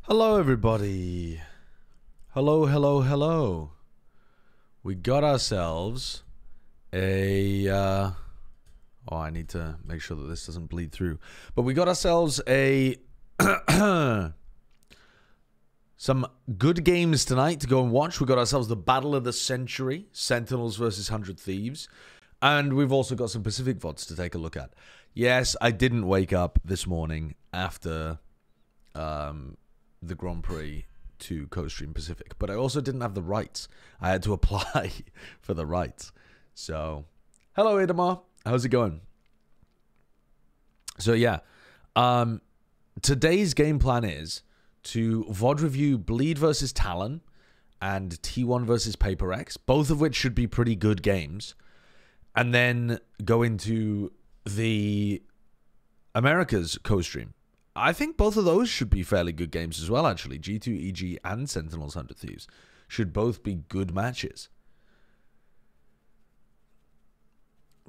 Hello, everybody. Hello, hello, hello. We got ourselves a... oh, I need to make sure that this doesn't bleed through. But we got ourselves a... some good games tonight to go and watch. We got ourselves the Battle of the Century, Sentinels versus 100 Thieves. And we've also got some Pacific VODs to take a look at. Yes, I didn't wake up this morning after... the Grand Prix to co-stream Pacific, but I also didn't have the rights. I had to apply for the rights. So, hello Idamar, how's it going? So yeah, today's game plan is to VOD review Bleed versus Talon and T1 versus Paper X, both of which should be pretty good games, and then go into the Americas co-stream. I think both of those should be fairly good games as well, actually. G2, EG, and Sentinels 100 Thieves should both be good matches.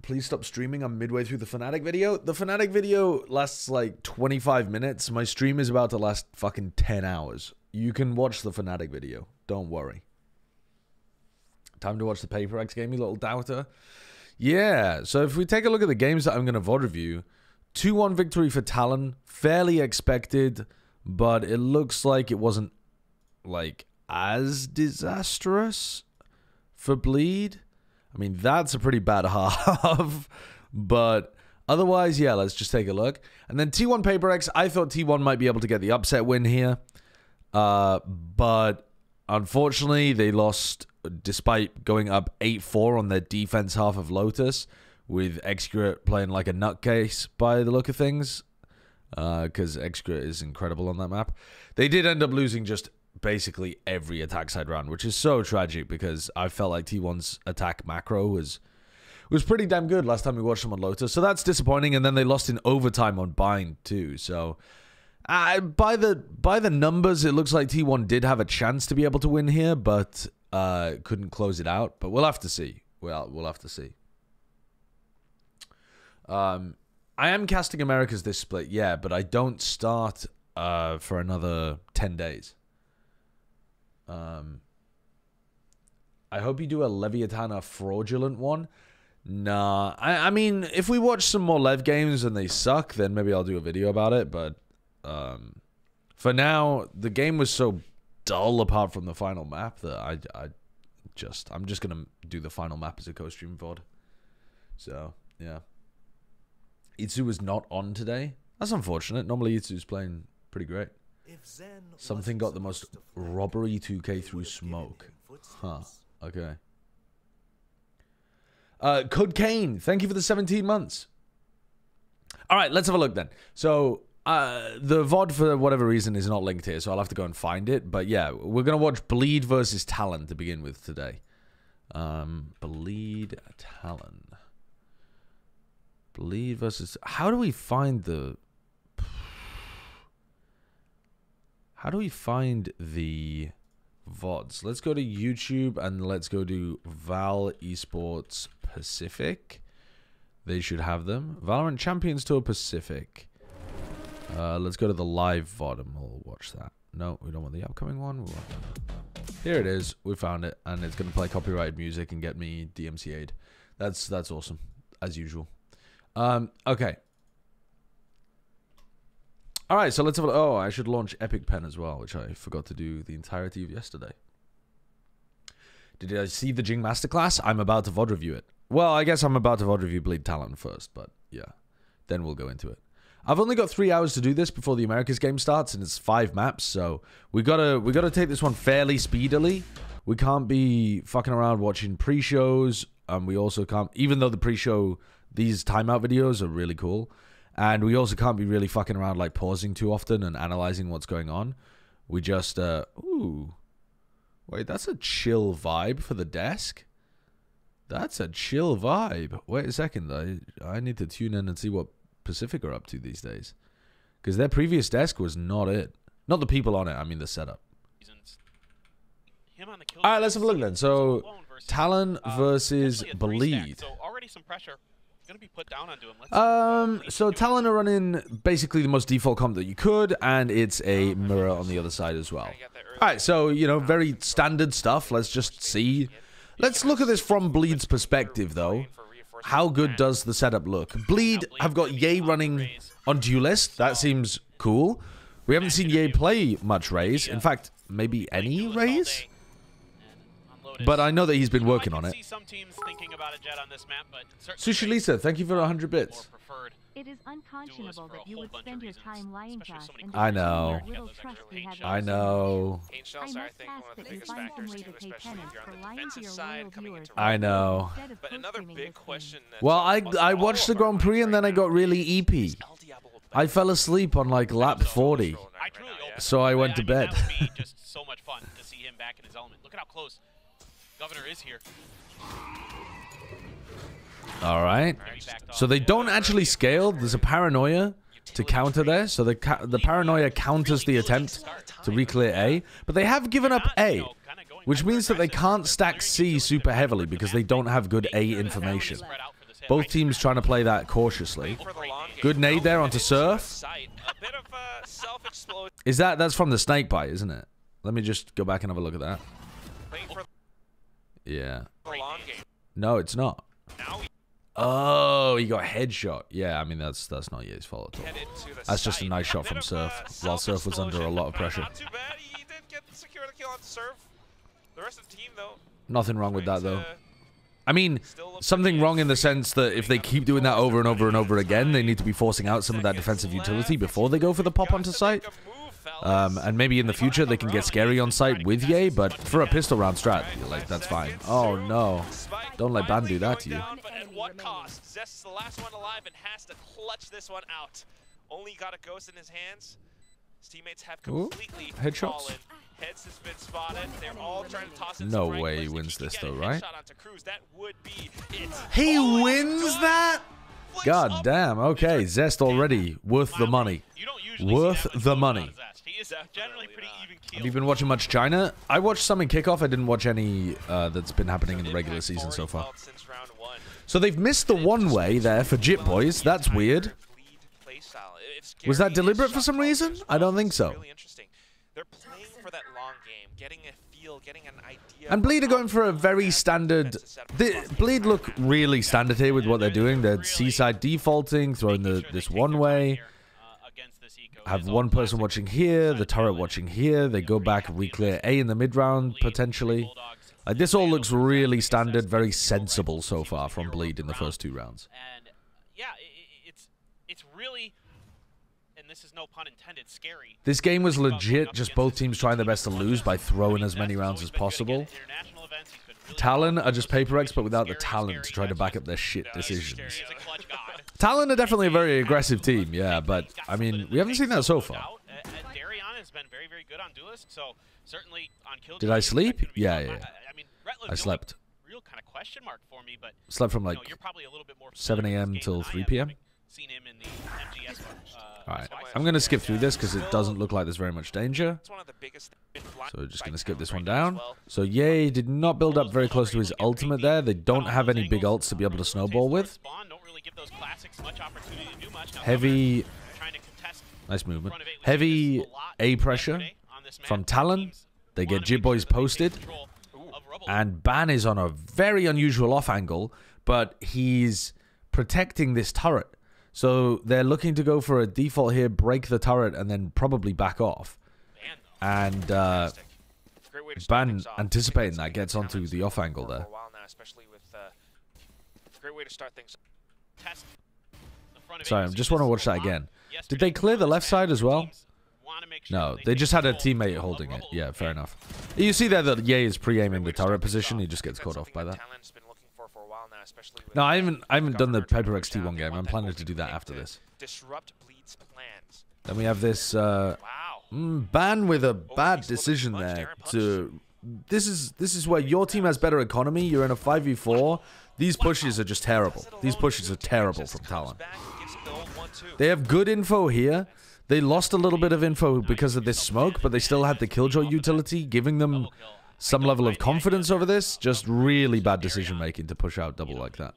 Please stop streaming. I'm midway through the Fnatic video. The Fnatic video lasts like 25 minutes. My stream is about to last fucking 10 hours. You can watch the Fnatic video. Don't worry. Time to watch the Paper X game, you little doubter. Yeah, so if we take a look at the games that I'm going to VOD review... 2-1 victory for Talon, fairly expected, but it looks like it wasn't, like, as disastrous for Bleed. I mean, that's a pretty bad half, but otherwise, yeah, let's just take a look. And then T1 Paper X, I thought T1 might be able to get the upset win here, but unfortunately, they lost despite going up 8-4 on their defense half of Lotus, with Excurate playing like a nutcase by the look of things, because Excurate is incredible on that map. They did end up losing just basically every attack side round, which is so tragic because I felt like T1's attack macro was pretty damn good last time we watched them on Lotus. So that's disappointing, and then they lost in overtime on Bind too. So by the numbers, it looks like T1 did have a chance to be able to win here, but couldn't close it out. But we'll have to see. We'll have to see. I am casting Americas this split, yeah, but I don't start for another 10 days. I hope you do a Leviathan, a fraudulent one. Nah, I mean, if we watch some more Lev games and they suck, then maybe I'll do a video about it, but for now, the game was so dull apart from the final map that I'm just gonna do the final map as a co-stream VOD. So, yeah. Itsu was not on today. That's unfortunate. Normally Itsu's playing pretty great. Something got the most robbery 2K through smoke. Huh. Okay. Code Kane, thank you for the 17 months. Alright, let's have a look then. So, the VOD for whatever reason is not linked here, so I'll have to go and find it. But yeah, we're going to watch Bleed versus Talon to begin with today. Bleed Talon. Bleed versus... How do we find the VODs? Let's go to YouTube and let's go to Val Esports Pacific. They should have them. Valorant Champions Tour Pacific. Let's go to the live VOD and we'll watch that. No, we don't want the upcoming one. We want... Here it is. We found it. And it's going to play copyrighted music and get me DMCA'd. That's awesome. As usual. Okay. Alright, so let's have a... Oh, I should launch Epic Pen as well, which I forgot to do the entirety of yesterday. Did I see the Jing Masterclass? I'm about to VOD review it. Well, I guess I'm about to VOD review Bleed Talon first, but yeah. Then we'll go into it. I've only got 3 hours to do this before the Americas game starts, and it's 5 maps, so we gotta take this one fairly speedily. We can't be fucking around watching pre-shows, and we also can't... Even though the pre-show... These timeout videos are really cool. And we also can't be really fucking around, like, pausing too often and analyzing what's going on. We just, ooh. Wait, that's a chill vibe for the desk? That's a chill vibe. Wait a second, I need to tune in and see what Pacific are up to these days. Because their previous desk was not it. Not the people on it, I mean the setup. Alright, let's have a look then. So, Talon versus Bleed. So already some pressure Gonna be put down onto him. So Talon are running basically the most default comp that you could, and it's a mirror on the other side as well. Alright, so, you know, very standard stuff. Let's just see. Let's look at this from Bleed's perspective, though. How good does the setup look? Bleed have got Ye running on Duelist. That seems cool. We haven't seen Ye play much Raze. In fact, maybe any Raze? But I know that he's been working on it. Sushi Lisa, thank you for 100 bits. It is unconscionable that you would spend your time lying to us and I know. little trust we have. I know. I must ask that you find some way to pay penance for lying to your loyal viewers. I know. But another big question. Well, I watched the Grand Prix and then I got really EP. I fell asleep on like lap 40. So I went to bed. That would be just so much fun to see him back in his element. Look at how close Governor is here. All right. So they don't actually scale. There's a paranoia to counter there. So the paranoia counters the attempt to reclear A. But they have given up A, which means that they can't stack C super heavily because they don't have good A information. Both teams trying to play that cautiously. Good nade there onto Surf. Is that's from the snake bite, isn't it? Let me just go back and have a look at that. Yeah. No, it's not. Oh, he got headshot. Yeah, I mean that's not Ye's fault at all. That's just a nice shot from Surf, while Surf was under a lot of pressure. Not too bad. He did get secure the kill on Surf. The rest of the team, though. Nothing wrong with that, though. I mean, something wrong in the sense that if they keep doing that over and over and over again, they need to be forcing out some of that defensive utility before they go for the pop onto site. And maybe in the future they can get scary on site with Ye, but for a pistol round strat, like, that's fine. Oh no. Don't let Ban do that to you. But at what cost? Zest is the last one alive and has to clutch this one out. Only got a ghost in his hands. His teammates have completely headshots. fallen. Heads has been spotted. They're all trying to toss it. No way he wins this though, right? That would be it. He wins that? God damn. Okay, Zest already worth the money. Worth the money. Have you been watching much China? I watched some in kickoff. I didn't watch any that's been happening in the regular season so far. So they've missed the one way there for Jit Boys. That's weird. Was that deliberate for some reason? I don't think so. They're playing for that long game, getting a feel, getting an idea. And Bleed are going for a very standard... Bleed look really standard here with what they're doing. They're seaside defaulting, throwing this one way. Have one person watching here, the turret watching here. They go back, reclear A in the mid-round, potentially. Like, this all looks really standard, very sensible so far from Bleed in the first 2 rounds. And yeah, it's really... This is no pun intended, scary. This game was legit, just both teams trying their best to lose by throwing as many rounds as possible. Talon are just paper X, but without the talent to try to back up their shit decisions. Talon are definitely a very aggressive team, yeah, but, I mean, we haven't seen that so far. Did I sleep? Yeah. I slept. Slept from like 7 a.m. till 3 p.m. Alright, I'm going to skip through this because it doesn't look like there's very much danger. So we're just going to skip this one down. So Ye did not build up very close to his ultimate there. They don't have any big ults to be able to snowball with. Heavy... Nice movement. Heavy A pressure from Talon. They get Jit Boys posted. And Ban is on a very unusual off angle, but he's protecting this turret. So they're looking to go for a default here, break the turret, and then probably back off. And Ban, anticipating that, gets onto the off angle there. Sorry, I just want to watch that again. Did they clear the left side as well? No, they just had a teammate holding it. Yeah, fair enough. You see there that Ye is pre-aiming the turret position. He just gets caught off by that. No, I haven't done the Paper X T1 game. I'm planning to do that after this. Then we have this Ban with a bad decision there. This is where your team has better economy. You're in a 5v4. These pushes are just terrible. These pushes are terrible from Talon. They have good info here. They lost a little bit of info because of this smoke, but they still had the Killjoy utility, giving them some level of confidence over this. Just really bad decision making to push out double like that.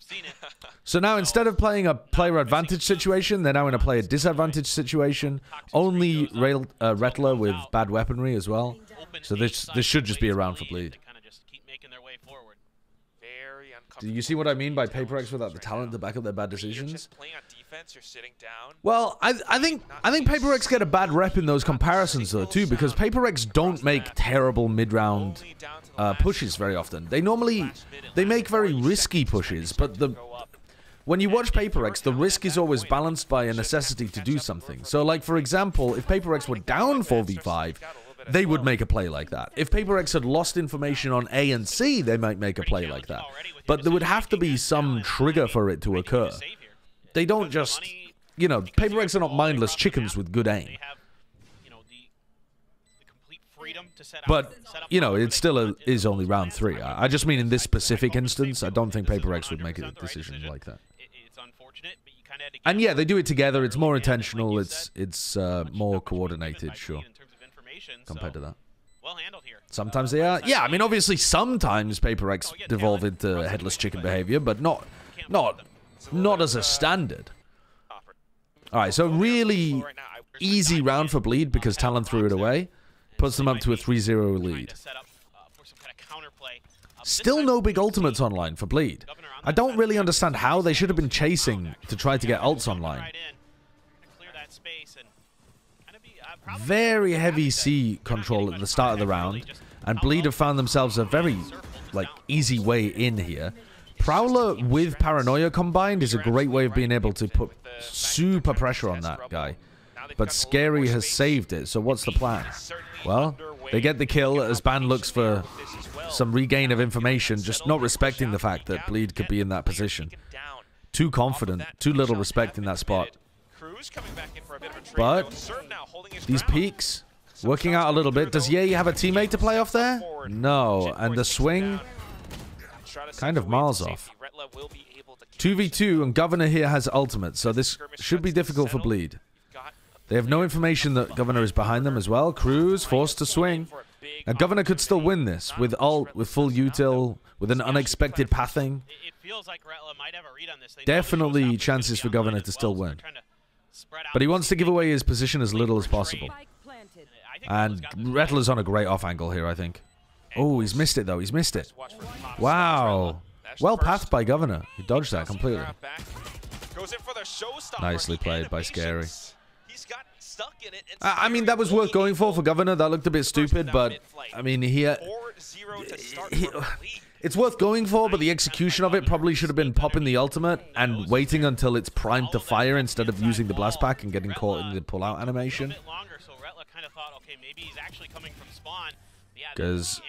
seen it. So now instead of playing a player advantage situation, they're now in a player disadvantage situation. Only Rettler with bad weaponry as well. So this should just be around for Bleed. They kind of just keep making their way forward. Very uncomfortable. Do you see what I mean by Paper X without the talent to back up their bad You're decisions? just playing on defense, you're sitting down. Well, I think Paper X get a bad rep in those comparisons though too, because Paper X don't make terrible mid-round pushes very often. They make very risky pushes, but when you watch Paper X, the risk is always balanced by a necessity to do something. So like for example, if Paper X were down 4v5, they would make a play like that. If Paper X had lost information on A and C, they might make a play like that. But there would have to be some trigger for it to occur. They don't just, you know, Paper X are not mindless chickens with good aim. But, you know, it still is only round 3. I just mean in this specific instance, I don't think Paper X would make a decision like that. And yeah, they do it together. It's more intentional. It's more coordinated, sure, compared to that. Sometimes they are. Yeah, I mean, obviously, sometimes Paper X devolve into headless chicken behavior, but not as a standard. All right, so really easy round for Bleed because Talon threw it away. Puts them up to a 3-0 lead. Still no big ultimates online for Bleed. I don't really understand how they should have been chasing to try to get ults online. Very heavy C control at the start of the round, and Bleed have found themselves a very, like, easy way in here. Prowler with Paranoia combined is a great way of being able to put super pressure on that guy. But Scary has saved it, so what's the plan? Well, they get the kill as Ban looks for some regain of information, just not respecting the fact that Bleed could be in that position. Too confident, too little respect in that spot. But these peaks working out a little bit. Does Ye have a teammate to play off there? No, and the swing kind of miles off. 2v2, and Governor here has ultimate, so this should be difficult for Bleed. They have no information that Governor is behind them as well. Cruz forced to swing. Now, Governor could still win this with ult, with full util, with an unexpected pathing. Definitely chances for Governor to still win. But he wants to give away his position as little as possible. And Rettler's on a great off angle here, I think. Oh, he's missed it, though. He's missed it. Wow. Well pathed by Governor. He dodged that completely. Nicely played by Scary. I mean, that was worth going for Governor. That looked a bit stupid, but I mean, it's worth going for, but the execution of it probably should have been popping the ultimate and waiting until it's primed to fire instead of using the blast pack and getting caught in the pull-out animation. Because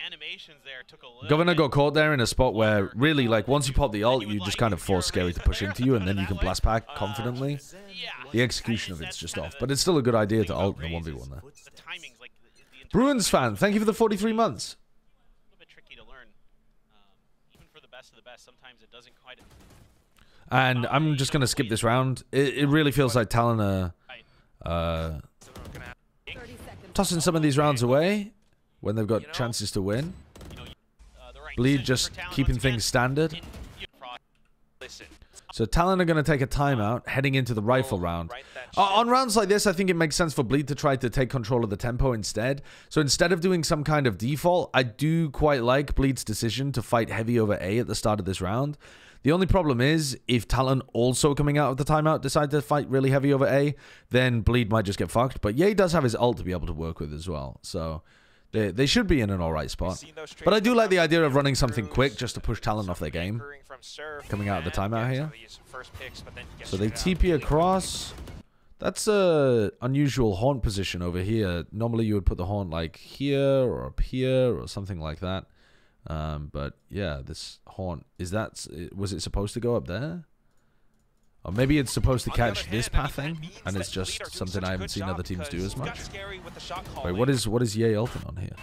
Governor got caught there in a spot where, really, like, once you pop the ult, you just kind of force Scary to push into you, and then you can blast pack confidently. The execution of it's just off, but it's still a good idea to ult in the 1v1 there. Bruins fan, thank you for the 43 months. And I'm just going to skip this round. It really feels like Talon are tossing some of these rounds away when they've got chances to win. Bleed just keeping things standard. So Talon are going to take a timeout heading into the rifle round. On rounds like this, I think it makes sense for Bleed to try to take control of the tempo instead. So instead of doing some kind of default, I do quite like Bleed's decision to fight heavy over A at the start of this round. The only problem is, if Talon also coming out of the timeout decide to fight really heavy over A, then Bleed might just get fucked. But Ye does have his ult to be able to work with as well. So they should be in an alright spot. But I do like the idea of running something quick just to push Talon off their game. Coming out of the timeout here. So they TP across. That's a unusual haunt position over here. Normally you would put the haunt like here or up here or something like that. But yeah, this haunt, was it supposed to go up there? Or maybe it's supposed to catch this pathing, and it's just something I haven't seen other teams do as much. Wait, what is Ye ulting on here?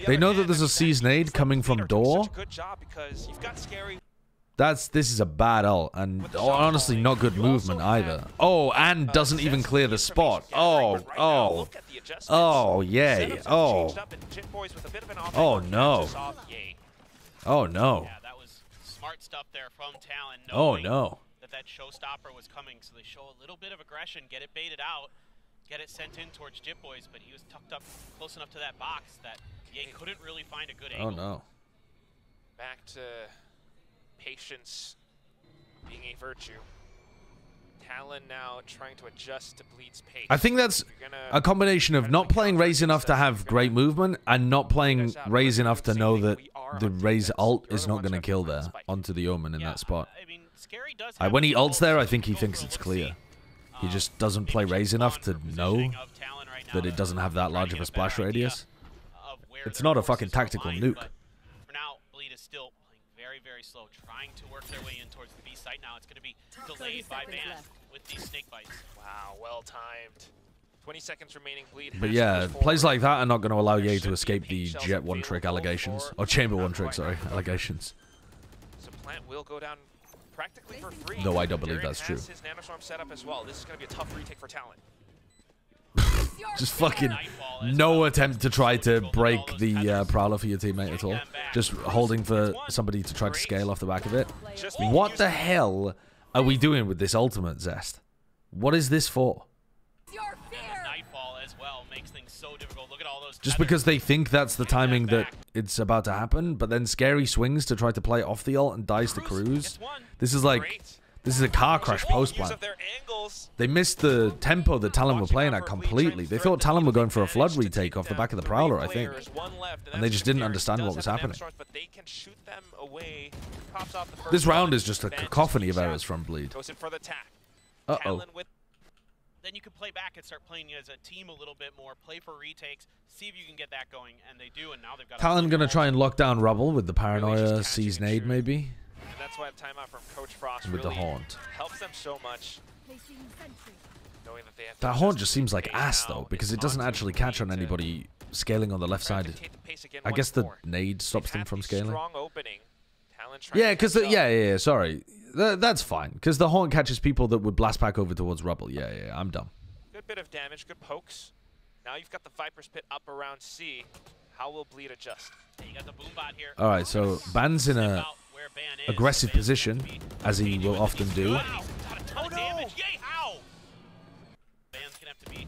They know that there's a Sea's nade coming from door. This is a bad ult, and honestly not good movement either. Oh, and doesn't even clear the spot. Oh, yay. Oh no. Oh no. Yeah, that was smart stuff there from Talon. Oh no. That showstopper was coming, so they show a little bit of aggression, get it baited out, get it sent in towards Jit Boys, but he was tucked up close enough to that box that Ye couldn't really find a good angle. Oh no. Back to patience being a virtue. Talon now trying to adjust to Bleed's pace. I think that's a combination of not playing Raze enough to have great movement and not playing Raze enough to know that the Raze ult is not going to kill there onto the Omen in that spot. I mean, Scary does When he ults there, I think he thinks it's clear. He just doesn't play Raze enough to know that it doesn't have that large of a splash radius. It's not a fucking tactical nuke. For now, Bleed is still playing very, very slow, trying to work their way in towards the B site. Now it's going to be delayed by Ban with these snake bites. Wow, well timed. 20 seconds remaining. Bleed. But yeah, plays like that are not going to allow Ye to escape the Jet one-trick allegations. Or Chamber one-trick, sorry, allegations. So Plant will go down practically for free. Though I don't believe that's true. His nanoswarm setup as well. This is going to be a tough retake for Talon. Just fucking no attempt to try to break the Prowler for your teammate at all. Just holding for somebody to try to scale off the back of it. What the hell are we doing with this ultimate, Zest? What is this for? Nightfall as well makes things so difficult. Look at all those. Just because they think that's the timing that it's about to happen, but then Scary swings to try to play off the ult and dies to Cruise. This is like... This is a car crash post-plan. They missed the tempo that Talon were playing at completely. They thought Talon were going for a flood retake off the back of the Prowler, I think. And they just didn't understand what was happening. This round is just a cacophony of errors from Bleed. Uh-oh. Then you can play back and start playing as a team a little bit more, play for retakes, see if you can get that going, and they do, and now they've got... Talon gonna try and lock down Rubble with the Paranoia Seize Nade, maybe? And that's why the timeout from Coach Frost with really the Haunt helps them so much. Knowing that they have that Haunt just seems like ass though, because it doesn't actually catch on anybody scaling on the left side. I guess the nade stops them from scaling. Yeah, because sorry, that's fine, because the Haunt catches people that would blast back over towards Rubble. Yeah, I'm dumb. Good bit of damage, good pokes. Now you've got the Viper's Pit up around C. How will Bleed adjust? You got the boom bot here. All right, so Ban's in a aggressive position, as he will often do. Wow, got a ton of damage. Yay, how? Ban's gonna have to be.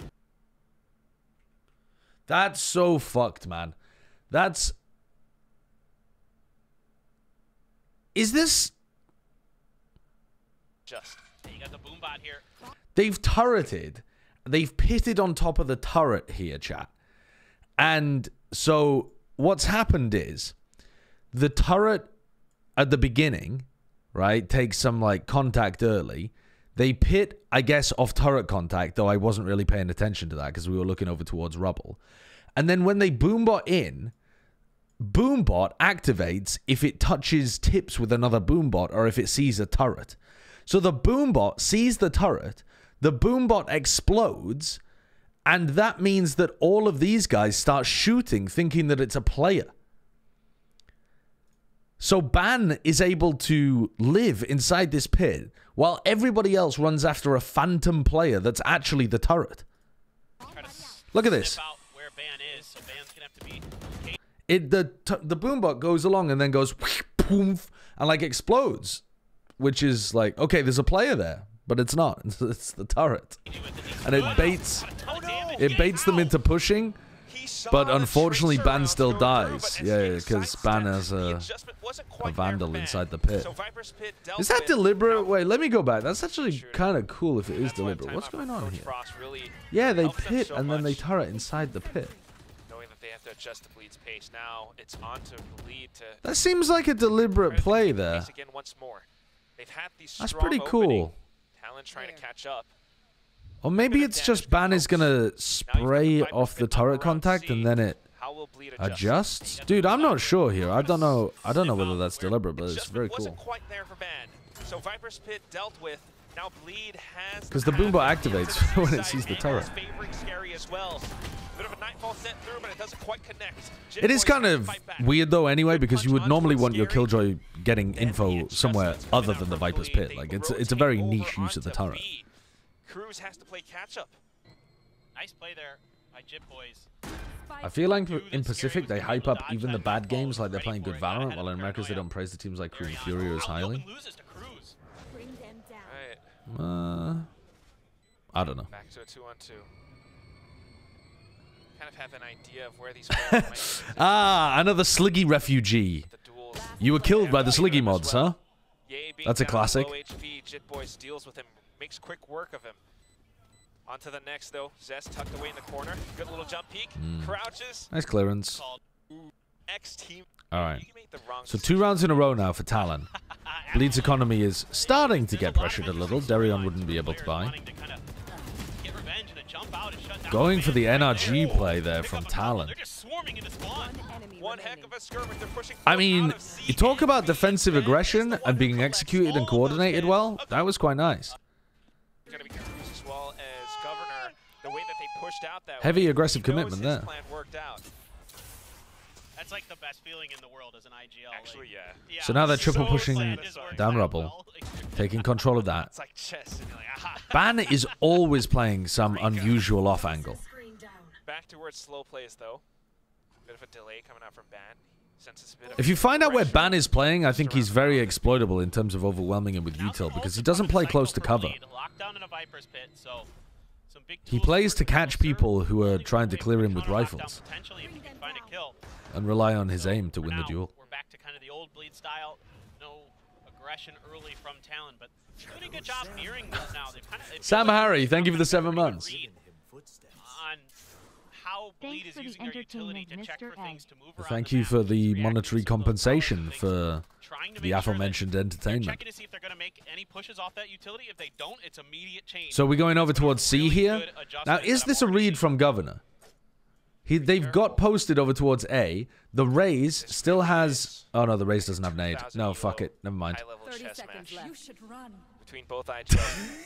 That's so fucked, man. That's... Is this... Just. You got the boom bot here. They've turreted. They've pitted on top of the turret here, chat. And so what's happened is the turret at the beginning, right, takes some like contact early. They pit, I guess, off turret contact, though I wasn't really paying attention to that because we were looking over towards Rubble. And then when they boombot in, boombot activates if it touches tips with another boombot or if it sees a turret. So the boombot sees the turret, the boombot explodes, and that means that all of these guys start shooting thinking that it's a player. So Ban is able to live inside this pit while everybody else runs after a phantom player that's actually the turret. Look at this. The boombot goes along and then goes poof and like explodes, which is like, okay, there's a player there, but it's not. It's the turret, and it baits them into pushing. But unfortunately, Ban still dies. Yeah, because Ban has a Vandal inside the pit. Is that deliberate? Wait, let me go back. That's actually kind of cool if it is deliberate. What's going on here? Yeah, they pit and then they turret inside the pit. That seems like a deliberate play there. That's pretty cool. Talon trying to catch up. Or maybe it's just Ban is gonna spray off the turret contact and then it adjusts. Dude, I'm not sure here. I don't know whether that's deliberate, but it's very cool. Because the boombot activates when it sees the turret. Bit of a nightfall sent through, but it doesn't quite connect. It is kind of weird though anyway, because you would normally want your Killjoy getting info somewhere other than the Viper's Pit. Like it's a very niche use of the turret. Cruz has to play catch up. Nice play there by Jip Boys. I feel like in Pacific they hype up even the bad games like they're playing good Valorant, while in Americas they don't praise the teams like Crew and Fury as highly. I don't know. Back to a 2-on-2. Kind of have an idea of where these players might be. Another Sliggy refugee. You were killed by the Sliggy mods, huh? That's a classic. Low HP, Jit Boys deals with him, makes quick work of him. On to the next, though. Zest tucked away in the corner. Good little jump peek. Crouches. Nice clearance. X-team. All right. So 2 rounds in a row now for Talon. Bleed's economy is starting to get pressured a little. Darion wouldn't be able to buy. Going for the NRG play there from Talon. I mean, you talk about defensive aggression and being executed and coordinated well. That was quite nice. Heavy aggressive commitment there. That's like the best feeling in the world as an IGL. Actually, yeah. So now they're triple pushing down Rubble, taking control of that. It's like chess, and you're like, aha. Ban is always playing some unusual off angle. Back towards slow plays though. Bit of a delay coming out from Ban. Senses a bit of If you find out where Ban is playing, I think he's very exploitable in terms of overwhelming him with util, because he doesn't play close to cover. He plays to catch people who are trying to clear him with rifles and rely on his aim to win the duel. We're back to kind of the old Bleed style. No aggression early from Talon, but doing a good job mirroring this now. Sam Harry, thank you for the 7 months. On how Bleed is using their utility to check for things to move around. Thank you for the monetary compensation for the aforementioned entertainment. Checking to see if they're going to make any pushes off that utility. If they don't, it's immediate change. So we're going over towards C here. Now, is this a read from Governor? They've got posted over towards A. The Raze still has... Oh, no, the Raze doesn't have nade. No, fuck it. Never mind. 30 seconds left. You should run. Between both IGLs.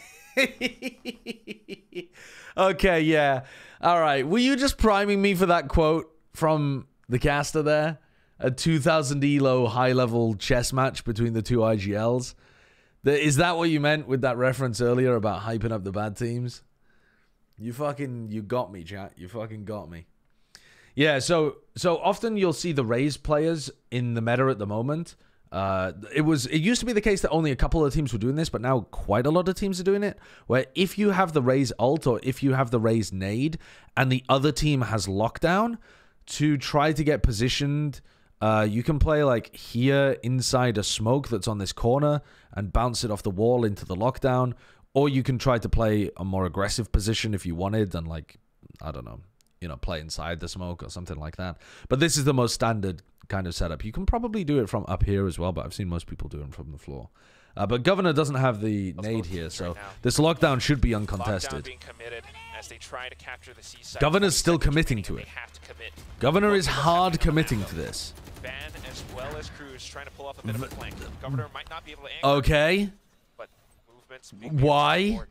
Okay, yeah. All right. Were you just priming me for that quote from the caster there? A 2000 elo high-level chess match between the two IGLs? Is that what you meant with that reference earlier about hyping up the bad teams? You got me, chat. You fucking got me. Yeah, so often you'll see the Raze players in the meta at the moment. It used to be the case that only a couple of teams were doing this, but now quite a lot of teams are doing it, where if you have the Raze ult or if you have the Raze nade and the other team has lockdown, to try to get positioned, you can play like here inside a smoke that's on this corner and bounce it off the wall into the lockdown, or you can try to play a more aggressive position if you wanted and, like, I don't know, play inside the smoke or something like that. But this is the most standard kind of setup. You can probably do it from up here as well, but I've seen most people do it from the floor. But Governor doesn't have the nade here, so this lockdown should be uncontested. As they try to capture the seaside. Governor's still committing to it. Governor is hard committing to this. Ban as well as Cruz trying to pull off a bit of a flank. Governor might not be able to anchor. Okay. But movements. Why?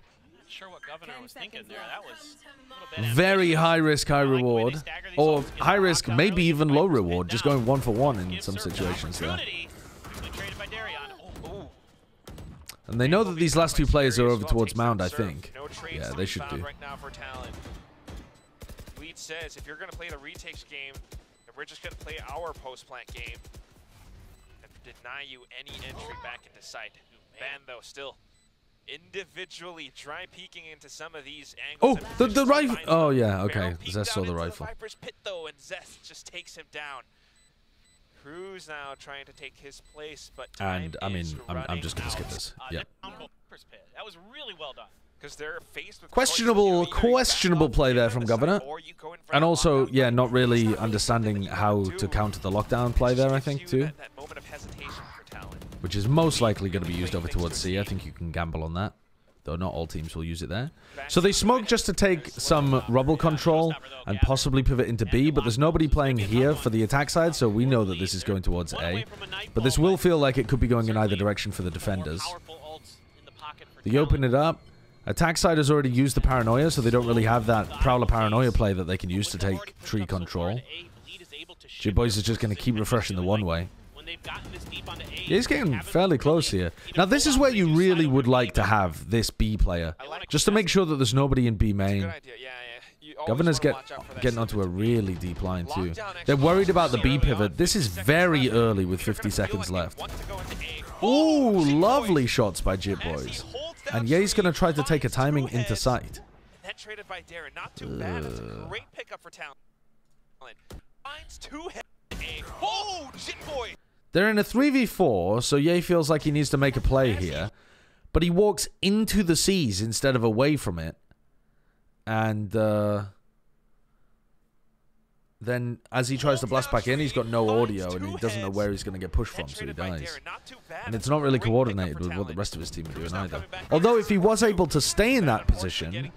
Sure what Governor was thinking there. That was a little bit very high risk, high reward, or high risk, maybe even low reward. Just going 1-for-1 in some situations there. And they know that these last two players are over towards Mound, I think. Yeah, they should do. Right now for Talon. Lead says if you're going to play the retakes game, then we're just going to play our post-plant game and deny you any entry back into sight. Ban though still individually try peeking into some of these angles. Oh, the rifle. Oh yeah, okay. Zest saw the rifle. Viper's pit though, and Zest just takes him down. Cruz now trying to take his place, but and I mean, I'm just gonna skip this. Yeah. That was really well done. Because they're faced with questionable play there from Governor, and also yeah, not really understanding how to counter the lockdown play there. I think too. Which is most likely going to be used over towards C. I think you can gamble on that, though not all teams will use it there. So they smoke just to take some rubble control and possibly pivot into B, but there's nobody playing here for the attack side, so we know that this is going towards A. But this will feel like it could be going in either direction for the defenders. They open it up. Attack side has already used the Paranoia, so they don't really have that Prowler Paranoia play that they can use to take tree control. Jitboys is just going to keep refreshing the one way. Yeah, he's getting fairly close here. Now, this is where you really would like to have this B player. Just to make sure that there's nobody in B main. Governor's getting onto a really deep line, too. They're worried about the B pivot. This is very early with 50 seconds left. Ooh, lovely shots by Jitboys. And Ye's going to try to take a timing into sight. Traded by Darren. Not too bad. That's a great pickup for Talon. Finds two head. Oh, Jitboy. They're in a 3v4, so Ye feels like he needs to make a play here. But he walks into the C's instead of away from it. And then as he tries to blast back in, he's got no audio and he doesn't know where he's going to get pushed from, so he dies. And it's not really coordinated with what the rest of his team are doing either. Although if he was able to stay in that position,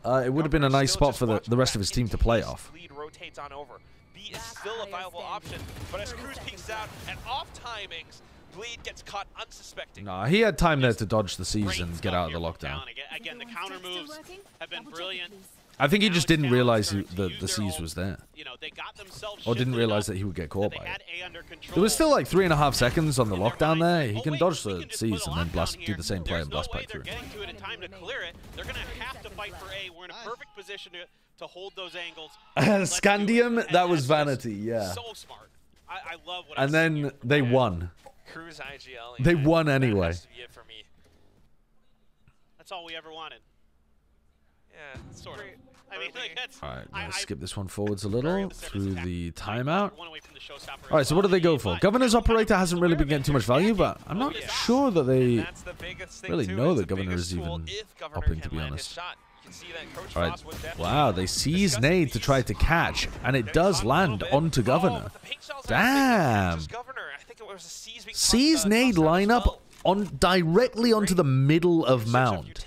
it would have been a nice spot for the rest of his team to play off. B is still a viable option, but as Cruz peeks out at off timings, Bleed gets caught unsuspecting. Nah, he had time there to dodge the C's and get out of the lockdown. Again, the counter moves have been brilliant. I think he just didn't realize the C's was there. Or didn't realize that he would get caught by it. There was still like 3.5 seconds on the lockdown there. He can dodge the C's and then do the same play and blast back through. They're going to have to fight for A. We're in a perfect position to hold those angles. Scandium, that was vanity, yeah. So smart. I love what and then they won. Cruz IGL. They won anyway. That has to be it for me. That's all we ever wanted. Yeah, sort of. I mean, like, that's, Alright, let's skip this one forwards a little through the timeout. Alright, so what do they go for? Governor's Operator hasn't really been getting too much value, but I'm not sure that they really know that Governor is even upping, to be honest. Alright, wow, they seize nade to try to catch, and it does land onto Governor. Damn! Seize nade lineup directly onto the middle of Mound.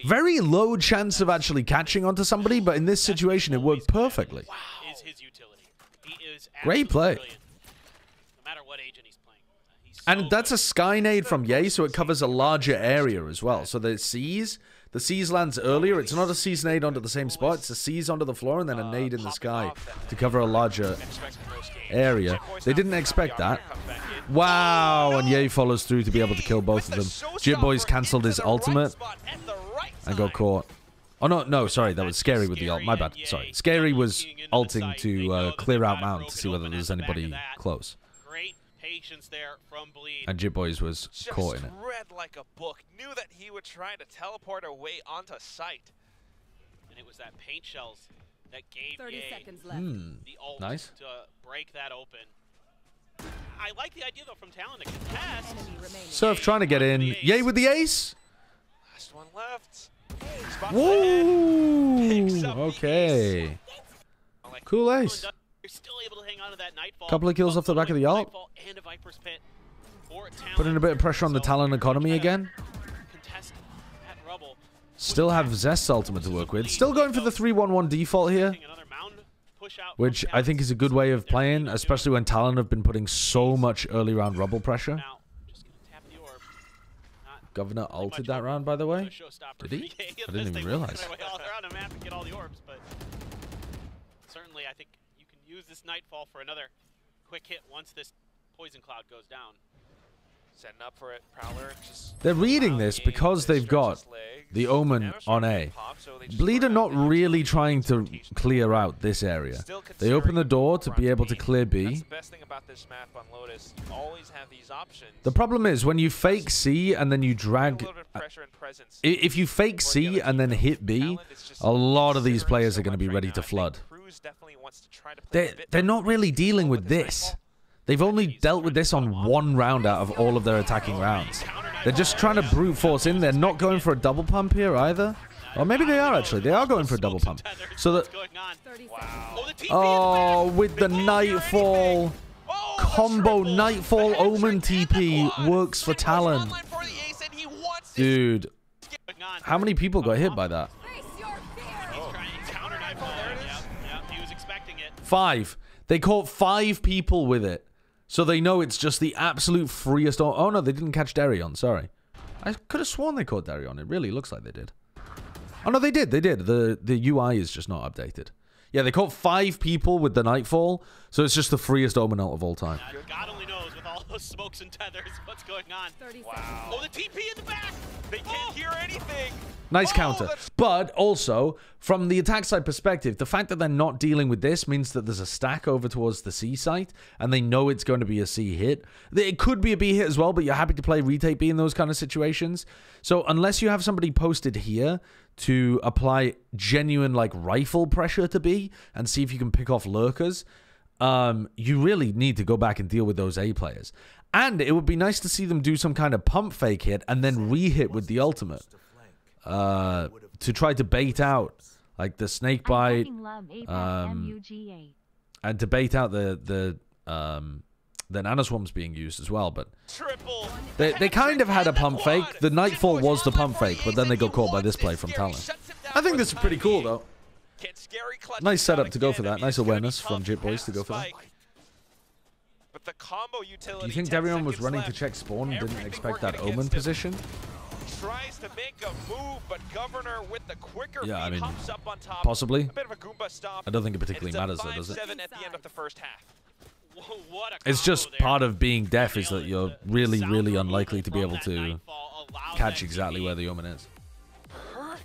Very low chance of actually catching onto somebody, but in this situation, it worked perfectly. Great play. And that's a sky nade from Ye, so it covers a larger area as well. So the C's lands earlier. It's not a C's nade onto the same spot. It's a C's onto the floor and then a nade in the sky to cover a larger area. They didn't expect that. Wow, and Ye follows through to be able to kill both of them. Jitboys cancelled his ultimate and got caught. Oh, no, sorry, that was Scary with the ult. My bad, sorry. Scary was ulting to clear out Mount to see whether there's anybody close. And Jitboys was caught in it. Read like a book, knew that he would try to teleport away onto site. And it was that paint shells that gave 30 seconds left. The ult nice. to break that open. I like the idea, though, from Talon to contest. Surf trying to get in. Ye with the ace. Last one left. Woo! Okay. Cool ace. Couple of kills off the back of the ult. Putting a bit of pressure on the Talon economy again. Still have Zest's ultimate to work with. Still going for the 3-1-1 default here, which I think is a good way of playing, especially when Talon have been putting so much early round rubble pressure. Governor ulted that round, by the way. Did he? I didn't even realize. Certainly, I think you can use this Nightfall for another quick hit once this poison cloud goes down. Setting up for it, Prowler. They're reading this because they've got the Omen on A. Bleed are not really trying to clear out this area. They open the door to be able to clear B. The problem is when you fake C and then you drag... If you fake C and then hit B, a lot of these players are going to be ready to flood. They're not really dealing with this. They've only dealt with this on one round out of all of their attacking rounds. They're just trying to brute force in. They're not going for a double pump here either. Or maybe they are actually. They are going for a double pump. So that... Oh, with the Nightfall combo, Nightfall Omen TP works for Talon. Dude, how many people got hit by that? 5. They caught 5 people with it. So they know it's just the absolute freest... Oh, no, they didn't catch Darion. Sorry. I could have sworn they caught Darion. It really looks like they did. Oh, no, they did. They did. The UI is just not updated. Yeah, they caught 5 people with the Nightfall, so it's just the freest Omen ult of all time. God only knows with all those smokes and tethers what's going on. Wow. Oh, the TP in the back! They can't hear anything! Nice counter. But also, from the attack side perspective, the fact that they're not dealing with this means that there's a stack over towards the C site, and they know it's going to be a C hit. It could be a B hit as well, but you're happy to play retake B in those kind of situations. So unless you have somebody posted here to apply genuine like rifle pressure to B and see if you can pick off lurkers, you really need to go back and deal with those A players. And it would be nice to see them do some kind of pump fake hit and then re-hit with the ultimate to try to bait out like the snake bite, and to bait out the nanoswarms being used as well. But they kind of had a pump fake. The Nightfall was the pump fake, but then they got caught by this play from Talon. I think this is pretty cool though. Nice setup to go for that. Nice awareness from Jit Boys to go for that. But the combo utility. Do you think Darion was running to check spawn and didn't expect that Omen position? Tries to make a move, but Governor with the quicker I mean, hops up on top. possibly. A bit of a Goomba stomp. I don't think it particularly matters though, does it? 5-7 at the end of the first half. What a It's just combo part there. of being deaf is that you're really, really unlikely to be able to Nightfall allows catch that exactly TP. where the Omen is.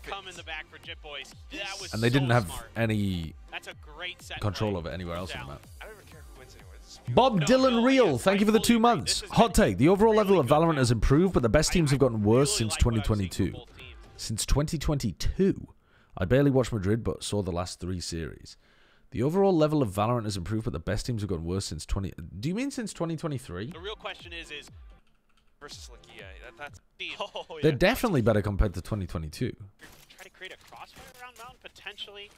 Come in the back for Jit Boys. That was And they so didn't have smart. any That's a great set control play. over anywhere else on the map. I don't even care who wins anymore. This is Bob Dylan Real, thank you for the 2 months. Hot take, the overall level of Valorant has improved, but the best teams have gotten worse since 2022. Since 2022. I barely watched Madrid, but saw the last 3 series. The overall level of Valorant has improved, but the best teams have gotten worse since 20... Do you mean since 2023? The real question is versus Lakia. That's They're definitely better compared to 2022. try to create a crossfire around Mountain potentially.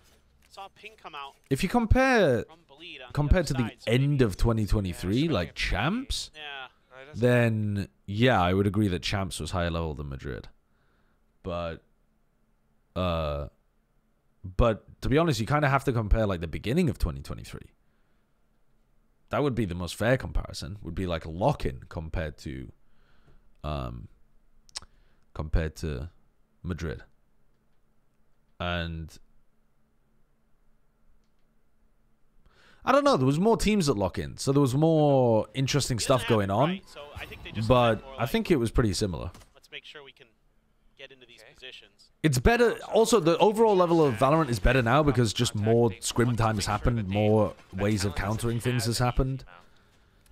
Saw a ping come out If you compare from Bleed on compared to the the other side, so end maybe- of 2023, like Champs, Yeah. then yeah, I would agree that Champs was higher level than Madrid. But to be honest, you kind of have to compare like the beginning of 2023. That would be the most fair comparison. Would be like a lock-in compared to Madrid. And I don't know, there was more teams at lock-in, so there was more interesting stuff going on. Right, so I think they just But went more I like, think it was pretty similar. let's make sure we can get into these positions. It's better. Also, the overall level of Valorant is better now because just more scrim time has happened, more ways of countering things has happened.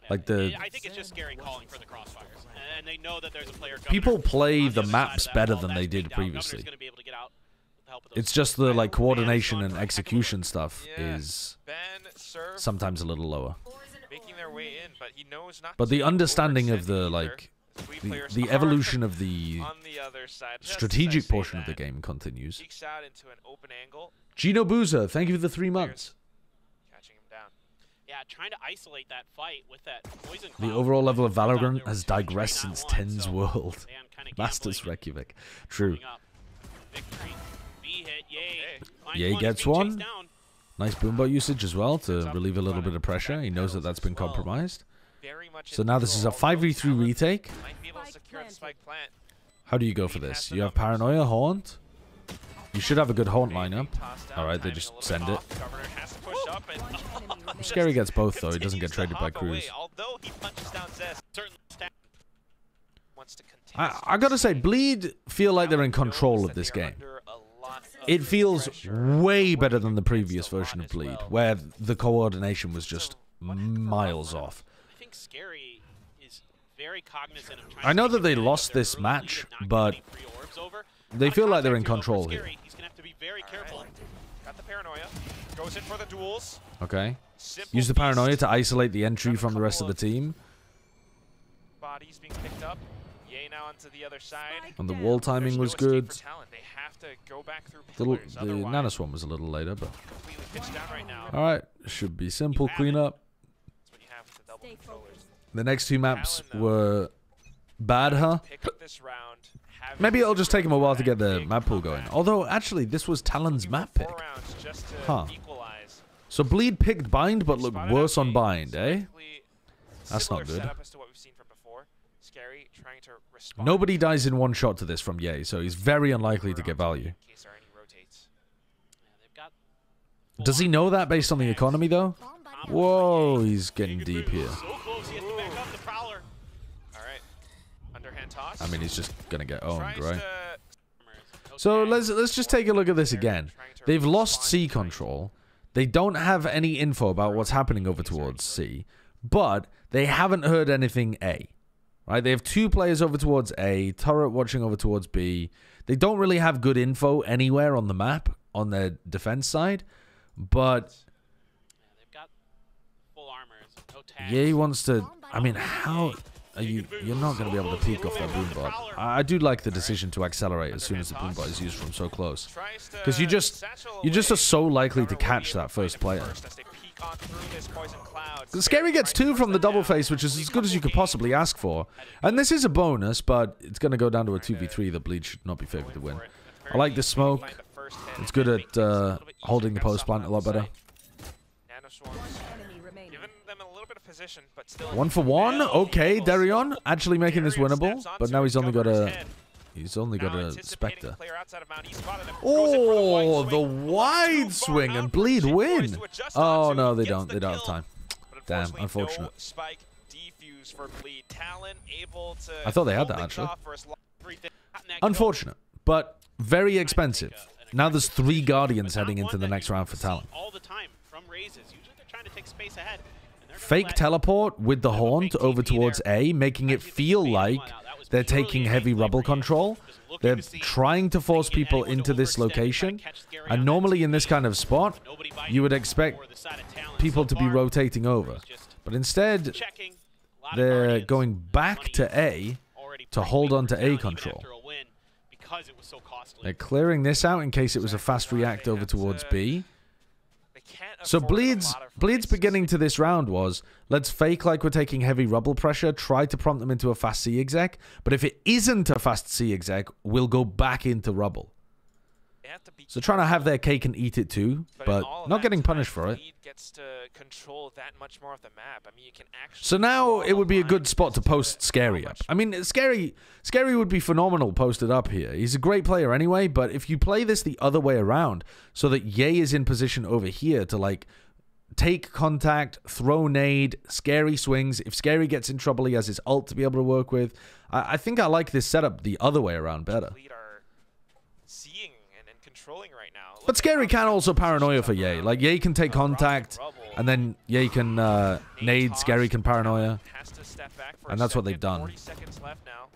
Like I think it's just scary calling for the crossfires, and they know that there's a player. people play on the other side maps of that better wall. than That's they did being down. Governor's previously. gonna be able to get out with the help of those It's just the like Ban coordination is and gone. execution stuff Yeah. is Ben serve sometimes a little lower. making their way in, but he knows not But the to understanding of overextend the either. like Three the, players the are evolution of the on the other side. Just as I strategic say portion of the that, game continues. Peeks out into an open angle, Gino Boozer, thank you for the 3 months. catching him down. Yeah, trying to isolate that fight with that poison The cloud. overall level of Turns out Valorant there has were two digressed train, not since one, Ten's so World. Dan kinda Masters gambling and Reykjavik. True. coming up. Victory. B hit, yay. Okay. Finds Yay one, gets being chased one. down. Nice boombot usage as well to relieve a little bit of pressure. He knows that that's been compromised. Very much So in now this is a control, although 5v3 Talon retake. might be able to secure the spike plant. How do you go for this? You have Paranoia, Haunt. You should have a good Haunt lineup. Alright, they just send it. Governor has to push up and Scary gets both though. He doesn't get continues to traded by hop away, Cruz. although he punches down Zest. Certain stat. Wants to continue. I gotta say, Bleed feel like they're in control of this game. It feels way better than the previous version of Bleed, where the coordination was just miles off. I think Scary is very cognizant of trying I know to that take they advantage lost of their this early match, lead and not but getting free orbs over. they Lot of feel like they're in contact to go for control here. Scary. He's gonna have to be very careful. Got the paranoia. Goes in for the duels. Okay. Simple Use the Paranoia beast. to isolate the entry from the rest of the team. Bodies being picked up. Yay now onto the other side. And the wall timing was There's no escape good. for Talon. They have to go back through The pillars. Nanoswarm Otherwise, was a little later, but completely pitched down right now. alright. Should be simple cleanup. That's what you have with the double controllers. The next 2 maps were bad, huh? Pick up this round. Have Maybe it it'll just take him a while to get the big map pool going. comeback. Although, actually, this was Talon's You map want pick. 4 rounds just to Huh. equalize. So Bleed picked Bind, but looked Spotted worse out on the Bind, eh? basically That's similar not good. setup as to what we've seen from before. Scary trying to respond. Nobody dies in one shot to this from Ye, so he's very unlikely to get value. In case there are any rotates. Yeah, they've got Does he know that based on the economy, though? Whoa, he's getting deep here. so close, he has to back up the Prowler. All right. Underhand toss. I mean, he's just gonna get owned, Tries right? to- So let's just take a look at this again. They've lost C control. They don't have any info about what's happening over towards C, but they haven't heard anything A. Right? They have 2 players over towards A, turret watching over towards B. They don't really have good info anywhere on the map on their defense side, but Yeah, they've got full armors, no tags. Ye wants to. I mean, how are you? You're not going to be able to peek off that boom bot. I do like the decision to accelerate as soon as the boom bot is used from so close, Tries to because you just satchel are away. so likely to Governor will be catch able that to find first it player. first as they peek on through this poison cloud. The Scary gets 2 from the double face, which is as good as you could possibly ask for. And this is a bonus, but it's going to go down to a 2v3. The bleed should not be favored to win. I like the smoke. It's good at holding the post plant a lot better. Giving them a little bit of position, but still 1 for 1. Okay, Darion actually making this winnable, but now he's only got a Spectre. Oh, the wide swing and bleed win. Oh no, they don't. They don't have time. Damn, unfortunate. Spike defuse for bleed. Talon able to I thought they had that, hold things actually. off for as long- Unfortunate, but very expensive. Now there's 3 Guardians heading into the next round for Talon. All the time from raises. Usually they're trying to take space ahead. And they're gonna Fake let teleport with the Haunt over towards A, making it feel like they're taking heavy rubble control. They're trying to force people into this location. And normally in this kind of spot, you would expect people to be rotating over. But instead, they're going back to A to hold on to A control. They're clearing this out in case it was a fast react over towards B. So Bleed's beginning to this round was, let's fake like we're taking heavy rubble pressure, try to prompt them into a fast C exec, but if it isn't a fast C exec, we'll go back into rubble. So trying to have their cake and eat it too, but not getting punished for it. Gets to control that much more of the map. I mean, you can actually So now it would be a good spot to post Scary up. I mean, Scary would be phenomenal posted up here. He's a great player anyway, but if you play this the other way around, so that Ye is in position over here to like take contact, throw nade, Scary swings. If Scary gets in trouble, he has his ult to be able to work with. I think I like this setup the other way around better. seeing and controlling right now. But Scary can also paranoia for Ye. Like, Ye can take contact, and then Ye can nade, Scary can paranoia. And that's what they've done. 40 seconds left now.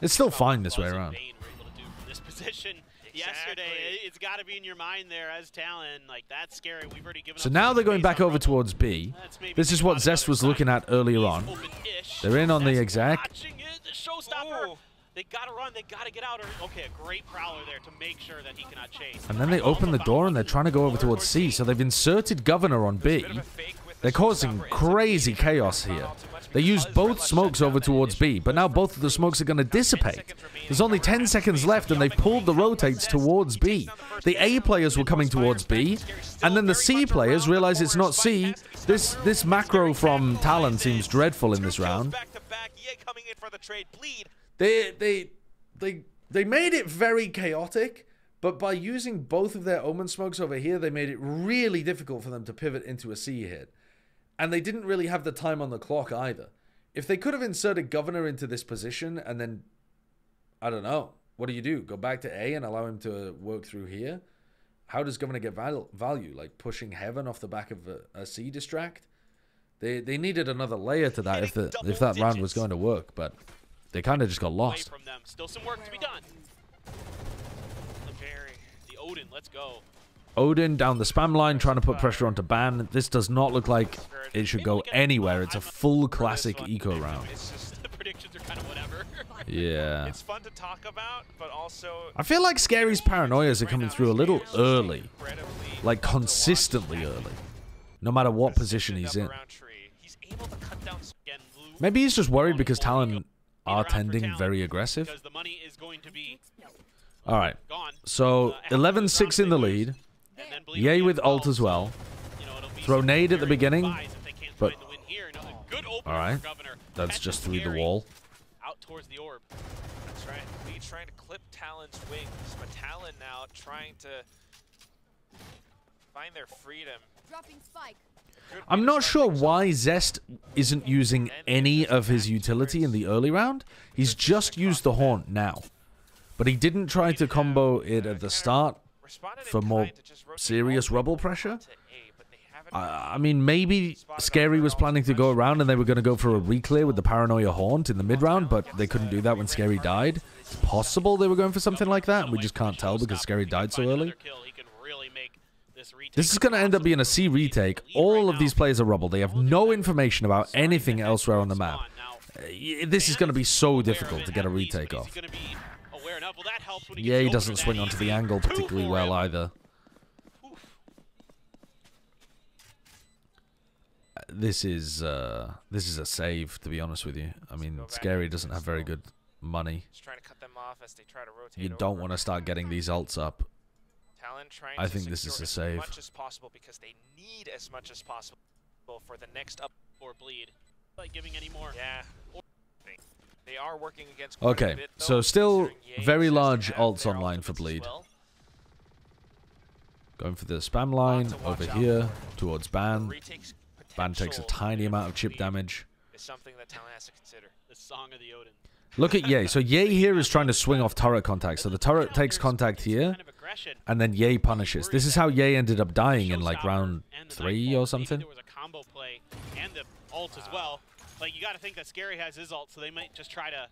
It's still fine this way around. This position yesterday, it's got to be in your mind there as Talon. Like, that's scary. We've already given So up now some they're going space back on over Rubble. towards B. Let's maybe This think is what about Zest another was looking side. at earlier He's on. open-ish. They're in on the That's exec. watching it. The showstopper. Ooh. They gotta run. They gotta get out. Okay, a great Prowler there to make sure that he cannot chase. And then they open the door and they're trying to go over towards C. So they've inserted Governor on B. They're causing crazy chaos here. They used both smokes over towards B, but now both of the smokes are going to dissipate. There's only 10 seconds left and they've pulled the rotates towards B. The A players were coming towards B, and then the C players realize it's not C. This macro from Talon seems dreadful in this round. They made it very chaotic, but by using both of their Omen smokes over here, they made it really difficult for them to pivot into a C hit. And they didn't really have the time on the clock either. If they could have inserted Governor into this position and then, I don't know, what do? Go back to A and allow him to work through here? How does Governor get value? Like pushing Heaven off the back of a C distract? They needed another layer to that if that round was going to work, but they kind of just got lost. From them. Still some work to be done. The Odin, let's go. Odin down the spam line, trying to put pressure onto Ban. This does not look like it should go anywhere. It's a full classic eco round. It's just the predictions are kind of whatever. Yeah. It's fun to talk about, but also I feel like Scary's paranoias are coming through a little early. Like consistently early. No matter what position he's in. Maybe he's just worried because Talon are tending very aggressive. Because the money is going to be Alright. gone. So 11-6 in the lead. Ye with ult as well. Throw nade at the beginning. But alright. that's just through the wall. Out towards the orb. That's right. Lee trying to clip Talon's wings, but Talon now trying to find their freedom. Dropping spike. I'm not sure why Zest isn't using any of his utility in the early round. He's just used the Haunt now. But he didn't try to combo it at the start for more serious rubble pressure. I mean, maybe Scary was planning to go around and they were going to go for a reclear with the Paranoia Haunt in the mid-round, but they couldn't do that when Scary died. It's possible they were going for something like that, and we just can't tell because Scary died so early. This is going to end up being a C retake. All of these players are rubble. They have no information about anything elsewhere on the map. This is going to be so difficult to get a retake off. Yeah, he doesn't swing onto the angle particularly well either. This is a save, to be honest with you. I mean, Scary doesn't have very good money. You don't want to start getting these ults up. I think this is a save. As much as possible because they need as much as possible for the next up or bleed. Like giving any more. Yeah. They are working against okay, bit, though, so still very large ults online for bleed. Well. Going for the spam line over here towards Ban. Ban takes a tiny amount of chip damage. Is something that Talon has to consider. The Song of the Odin. Look at Ye. So Ye here is trying to swing off turret contact. So the turret takes contact here, and then Ye punishes. This is how Ye ended up dying in like round 3 or something. There was a combo play and the ult as well. Like, you got to think that Scary has his ult, so they might just try to,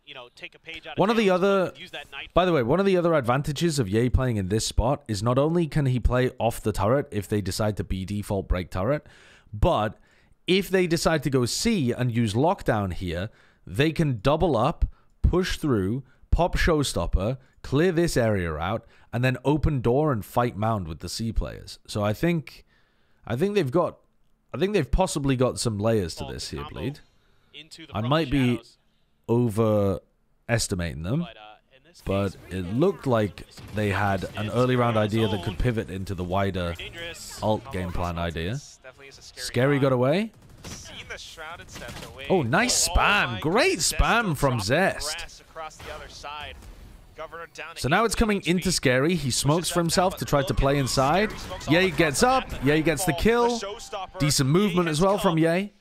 you know, take a page out of one of the other, use that knife. by the way, one of the other advantages of Ye playing in this spot is not only can he play off the turret if they decide to be default break turret, but if they decide to go C and use lockdown here, they can double up, push through, pop showstopper, clear this area out, and then open door and fight mound with the C players. So I think they've possibly got some layers to this here, Bleed. I might be overestimating them, but it looked like they had an early round idea that could pivot into the wider alt game plan idea. Scary got away. Oh, nice spam. Great spam from Zest. So now it's coming into Scary. He smokes for himself to try to play inside. Ye gets up. Ye gets the kill. Decent movement as well from Ye.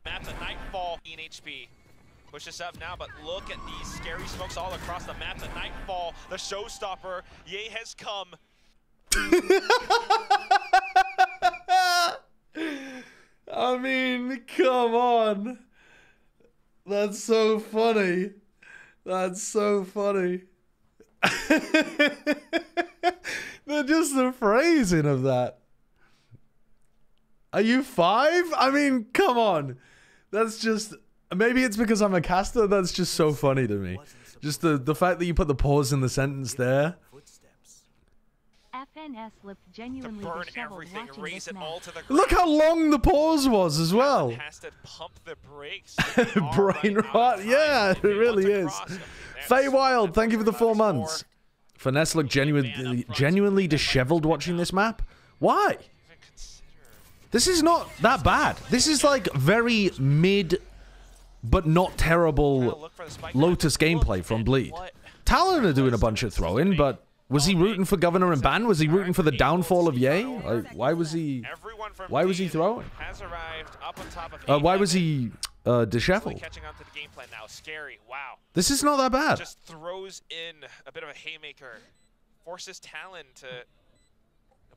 Map the Nightfall in HP. Push this up now, but look at these Scary smokes all across the map. The Nightfall, the showstopper. Ye has come. I mean, come on. That's so funny. That's so funny. Just the phrasing of that. Are you 5? I mean, come on. That's just... Maybe it's because I'm a caster. That's just so funny to me. Just the fact that you put the pause in the sentence there. FNS looked genuinely disheveled watching this match. Look how long the pause was as well. Has to pump the brakes. Brain rot. Yeah, it really is. Faye Wild, thank you for the 4 months. Finesse looked genuinely disheveled watching this map. Why? This is not that bad. This is like very mid, but not terrible Lotus gameplay from Bleed. Talon are doing a bunch of throwing, but was he rooting for Governor and Ban? Was he rooting for the downfall of Ye? Like, why was he throwing? Why was he disheveled? This is not that bad. Just throws in a bit of a haymaker, forces Talon to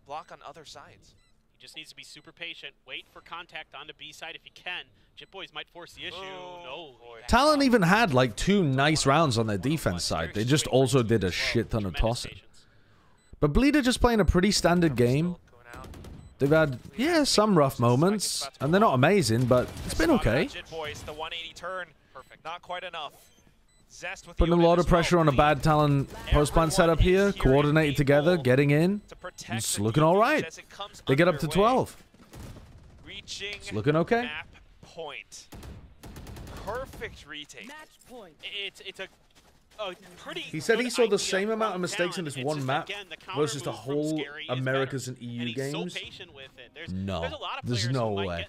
block on other sides. He just needs to be super patient. Wait for contact on the B side if he can. Jip Boys might force the issue. No. Talon even had like 2 nice rounds on their defense side. They just also did a shit ton of tossing. But Bleed are just playing a pretty standard game. They've had, yeah, some rough moments. And they're not amazing, but it's been okay. Not quite enough. Putting a lot of pressure on a bad Talon post-plant setup here. Coordinated together, getting in. It's looking all right. They get up to 12. It's looking okay. Point. Perfect retake. It's a He said he saw the same amount of mistakes in this one map versus the whole Americas and EU games. No, there's no way.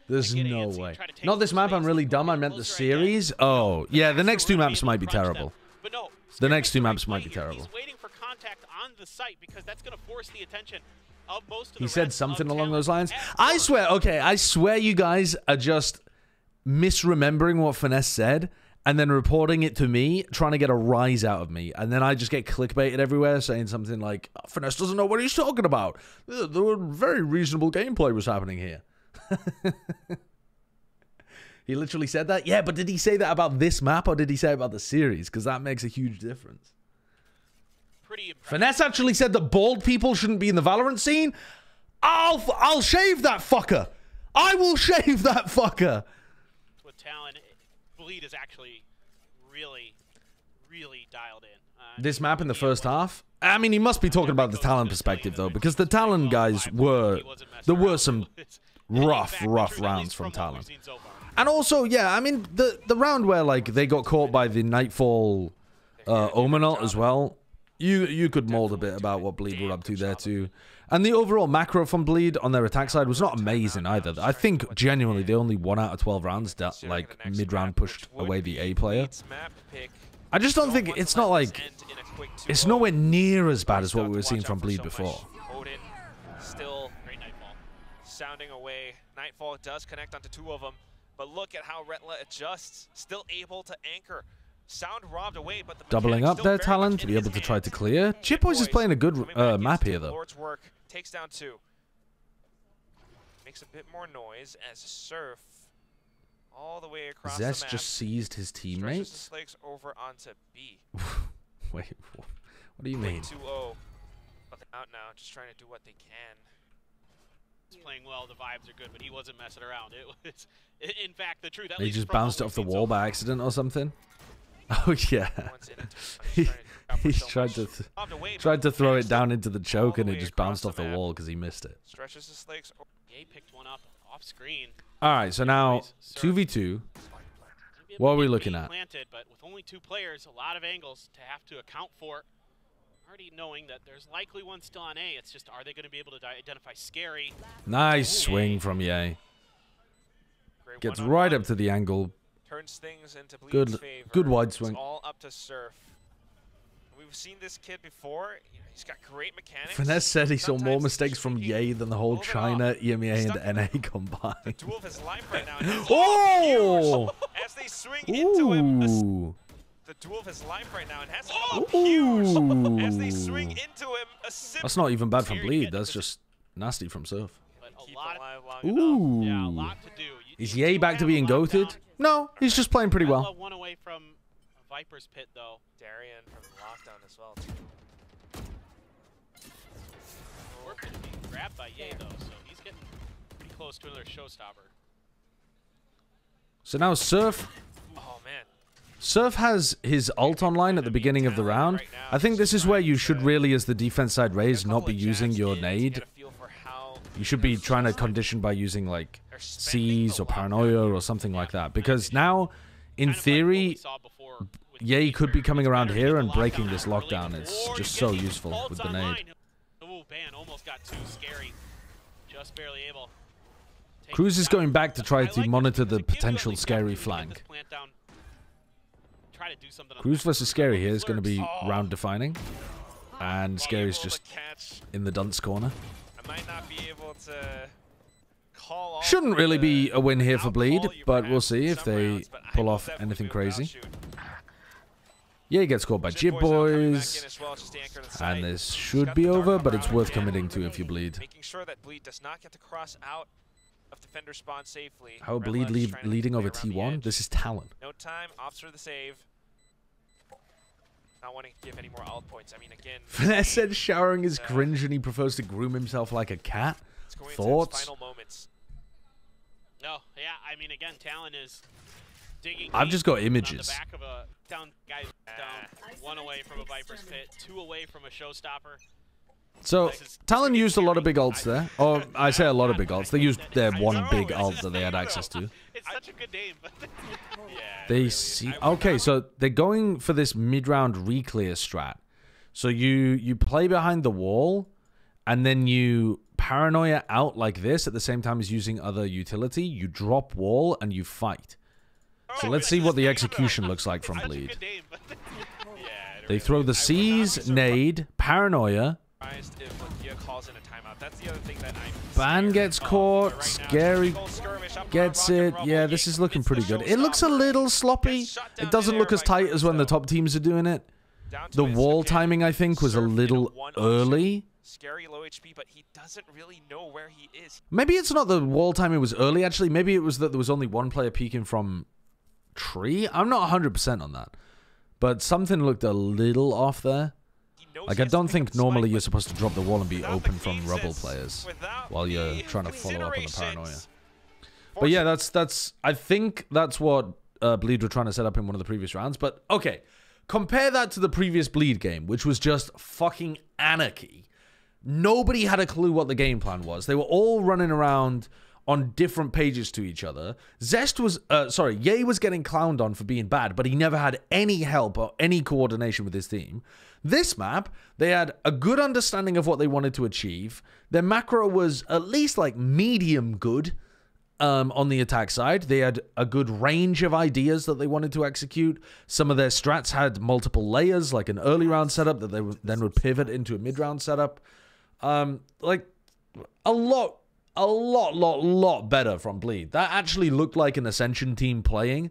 There's no way. Not this map, I'm really dumb. I meant the series. Oh, yeah, the next two maps might be terrible. The next two maps might be terrible. He said something along those lines. I swear, okay, I swear you guys are just misremembering what Finesse said and then reporting it to me, trying to get a rise out of me. And then I just get clickbaited everywhere saying something like, Finesse doesn't know what he's talking about. There were very reasonable gameplay was happening here. He literally said that? Yeah, but did he say that about this map or did he say it about the series? Because that makes a huge difference. Finesse actually said that bald people shouldn't be in the Valorant scene? I'll shave that fucker. I will shave that fucker. With talent, Bleed is actually really dialed in. This map in the first half? I mean, he must be talking about the talent perspective, though, because the talent guys were... There were some rough rounds from talent. And also, yeah, I mean, the round where, like, they got caught by the Nightfall Omenalt as well, you could mold a bit about what Bleed were up to there, too. And the overall macro from Bleed on their attack side was not amazing either. I think, genuinely, they only 1 out of 12 rounds that, like, mid-round pushed away the A player. I just don't think... It's not, like... It's nowhere near as bad as what we were seeing from Bleed before. Odin still great Nightfall. Sounding away. Nightfall does connect onto 2 of them. But look at how Retla adjusts. Still able to anchor. Sound robbed away, but the doubling up their talent to be able to try to clear. Chipboys is playing a good map here, though. Lord's work takes down 2. Makes a bit more noise as Surf all the way across Zest the map. just seized his teammates. The Slakes over onto B. Wait, what do you mean? 2-0. Out now, just trying to do what they can. He's playing well, the vibes are good, but he wasn't messing around. It was, in fact, the truth. He just bounced it off the wall by accident or something. Oh yeah, he tried to throw it down into the choke and it just bounced off the wall because he missed it. Stretches the Slakes. He picked one up off screen. All right, so now 2v2. What are we looking at? Planted, but with only 2 players, a lot of angles to have to account for. Already knowing that there's likely one still on A. It's just, are they going to be able to identify Scary? Nice swing from Ye. Gets right up to the angle. Turns things into Bleed's favor. Good wide swing. It's all up to Surf. We've seen this kid before. He's got great mechanics. Finesse said he saw more mistakes from Ye than the whole China, EMEA, and NA combined. The duel of his life right now. Oh! As they swing into him. The duel of his life right now. And has huge. As they swing into him. That's not even bad from Bleed. That's just nasty from Surf. Ooh. Yeah, a lot to do. Is Ye back to being goated? No, he's just playing pretty well. One away from Viper's Pit, though. Darian from lockdown as well. We're going to be grabbed by Ye, though, so he's getting pretty close to another showstopper. So now Surf... Oh, man. Surf has his ult online at the beginning of the round. I think this is where you should really, as the defense side raise, not be using your nade. You should be trying to condition by using, like, C's or Paranoia or something like that. Because now, in theory, Ye could be coming around here and breaking this lockdown. It's just so useful with the nade. Almost got too scary. Just barely able. Cruz is going back to try to monitor the potential Scary flank. Cruz versus Scary here is going to be round defining. And Scary's just in the dunce corner. Might not be able to call Shouldn't really be a win here for Bleed, but we'll see if they pull off anything crazy. Yeah, he gets caught by Jib Boys, and this should be over, but it's worth committing to if you Bleed. Making sure that Bleed does not get to cross out of defender spawn safely. How Bleed leading over T1? This is talent. No time, opts for the save. Not wanting to give any more ult points. I mean, again. Finesse said showering is cringe and he prefers to groom himself like a cat. Thoughts? Final moments. No, yeah, I mean, again, Talon is digging. I've just got images. On the back of a down, guys down, 1 away from a Viper's Pit, 2 away from a showstopper. So, Talon used a lot of big ults there. Or, I say a lot of big ults. They used their one big ult that they had access to. It's such a good name, but Yeah. They really see. is. Okay, so they're going for this mid-round reclear strat. So you play behind the wall, and then you paranoia out like this at the same time as using other utility. You drop wall and you fight. So let's see what the execution looks like from such a Bleed. good name, but Yeah, it They really throw is. the I would not be C's, nade, paranoia. surprised if Lakia calls in a timeout. That's the other thing that I'm Ban scared gets of. caught. Right now, Scary Eagle skirmish up gets front, Rock it. and Rumble, Yeah, this Yay is looking hits the pretty good. It looks a showstopper. little sloppy. Gets shut down It doesn't look there as by tight as when the Brimstone. top teams are doing it. Down to The his wall second. timing, I think, was a Surf in little one option. early. Scary low HP, but he doesn't really know where he is. Maybe it's not the wall timing was early, actually. Maybe it was that there was only one player peeking from tree. I'm not 100% on that. But something looked a little off there. He knows Like, he I has to don't pick think up the spike, normally you're but supposed to drop the wall and be without open the from game Rebel sense, players without while you're the trying to follow up on the paranoia. considerations. But yeah, that's I think that's what Bleed were trying to set up in one of the previous rounds. But okay, compare that to the previous Bleed game, which was just fucking anarchy. Nobody had a clue what the game plan was. They were all running around on different pages to each other. Zest was, Ye was getting clowned on for being bad, but he never had any help or any coordination with his team. This map, they had a good understanding of what they wanted to achieve. Their macro was at least like medium good on the attack side. They had a good range of ideas that they wanted to execute. Some of their strats had multiple layers, like an early round setup that they then would pivot into a mid-round setup. Like a lot better from Bleed. That actually looked like an Ascension team playing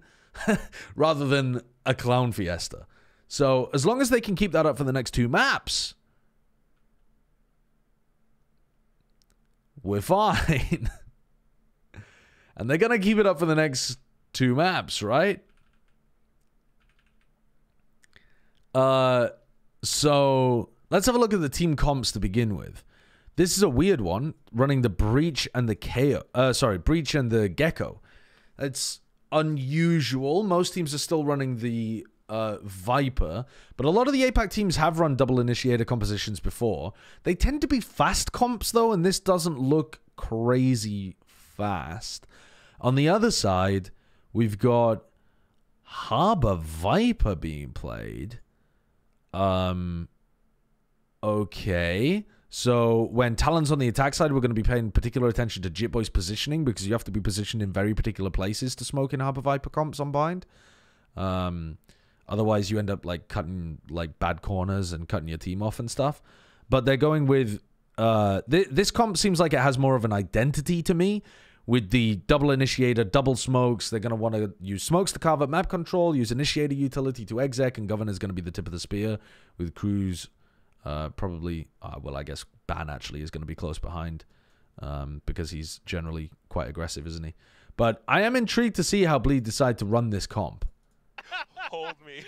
rather than a clown fiesta. So as long as they can keep that up for the next two maps, we're fine. And they're going to keep it up for the next two maps, right? So let's have a look at the team comps to begin with. This is a weird one, running the Breach and the Breach and the Gecko. It's unusual. Most teams are still running the Viper, but a lot of the APAC teams have run double initiator compositions before. They tend to be fast comps, though, and this doesn't look crazy fast. On the other side, we've got Harbor Viper being played. Okay. So when Talon's on the attack side, we're going to be paying particular attention to Jitboy's positioning because you have to be positioned in very particular places to smoke in Harbor Viper comps on bind. Otherwise, you end up like cutting like bad corners and cutting your team off and stuff. But they're going with this comp seems like it has more of an identity to me. With the double initiator, double smokes, they're going to want to use smokes to carve up map control, use initiator utility to exec, and Governor's going to be the tip of the spear with Cruz. Probably, well, I guess Ban actually is going to be close behind because he's generally quite aggressive, isn't he? But I am intrigued to see how Bleed decide to run this comp. Hold me.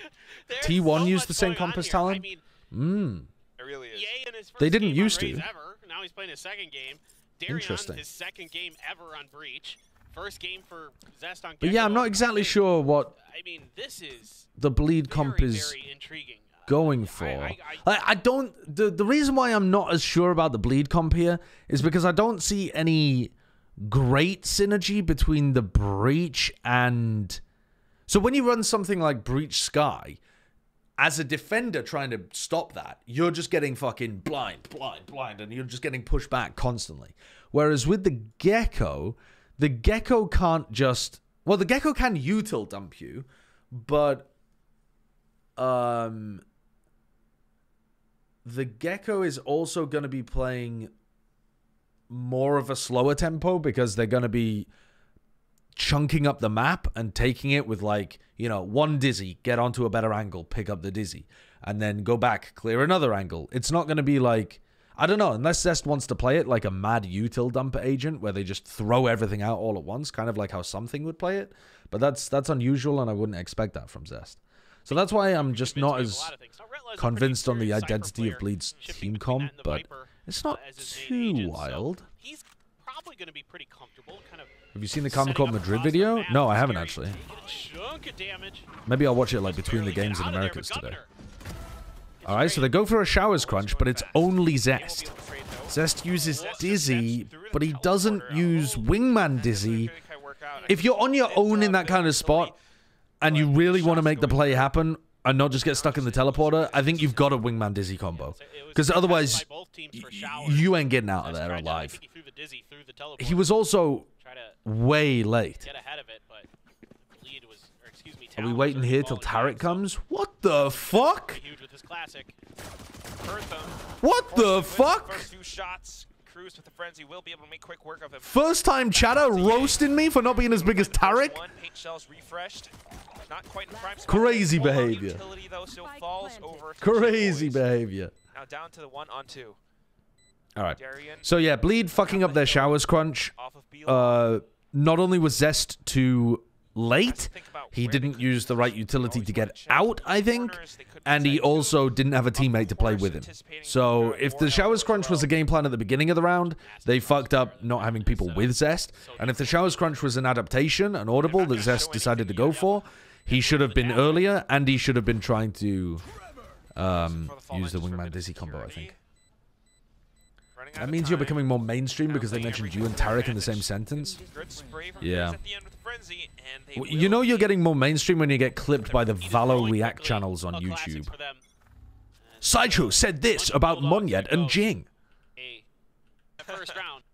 there's T1 so used much the same going comp on as here. Talon? I mean, It really is. Ye in his first They didn't game on used to. Raze ever. Now he's playing his second game. Darion, Interesting. his second game ever on Breach. First game for Zest on But yeah, I'm Gecko. not exactly sure what I mean, this is the Bleed comp very, is very intriguing. going for. I don't. The reason why I'm not as sure about the Bleed comp here is because I don't see any great synergy between the Breach and. So when you run something like Breach Sky, as a defender trying to stop that, you're just getting fucking blind, and you're just getting pushed back constantly. Whereas with the Gecko can't just. Well, the Gecko can util dump you, but the Gecko is also going to be playing more of a slower tempo because they're going to be chunking up the map and taking it with like, you know, one dizzy, get onto a better angle, pick up the dizzy, and then go back, clear another angle. It's not going to be like, I don't know, unless Zest wants to play it like a mad util dumper agent where they just throw everything out all at once, kind of like how Something would play it. But that's unusual, and I wouldn't expect that from Zest. So that's why I'm just not as convinced on the identity of Bleed's team comp, but it's not too wild. He's probably going to be pretty comfortable. Kind of Have you seen the Comic-Con Madrid video? No, I haven't actually. chunk of damage. Maybe I'll watch it like between the games in Americas today. Alright, so they go for a Showers Crunch, but it's only Zest. Zest uses Dizzy, but he doesn't use Wingman Dizzy, work out. if you're on your own in that kind of spot and you really want to make the play happen and not just get stuck in the teleporter, I think you've got a wingman dizzy combo. Because otherwise, you ain't getting out of there alive. He was also way late. Are we waiting here till Tarek comes? What the fuck? What the fuck? First few shots, Cruz with the frenzy will be able to make quick work of him. First time chatter roasting me for not being as big as Tarek? One paint shells refreshed. Not quite in prime spot. Crazy behavior. Utility, though, still falls over to Crazy Boys. behavior. Now down to the 1-on-2. All right. Darian So yeah, Bleed fucking up their showers crunch. off of Beal. Not only was Zest too late, he didn't use the right utility to get out, I think, and he also didn't have a teammate to play with him. So if the showers crunch was the game plan at the beginning of the round, they fucked up not having people with Zest. And if the showers crunch was an adaptation, an audible that Zest decided to go for, he should have been earlier, and he should have been trying to use the wingman dizzy combo, I think. That means you're becoming more mainstream because they mentioned you and Tarek in the same sentence. Yeah. You know you're getting more mainstream when you get clipped by the Valo React channels on YouTube. Sideshow said this about Monyet and Jing. First round.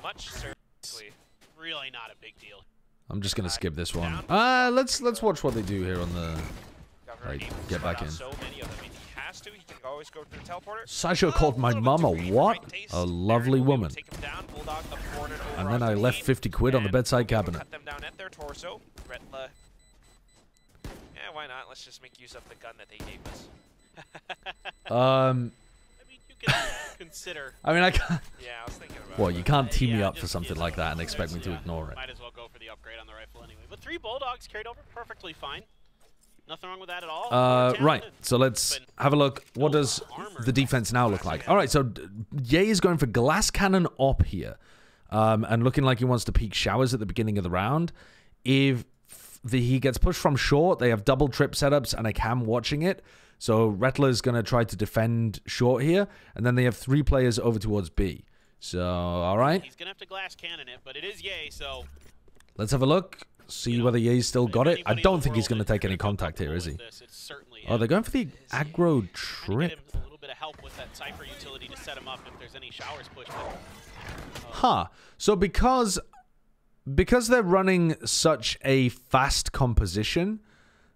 Much seriously. Really not a big deal. I'm just gonna skip this one. Let's watch what they do here on the. Like, get back in. So many of them. If he has to, he can always go to the teleporter. Sideshow called my mum a what? A lovely woman. And then I left 50 quid on the bedside cabinet. Cut them down at their torso. Retla. Yeah, why not? Let's just make use of the gun that they gave us. I mean, you can consider. I mean, I can't. Yeah, I was thinking about Well, it. you can't team me up for something like that and expect me to ignore it. Might as well go for the upgrade on the rifle anyway. But 3 Bulldogs carried over perfectly fine. Nothing wrong with that at all. Right, so let's have a look. What does the defense now look like? All right, so Ye is going for glass cannon op here, and looking like he wants to peek showers at the beginning of the round. If he gets pushed from short, they have double trip setups and a cam watching it. So Retler's going to try to defend short here, and then they have 3 players over towards B. So, all right. He's going to have to glass cannon it, but it is Ye, so... Let's have a look. See whether Ye's still got it. I don't think he's going to take any contact here, is he? Oh, they're going for the aggro trip. A little bit of help with that Cypher utility to set him up if there's any showers pushed. Huh. So because they're running such a fast composition,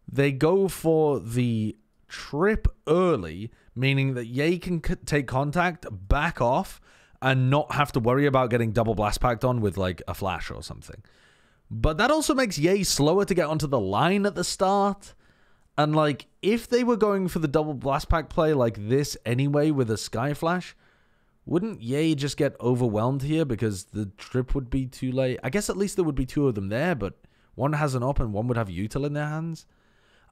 they go for the trip early, meaning that Ye can take contact, back off, and not have to worry about getting double blast packed on with like a flash or something. But that also makes Ye slower to get onto the line at the start. And, like, if they were going for the double blast pack play like this anyway with a Sky Flash, wouldn't Ye just get overwhelmed here because the trip would be too late? I guess at least there would be 2 of them there, but one has an op and one would have util in their hands.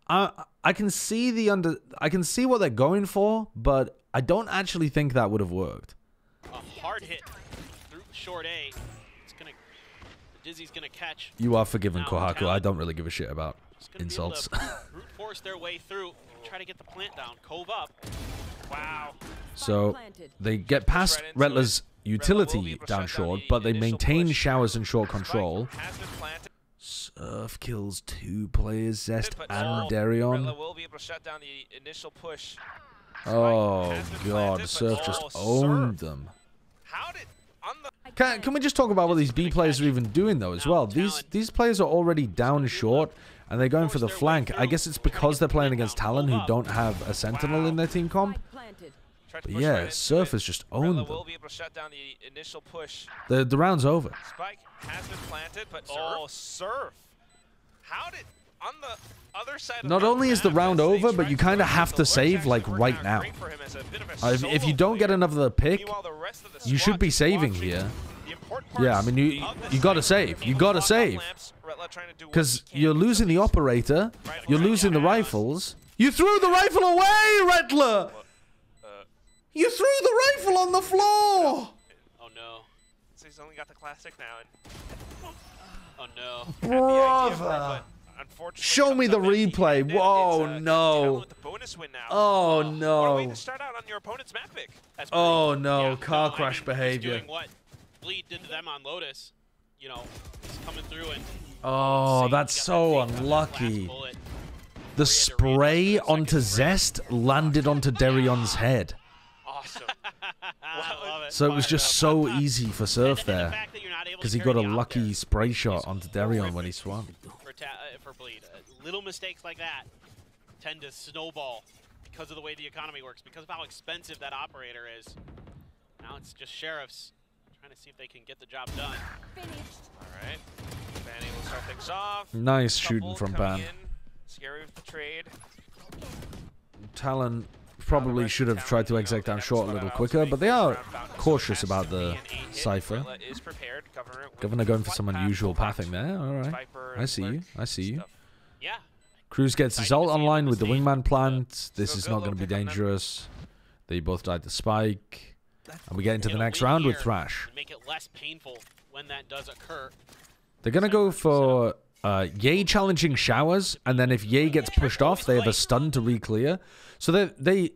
I can see I can see what they're going for, but I don't actually think that would have worked. A hard hit through short A. Dizzy's gonna catch. You are forgiven, Kohaku. I don't really give a shit about insults. Brute force their way through. Try to get the plant down. Cove up. Wow. So they get past Retler's utility down short, but they maintain showers and short control. Surf kills 2 players, Zest and Darion. Oh god, Surf just owned them. Can we just talk about what these B players are even doing though as well? These players are already down short and they're going for the flank. I guess it's because they're playing against Talon who don't have a Sentinel in their team comp. But yeah, Surf has just owned them. The round's over. Spike has been planted, but Surf. How did on the other side? Not only is the round over, but you kind of have to save like right now. If you don't get another pick, you should be saving here. Yeah, I mean you gotta save. You gotta save. Because you're losing the operator, you're losing the rifles. You threw the rifle away, Retler! You threw the rifle on the floor! Oh no. So he's only got the classic now. Oh no. Brother! Show me the replay. Whoa, no. Oh no. Oh no, car crash behavior. Doing what Bleed did to them on Lotus. you know, he's coming through and Oh, that's so unlucky. The spray onto Zest landed onto Darion's head. Awesome. So it was just so easy for Surf there. Because he got a lucky spray shot onto Darion when he swung. For Bleed. Little mistakes like that tend to snowball because of the way the economy works, because of how expensive that operator is. Now it's just Sheriffs trying to see if they can get the job done. All right. Ban able to start things off. Nice shooting from Ban. Scary with the trade. Talon probably should have tried to exec down short a little quicker, but they are cautious about the Cypher. Governor going for some unusual pathing there. All right. I see you. I see you. Yeah. Cruz gets his ult online with the wingman plant. This is not going to be dangerous. They both died to Spike. And we get into the next round with Thrash. Make it less painful when that does occur. They're going to go for Ye challenging Showers, and then if Ye gets pushed off, they have a stun to re-clear. So the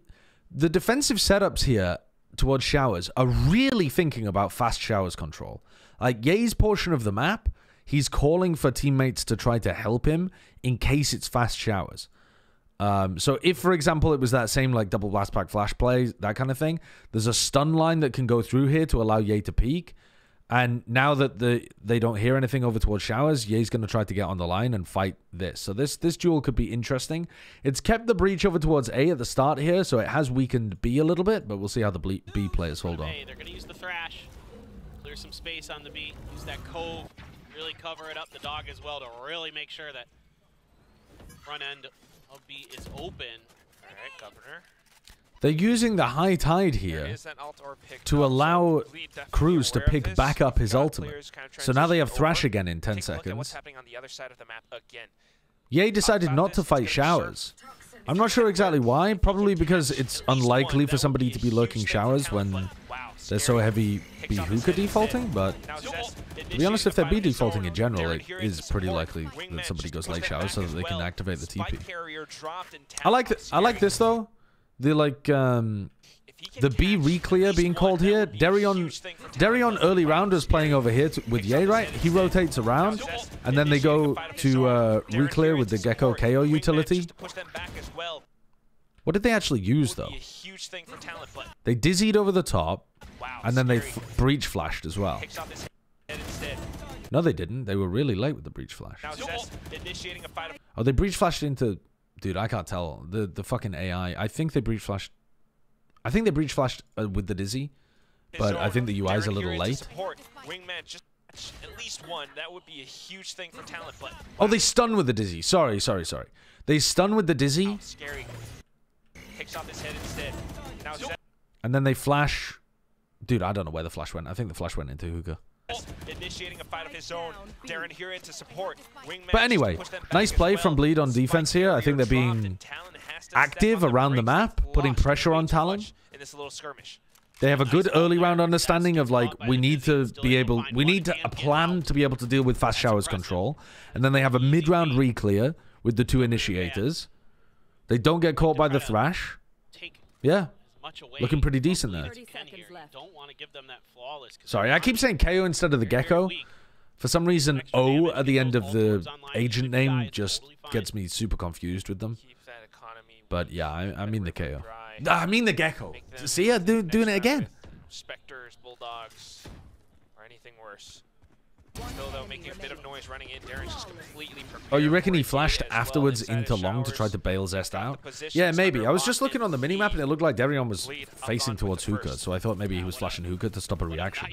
defensive setups here towards Showers are really thinking about fast Showers control. Like Ye's portion of the map, he's calling for teammates to try to help him in case it's fast Showers. So if, for example, it was that same like double blast pack flash play, that kind of thing, there's a stun line that can go through here to allow Ye to peek. And now that they don't hear anything over towards Showers, Ye's going to try to get on the line and fight this. So this duel could be interesting. It's kept the breach over towards A at the start here, so it has weakened B a little bit, but we'll see how the B players hold on. Hey, they're going to use the Thrash, clear some space on the B, use that Cove, really cover it up, the Dog as well, to really make sure that front end of B is open. All right, Governor. They're using the high tide here to allow Cruz to pick back up his ultimate. So now they have Thrash again in 10 seconds. Ye decided not to fight Showers. I'm not sure exactly why. Probably because it's unlikely for somebody to be lurking Showers when they're so heavy B hookah defaulting. But to be honest, if they're B defaulting in general, it is pretty likely that somebody goes late Showers so that they can activate the TP. I like this though. The the B re-clear being called here. Darion early round was playing over here with Ye, right? He rotates around, and then they go to re-clear with the Gecko KO utility. What did they actually use though? They dizzied over the top, and then they breach flashed as well. No, they didn't. They were really late with the breach flash. Oh, they breach flashed into. Dude, I can't tell. The fucking AI. I think they breach flashed. I think they breach flashed with the Dizzy, but I think the UI is a little late. Wingman, just at least one. That would be a huge thing for talent play. Oh, they stun with the Dizzy. Sorry. They stun with the Dizzy. Oh, scary. Takes off his head instead. Now and then they flash. Dude, I don't know where the flash went. I think the flash went into hookah. Initiating a fight of his own. Darren here in to support. Wingman, but anyway, nice play from Bleed on defense here. I think they're being active around the map, putting pressure on Talon. In this little skirmish. They have a good early round understanding of like we need a plan to be able to deal with fast Showers control, and then they have a mid-round re-clear with the two initiators. They don't get caught by the Thrash. Yeah. Looking pretty decent there. Sorry, I keep saying KO instead of the Gecko. For some reason, O at the end of the agent name just gets me super confused with them. But yeah, I mean the KO. I mean the Gecko. See, yeah, doing it again. Spectres, Bulldogs, or anything worse. Still, though, making a bit of noise running in. Darren's just completely prepared. Oh, you reckon he flashed afterwards into long to try to bail Zest out? Yeah, maybe. I was just looking on the minimap and it looked like Darion was facing towards hookah, so I thought maybe he was flashing hookah to stop a reaction.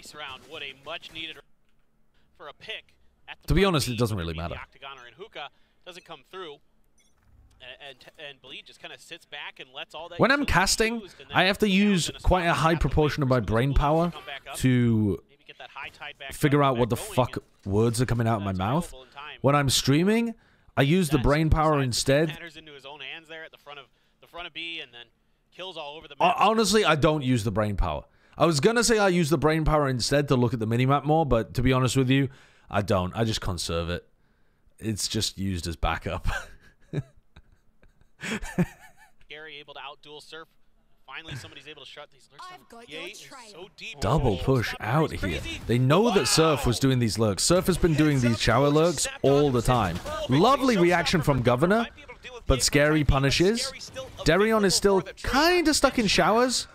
To be honest, it doesn't really matter. Doesn't come through. And Bleed just kind of sits back and lets all that. When I'm casting, I have to use quite a high proportion of my brain power to figure out what the fuck words are coming out of my mouth. When I'm streaming, I use the brain power instead. Honestly, I don't use the brain power. I was gonna say I use the brain power instead to look at the minimap more, but to be honest with you, I don't. I just conserve it. It's just used as backup. Gary able to outduel Surf. Finally, somebody's able to shut these lurks down. Yay is so deep. Double push out here. They know that Surf was doing these lurks. Surf has been doing these shower lurks all the time. Lovely reaction from Governor, but Scary punishes. Darion is still kind of stuck in showers.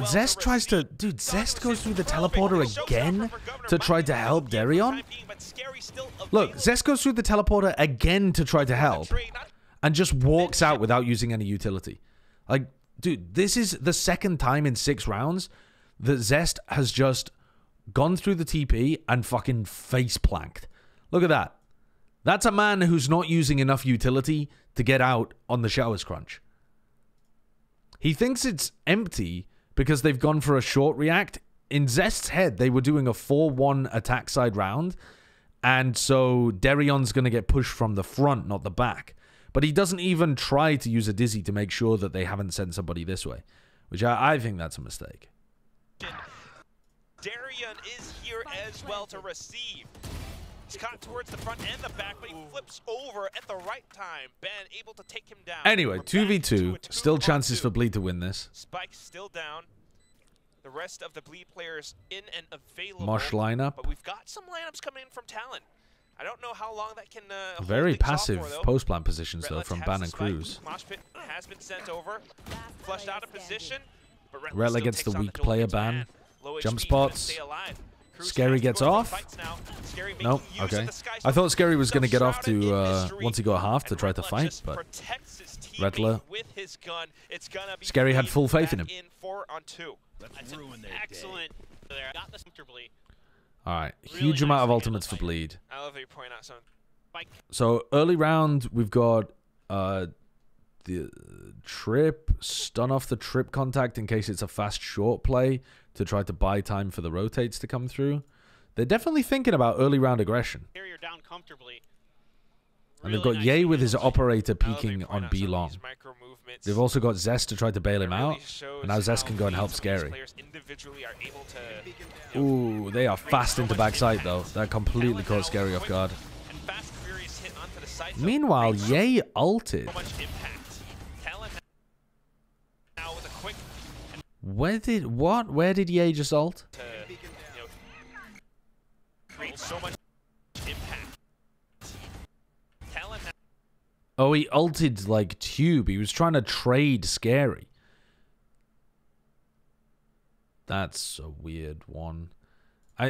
Zest tries to... Dude, Zest goes through the teleporter again to try to help Darion? Look, Zest goes through the teleporter again to try to help and just walks out without using any utility. Like, dude, this is the second time in 6 rounds that Zest has just gone through the TP and fucking face planked. Look at that. That's a man who's not using enough utility to get out on the showers crunch. He thinks it's empty because they've gone for a short react. In Zest's head, they were doing a 4-1 attack side round, and so Darion's going to get pushed from the front, not the back. But he doesn't even try to use a Dizzy to make sure that they haven't sent somebody this way, which I think that's a mistake. Darion is here as well to receive. He's caught towards the front and the back, but he flips over at the right time. Ben able to take him down. Anyway, 2v2. Still chances for Bleed to win this. Spike still down. The rest of the Bleed players in and available. Mosh lineup. But we've got some lineups coming in from Talon. I don't know how long that can very passive post-plant positions, though, from Ban and Cruz. Mosh pit has been sent over. Flushed out of position. Retler gets the weak player ban. Jump spots. Scary gets off. Nope. Okay. I thought Scary was going to get off to once he got half to try to fight, but Retler. Scary had full faith in him. Excellent. Got this comfortably. All right. Huge amount of ultimates for Bleed. I love how you point out something. So early round, we've got the trip, stun off the trip contact in case it's a fast short play to try to buy time for the rotates to come through. They're definitely thinking about early round aggression. Down comfortably. And they've got Ye with his operator peeking on B long. They've also got Zest to try to bail him out. And now Zest can go and help Scary. Ooh, they are fast into backside though. That completely caught Scary off guard. Meanwhile, Ye ulted. Where did Ye just ult? Oh, he ulted like Tube. He was trying to trade Scary. That's a weird one.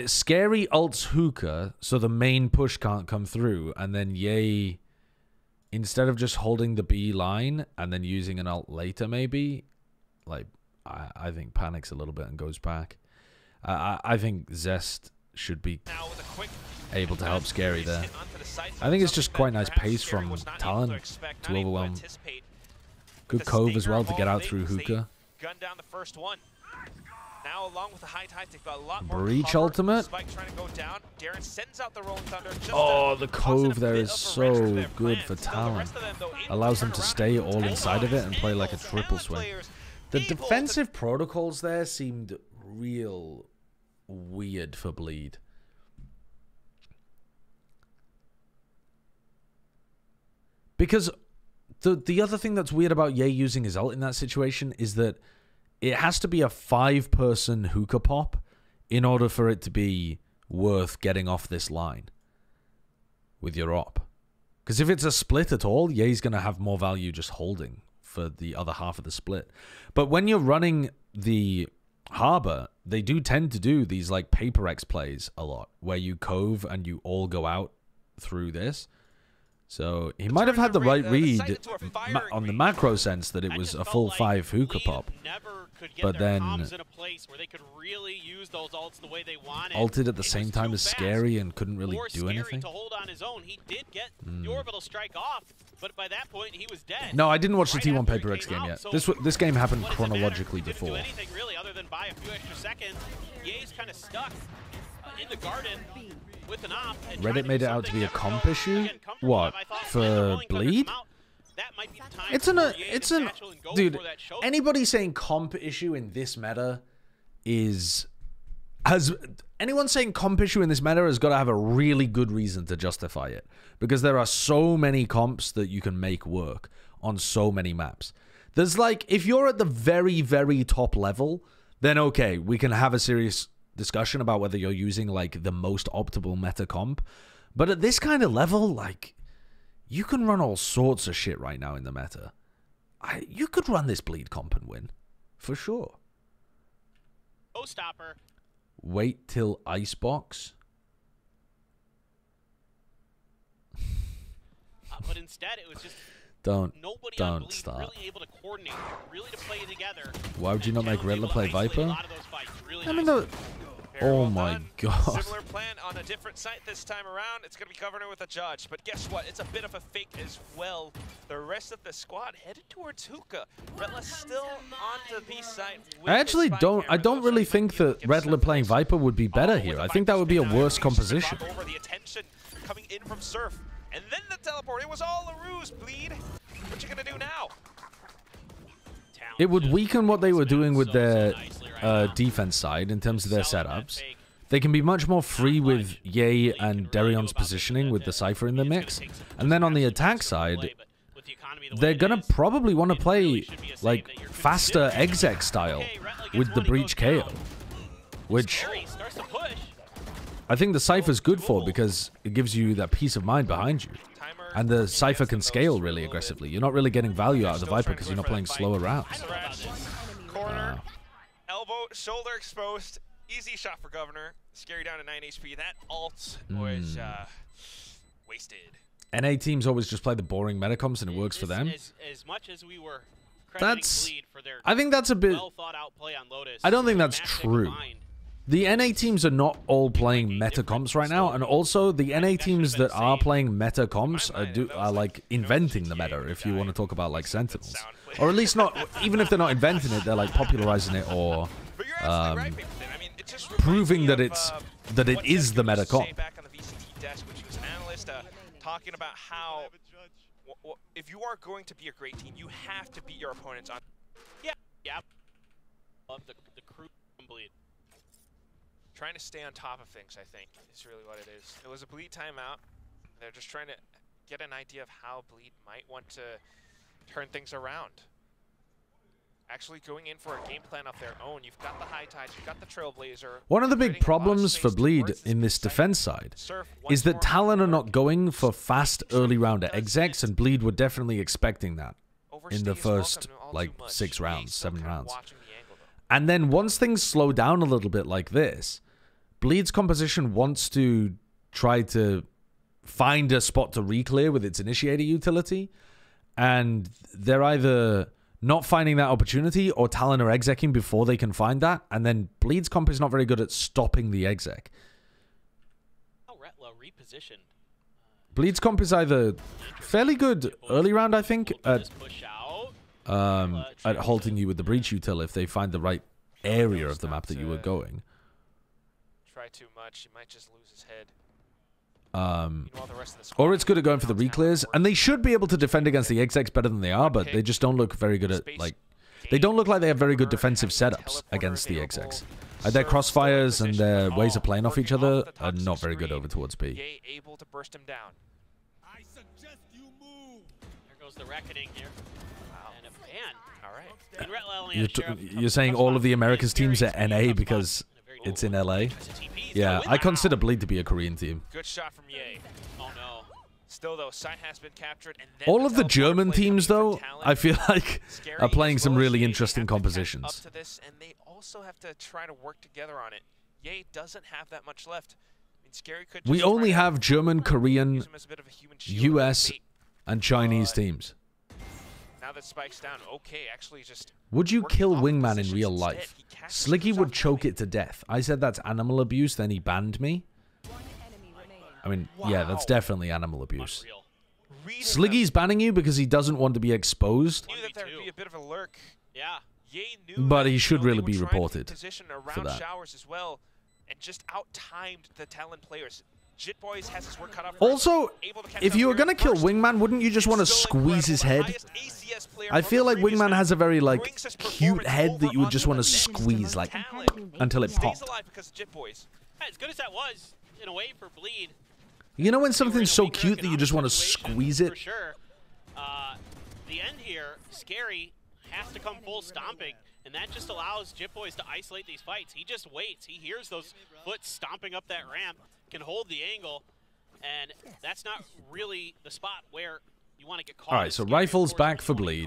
Scary ults Hookah, so the main push can't come through, and then Ye, instead of just holding the B line and then using an ult later, maybe, like, I think panics a little bit and goes back. I think Zest should be able to help Scary there. I think it's just quite nice pace from Talon to overwhelm. Good cove as well to get out through Hookah. Gun down the first one. Now, along with the high tides, they've got a lot more Breach cover. ultimate. Spike trying to go down. Darren sends out the Rolling Thunder. Oh, the cove there is so good for Talon. Allows them to stay all inside of it and play like a triple swing. The defensive protocols there seemed real weird for Bleed. Because the other thing that's weird about Ye using his ult in that situation is that it has to be a 5-person hookah pop in order for it to be worth getting off this line with your op. Because if it's a split at all, Ye's going to have more value just holding for the other half of the split. But when you're running the Harbor, they do tend to do these like Paper X plays a lot, where you cove and you all go out through this. So he might have had the right read on the macro sense that it was a full 5 hookah pop. But then ulted at the same time as Scary and couldn't really do anything. No, I didn't watch the T1 Paper X game yet. This game happened chronologically before. In the garden with an op. Reddit made it out to be a comp issue? What? For Bleed? Dude, anybody saying comp issue in this meta anyone saying comp issue in this meta has got to have a really good reason to justify it. Because there are so many comps that you can make work on so many maps. There's like, if you're at the very, very top level, then okay, we can have a serious discussion about whether you're using like the most optimal meta comp. But at this kind of level, like, you can run all sorts of shit right now in the meta. You could run this bleed comp and win, for sure. Oh, stopper. Wait till Icebox. But instead, it was just nobody don't on Bleed start. really able to coordinate, really to play together. Why would you not make Riddler play Viper? A lot of those fights really I mean, nicely. oh my god. Similar plan on a different site this time around. It's going to be Governor with a judge. But guess what? It's a bit of a fake as well. The rest of the squad headed towards Hookah. Redla still on the B side. I actually don't. I don't really think that Riddler playing Viper would be better here. I think that would be a worse composition. Over the attention coming in from Surf. And then the teleport. It was all a ruse, Bleed. What you going to do now? It would weaken what they were doing with their defense side in terms of their setups. They can be much more free with Ye and Darion's positioning with the Cypher in the mix. And then on the attack side, they're going to probably want to play like faster exec style with the Breach KO. Which I think the Cypher's good for because it gives you that peace of mind behind you. And the Cypher can scale really aggressively. You're not really getting value out of the Viper because you're not playing slower rounds. Corner, elbow, shoulder exposed. Easy shot for Governor. Scary down to 9 HP. That ult was wasted. NA teams always just play the boring metacomps and it works for them. As much as we were I think that's a bit... well thought out play on Lotus, I don't think that's true. The NA teams are not all playing meta comps right now, and also the NA teams that are playing meta comps are like inventing the meta, if you want to talk about like Sentinels. Or at least not, even if they're not inventing it, they're like popularizing it or proving that it is the meta comp. Talking about how if you are going to be a great team, you have to beat your opponents on. Yeah. Love the crew Bleed. Trying to stay on top of things, I think, is really what it is. It was a Bleed timeout. They're just trying to get an idea of how Bleed might want to turn things around. Actually going in for a game plan of their own. You've got the High Tides, you've got the Trailblazer. One of the big problems for Bleed in this defense side is that Talon are not going for fast early round execs, and Bleed were definitely expecting that in the first like 6 rounds, 7 rounds. And then once things slow down a little bit like this, Bleed's composition wants to try to find a spot to reclear with its initiator utility, and they're either not finding that opportunity or Talon are execing before they can find that, and then Bleed's comp is not very good at stopping the exec. Repositioned. Bleed's comp is either fairly good early round, I think, at halting you with the Breach util if they find the right area of the map that you were going. Try too much, you might just lose his head. Or it's good at going for the reclears, and they should be able to defend against the execs better than they are, but they just don't look very good at, like, they don't look like they have very good defensive setups against the execs. Their crossfires and their ways of playing off each other are not very good over towards B. Able to burst him down. I suggest you move. There goes the reckoning here. And a ban. All right. You're saying all of the Americas teams are NA because it's in LA? Yeah, I consider Bleed to be a Korean team. Good shot from Ye. Oh no. Still though, site has been captured, and then all of the German teams though, I feel like, are playing some really interesting compositions. Up to this, and they also have to try to work together on it. Ye doesn't have that much left. I mean, Scary could just we only have German, Korean, US, and Chinese teams. Now that Spike's down, okay, actually just... Would you kill Wingman in real life? Sliggy would choke it to death. I said that's animal abuse, then he banned me. I mean, yeah, that's definitely animal abuse. Sliggy's banning you because he doesn't want to be exposed. But he should really be reported for that. And just out-timed the Talon players. Jitboys has his work cut out. Also, if you were going to kill Wingman, wouldn't you just want to squeeze his head? I feel like Wingman has a very, like, cute head that you would just want to squeeze, like, until it pops. As good as that was, in a way, for Bleed. You know when something's so cute that you just want to squeeze it? For sure. The end here, Scary has to come full stomping, and that just allows Jitboys to isolate these fights. He just waits. He hears those foot stomping up that ramp, can hold the angle, and that's not really the spot where you want to get caught. All right, so rifles back for Bleed.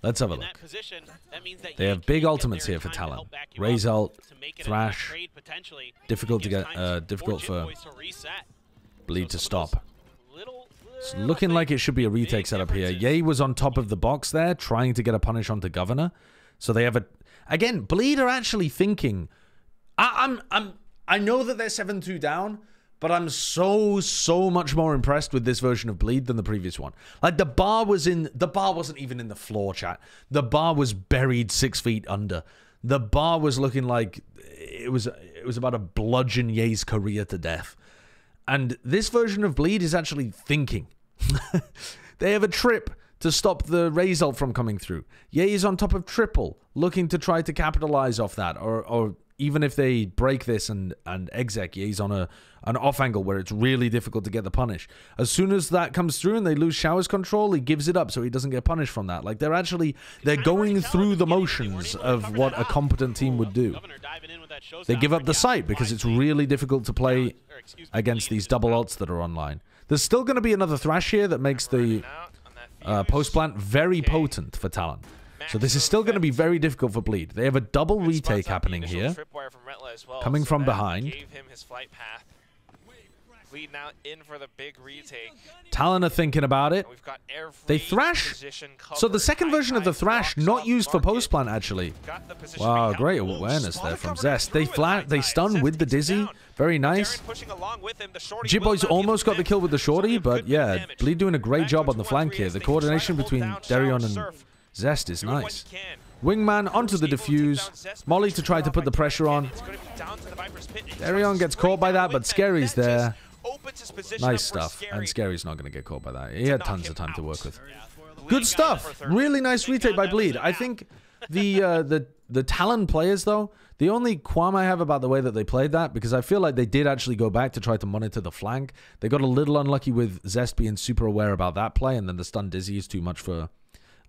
Let's have a look. They have big ultimates here for Talon. Raise ult, Thrash. Difficult to get, difficult for Bleed to stop. It's looking like it should be a retake setup here. Ye was on top of the box there, trying to get a punish onto Governor. So they have a... Again, Bleed are actually thinking... I know that they're 7-2 down, but I'm so much more impressed with this version of Bleed than the previous one. Like, the bar wasn't even in the floor, chat. The bar was buried 6 feet under. The bar was looking like it was about to bludgeon Ye's career to death. And this version of Bleed is actually thinking. They have a trip to stop the Raze ult from coming through. Ye is on top of triple, looking to try to capitalize off that. Or even if they break this and exec, Ye's on an off angle where it's really difficult to get the punish. As soon as that comes through and they lose Shower's control, he gives it up so he doesn't get punished from that. Like, they're going through the motions of what a competent team would do. They give up the site because it's really difficult to play against these double ults that are online. There's still going to be another Thrash here that makes the post plant very potent for Talon. So this is still going to be very difficult for Bleed. They have a double retake happening here, coming from behind. Bleed now in for the big retake. Talon are thinking about it. They Thrash. So the second version of the Thrash, not used for post plant actually. Wow, great awareness there from Zest. They stun with the Dizzy. Very nice. Jitboys almost got the kill with the Shorty, but yeah, Bleed doing a great job on the flank here. The coordination between Darion and Zest is nice. Wingman onto the defuse. Molly to try to put the pressure on. Darion gets caught by that, but Scary's there. Nice stuff. And Scary's not going to get caught by that. He had tons of time to work with. Good stuff. Really nice retake by Bleed. I think the Talon players, though, the only qualm I have about the way that they played that, because I feel like they did actually go back to try to monitor the flank. They got a little unlucky with Zest being super aware about that play, and then the stun Dizzy is too much for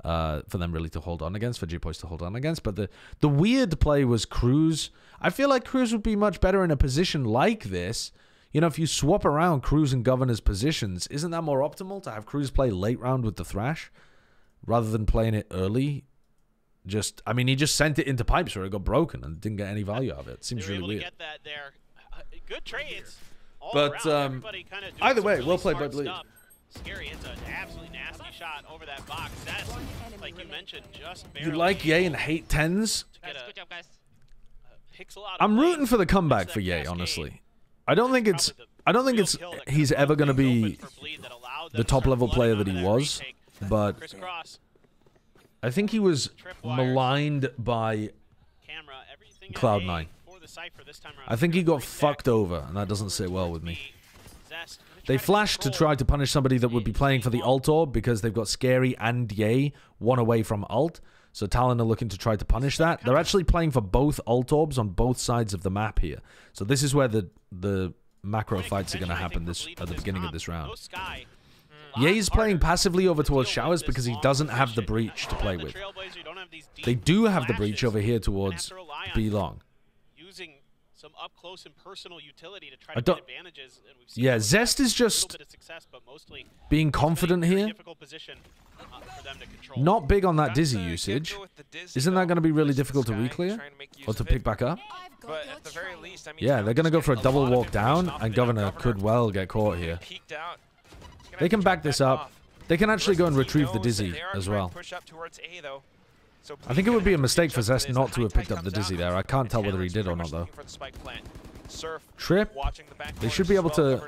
them really to hold on against, for Jitboys to hold on against. But the weird play was Cruz. I feel like Cruz would be much better in a position like this. You know, if you swap around Cruz and Governor's positions, isn't that more optimal to have Cruz play late round with the Thrash rather than playing it early? I mean, he just sent it into pipes where it got broken and didn't get any value out of it. Seems really weird. Get that there. Good trades. But either way, well played by Bleed. Scary hits an absolutely nasty shot over that box. That's, like you mentioned, just barely. You like Ye and hate 10s? Good job, guys. I'm rooting for the comeback for Ye, honestly. I don't think it's he's ever going to be the top level player that he was, but I think he was maligned by Cloud9. I think he got fucked over, and that doesn't sit well with me. They flashed to try to punish somebody that would be playing for the ult orb because they've got Scary and Ye one away from ult. So Talon are looking to try to punish that. They're actually playing for both ult orbs on both sides of the map here. So this is where the macro fights are going to happen at the beginning of this round. Ye's playing passively over towards Showers because he doesn't have the breach to play with. They do have the breach over here towards B long. Some up close and personal utility to try to get advantages. And we've seen Zest is just being confident here. Not big on that Dizzy usage. Isn't that going to be really difficult to re-clear or to pick back up? But at the very least, I mean, yeah, they're going to go for a double walk down, and Governor could well get caught here. They can back this up. They can actually go and retrieve the Dizzy as well. I think it would be a mistake for Zest not to have picked up the Dizzy there. I can't tell whether he did or not, though. Trip. They should be able to...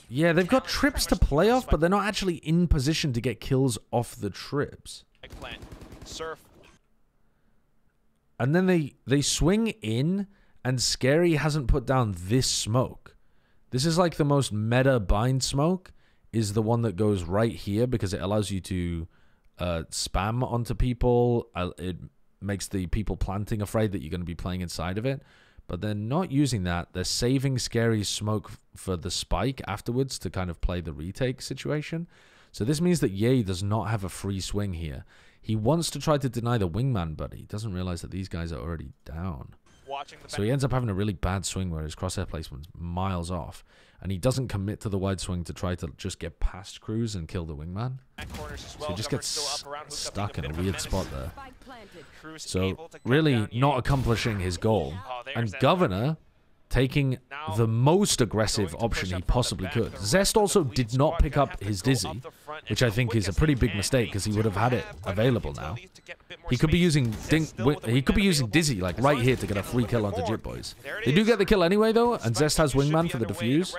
Yeah, they've got trips to play off, but they're not actually in position to get kills off the trips. And then they swing in, and Scary hasn't put down this smoke. This is like the most meta bind smoke. Is the one that goes right here because it allows you to spam onto people. It makes the people planting afraid that you're going to be playing inside of it. But they're not using that. They're saving Scary's smoke for the spike afterwards to kind of play the retake situation. So this means that Ye does not have a free swing here. He wants to try to deny the wingman, but he doesn't realize that these guys are already down. So he ends up having a really bad swing where his crosshair placement's miles off. And he doesn't commit to the wide swing to try to just get past Cruz and kill the wingman. So he just gets stuck in a weird spot there. So really not accomplishing his goal. And Governor taking the most aggressive option he possibly could. Zest also did not pick up his Dizzy, which I think is a pretty big mistake because he would have had it available now. He could be using Dizzy like right here to get a free kill onto Jit Boys. They do get the kill anyway though, and Zest has wingman for the defuse.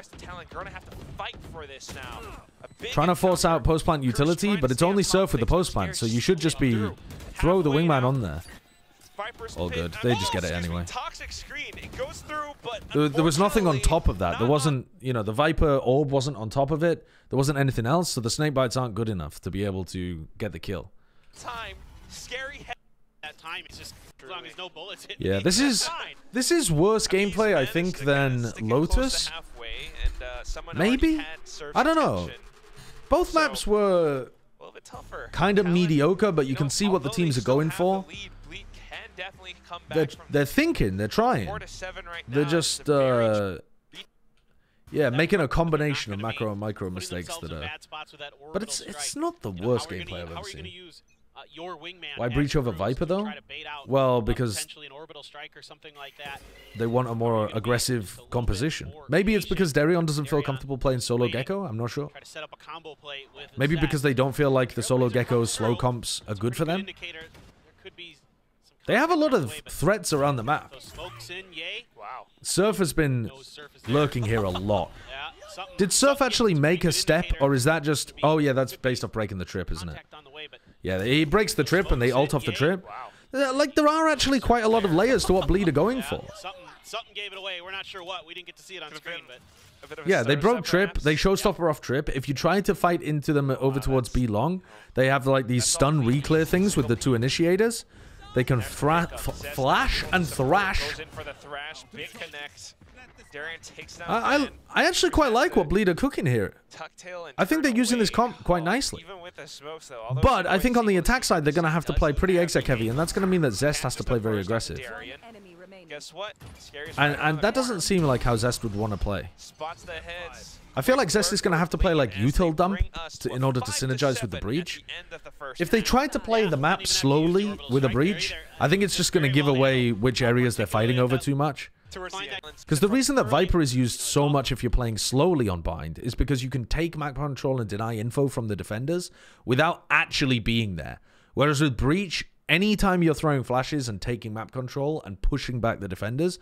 Trying to force out post plant utility, but it's only Surf with the post plant, so you should just be throw the wingman on there. All good. They just get it anyway. There was nothing on top of that. There wasn't, you know, the Viper orb wasn't on top of it. There wasn't anything else, so the snake bites aren't good enough to be able to get the kill. Yeah, this is worse gameplay, I think, than Lotus. Maybe? I don't know. Both maps were kind of mediocre, but you can see what the teams are going for. They're thinking, they're trying. They're just, yeah, making a combination of macro and micro mistakes that are... But it's not the worst gameplay I've ever seen. Why breach over Viper, though? Well, because they want a more aggressive composition. Maybe it's because Darion doesn't feel comfortable playing solo Gecko, I'm not sure. Maybe because they don't feel like the solo Gecko's slow comps are good for them. They have a lot of threats around the map. Surf has been lurking here a lot. Did Surf actually make a step, or is that just... Oh, yeah, that's based off breaking the trip, isn't it? Yeah, he breaks the trip and they ult off the trip. Like, there are actually quite a lot of layers to what Bleed are going for. Something gave it away. We're not sure what. We didn't get to see it on screen, but... Yeah, they broke trip. They showstopper off trip. If you try to fight into them over towards B long, they have, like, these stun re-clear things with the 2 initiators. They can flash and thrash. I actually quite like what Bleed are cooking here. I think they're using this comp quite nicely. But I think on the attack side, they're going to have to play pretty exec heavy, and that's going to mean that Zest has to play very aggressive. And that doesn't seem like how Zest would want to play. I feel like Zest is going to have to play like util dump in order to synergize with the breach. If they try to play the map slowly with a breach, I think it's just going to give away which areas they're fighting over too much. Because the reason that Viper is used so much if you're playing slowly on Bind is because you can take map control and deny info from the defenders without actually being there. Whereas with Breach, anytime you're throwing flashes and taking map control and pushing back the defenders,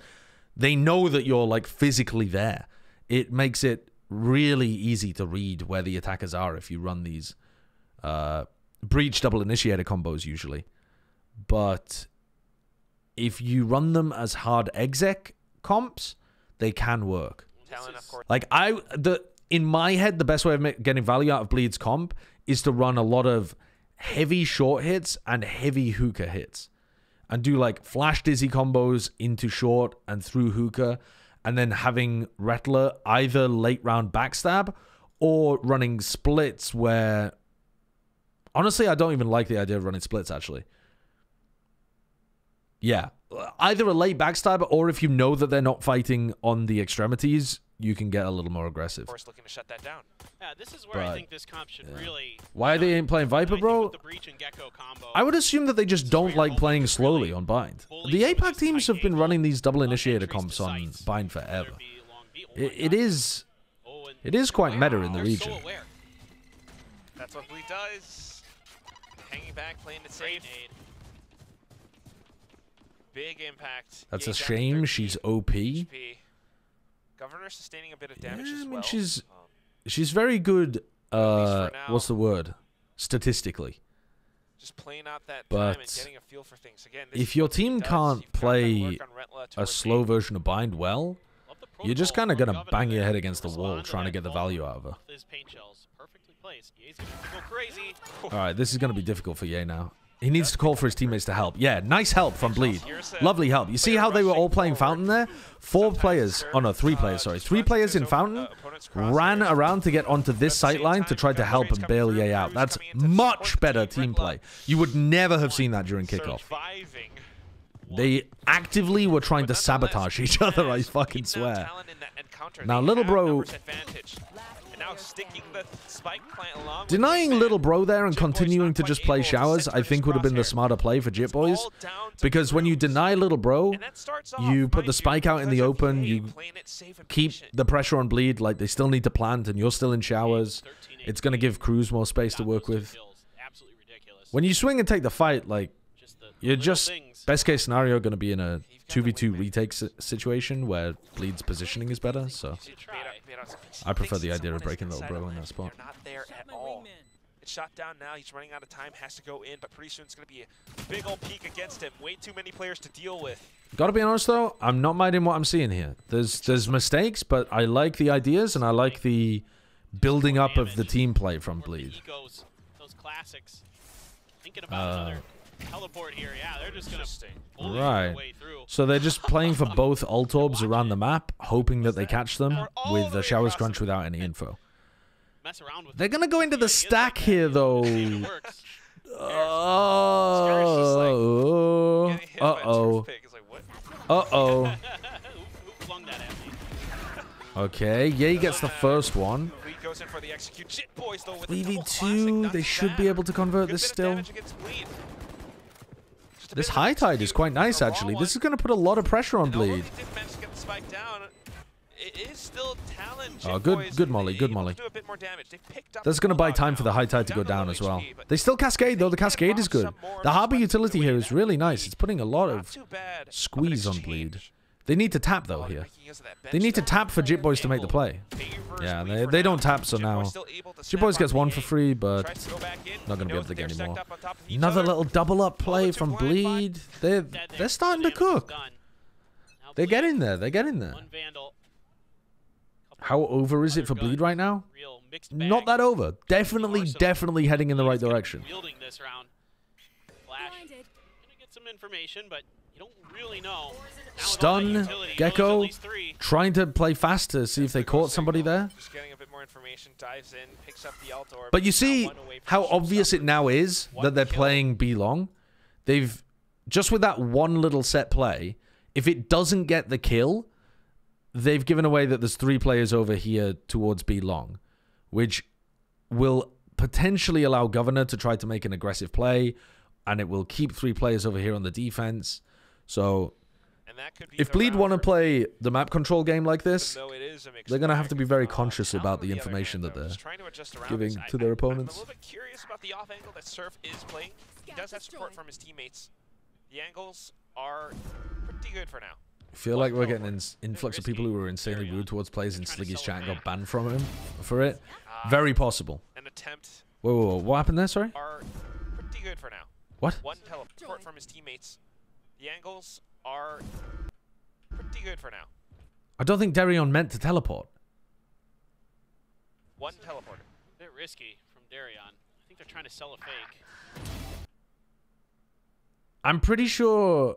they know that you're like physically there. It makes it really easy to read where the attackers are if you run these Breach double initiator combos usually. But if you run them as hard exec comps, they can work. Like in my head, the best way of getting value out of Bleed's comp is to run a lot of heavy short hits and heavy hookah hits, and do like flash dizzy combos into short and through hookah, and then having Rattler either late round backstab or running splits where, honestly, I don't even like the idea of running splits actually. Yeah, either a late backstab, or if you know that they're not fighting on the extremities, you can get a little more aggressive. Of course, looking to shut that down. Yeah, this is where I think this comp should really... Why they ain't playing Viper, bro? I would assume that they just don't like playing slowly on Bind. The APAC teams have been running these double initiator comps on Bind forever. It is quite meta in the region. That's what Bleed does. Hanging back, playing it safe. Big impact. That's a shame. She's OP. Governor sustaining a bit of damage as I mean, well. she's very good. What's the word? Statistically. Just playing out that time and getting a feel for things. Again, if your team can't play a slow version of Bind well, you're just kind of gonna bang your head against the wall trying to get the value out of her. All right, this is gonna be difficult for Ye now. He needs to call for his teammates to help. Yeah, nice help from Bleed. Lovely help. You see how they were all playing Fountain there? 4 players. Oh, no, 3 players, sorry. 3 players in Fountain ran around to get onto this sight line to try to help and bail Ye out. That's much better team play. You would never have seen that during kickoff. They actively were trying to sabotage each other, I fucking swear. Now, Little Bro... Denying Little Bro there and continuing to just play Showers, I think would have been the smarter play for Jit Boys. Because when you deny Little Bro, you put the spike out in the open, you keep the pressure on Bleed, like they still need to plant, and you're still in Showers. It's going to give Cruz more space to work with. When you swing and take the fight, like, you're just, best case scenario, going to be in a 2v2 retake situation where Bleed's positioning is better, so I prefer the idea of breaking Little Bro in that spot. Not there at all. It's shot down now. He's running out of time. Has to go in, but pretty soon it's going to be a big old peek against him. Way too many players to deal with. Gotta be honest though, I'm not minding what I'm seeing here. There's mistakes, but I like the ideas and I like the building up of the team play from Bleed. Those classics. Thinking about another teleport here. Yeah, they're just gonna bully their way through. So they're just playing for both ult orbs around the map, hoping that they catch them with the Showers Crunch without any info. Mess around with They're gonna go into the stack here though. Okay, Ye gets the first one. 3v2, they should be able to convert this still. This high tide is quite nice, actually. This is going to put a lot of pressure on Bleed. Oh, good molly, good molly. That's going to buy time for the high tide to go down as well. They still cascade, though. The cascade is good. The harbor utility here is really nice. It's putting a lot of squeeze on Bleed. They need to tap, though, here. They need to tap for Jit Boys to make the play. Yeah, they don't tap, so now Jit Boys gets 1 for free, but not going to be able to get any more. Another little double up play from Bleed. They're starting to cook. They're getting there. They're getting there. How over is it for Bleed right now? Not that over. Definitely heading in the right direction. Stun, Gecko, trying to play fast to see if they caught somebody there. But you see how obvious it now is that they're playing B long? They've, just with that one little set play, if it doesn't get the kill, they've given away that there's 3 players over here towards B long, which will potentially allow Governor to try to make an aggressive play, and it will keep 3 players over here on the defense. So if Bleed want to play the map control game like this, they're going to have to be very conscious about the information that they're giving to their opponents. I'm a little bit curious about the off angle that Surf is playing. He does have support from his teammates. The angles are pretty good for now. I feel like we're getting an influx of people who were insanely rude towards players in Sliggy's chat and got banned from him for it. Very possible. An attempt. Whoa, what happened there, sorry? Are pretty good for now. What? 1 teleport from his teammates. The angles are pretty good for now. I don't think Darion meant to teleport. 1 teleporter. A bit risky from Darion. I think they're trying to sell a fake. I'm pretty sure,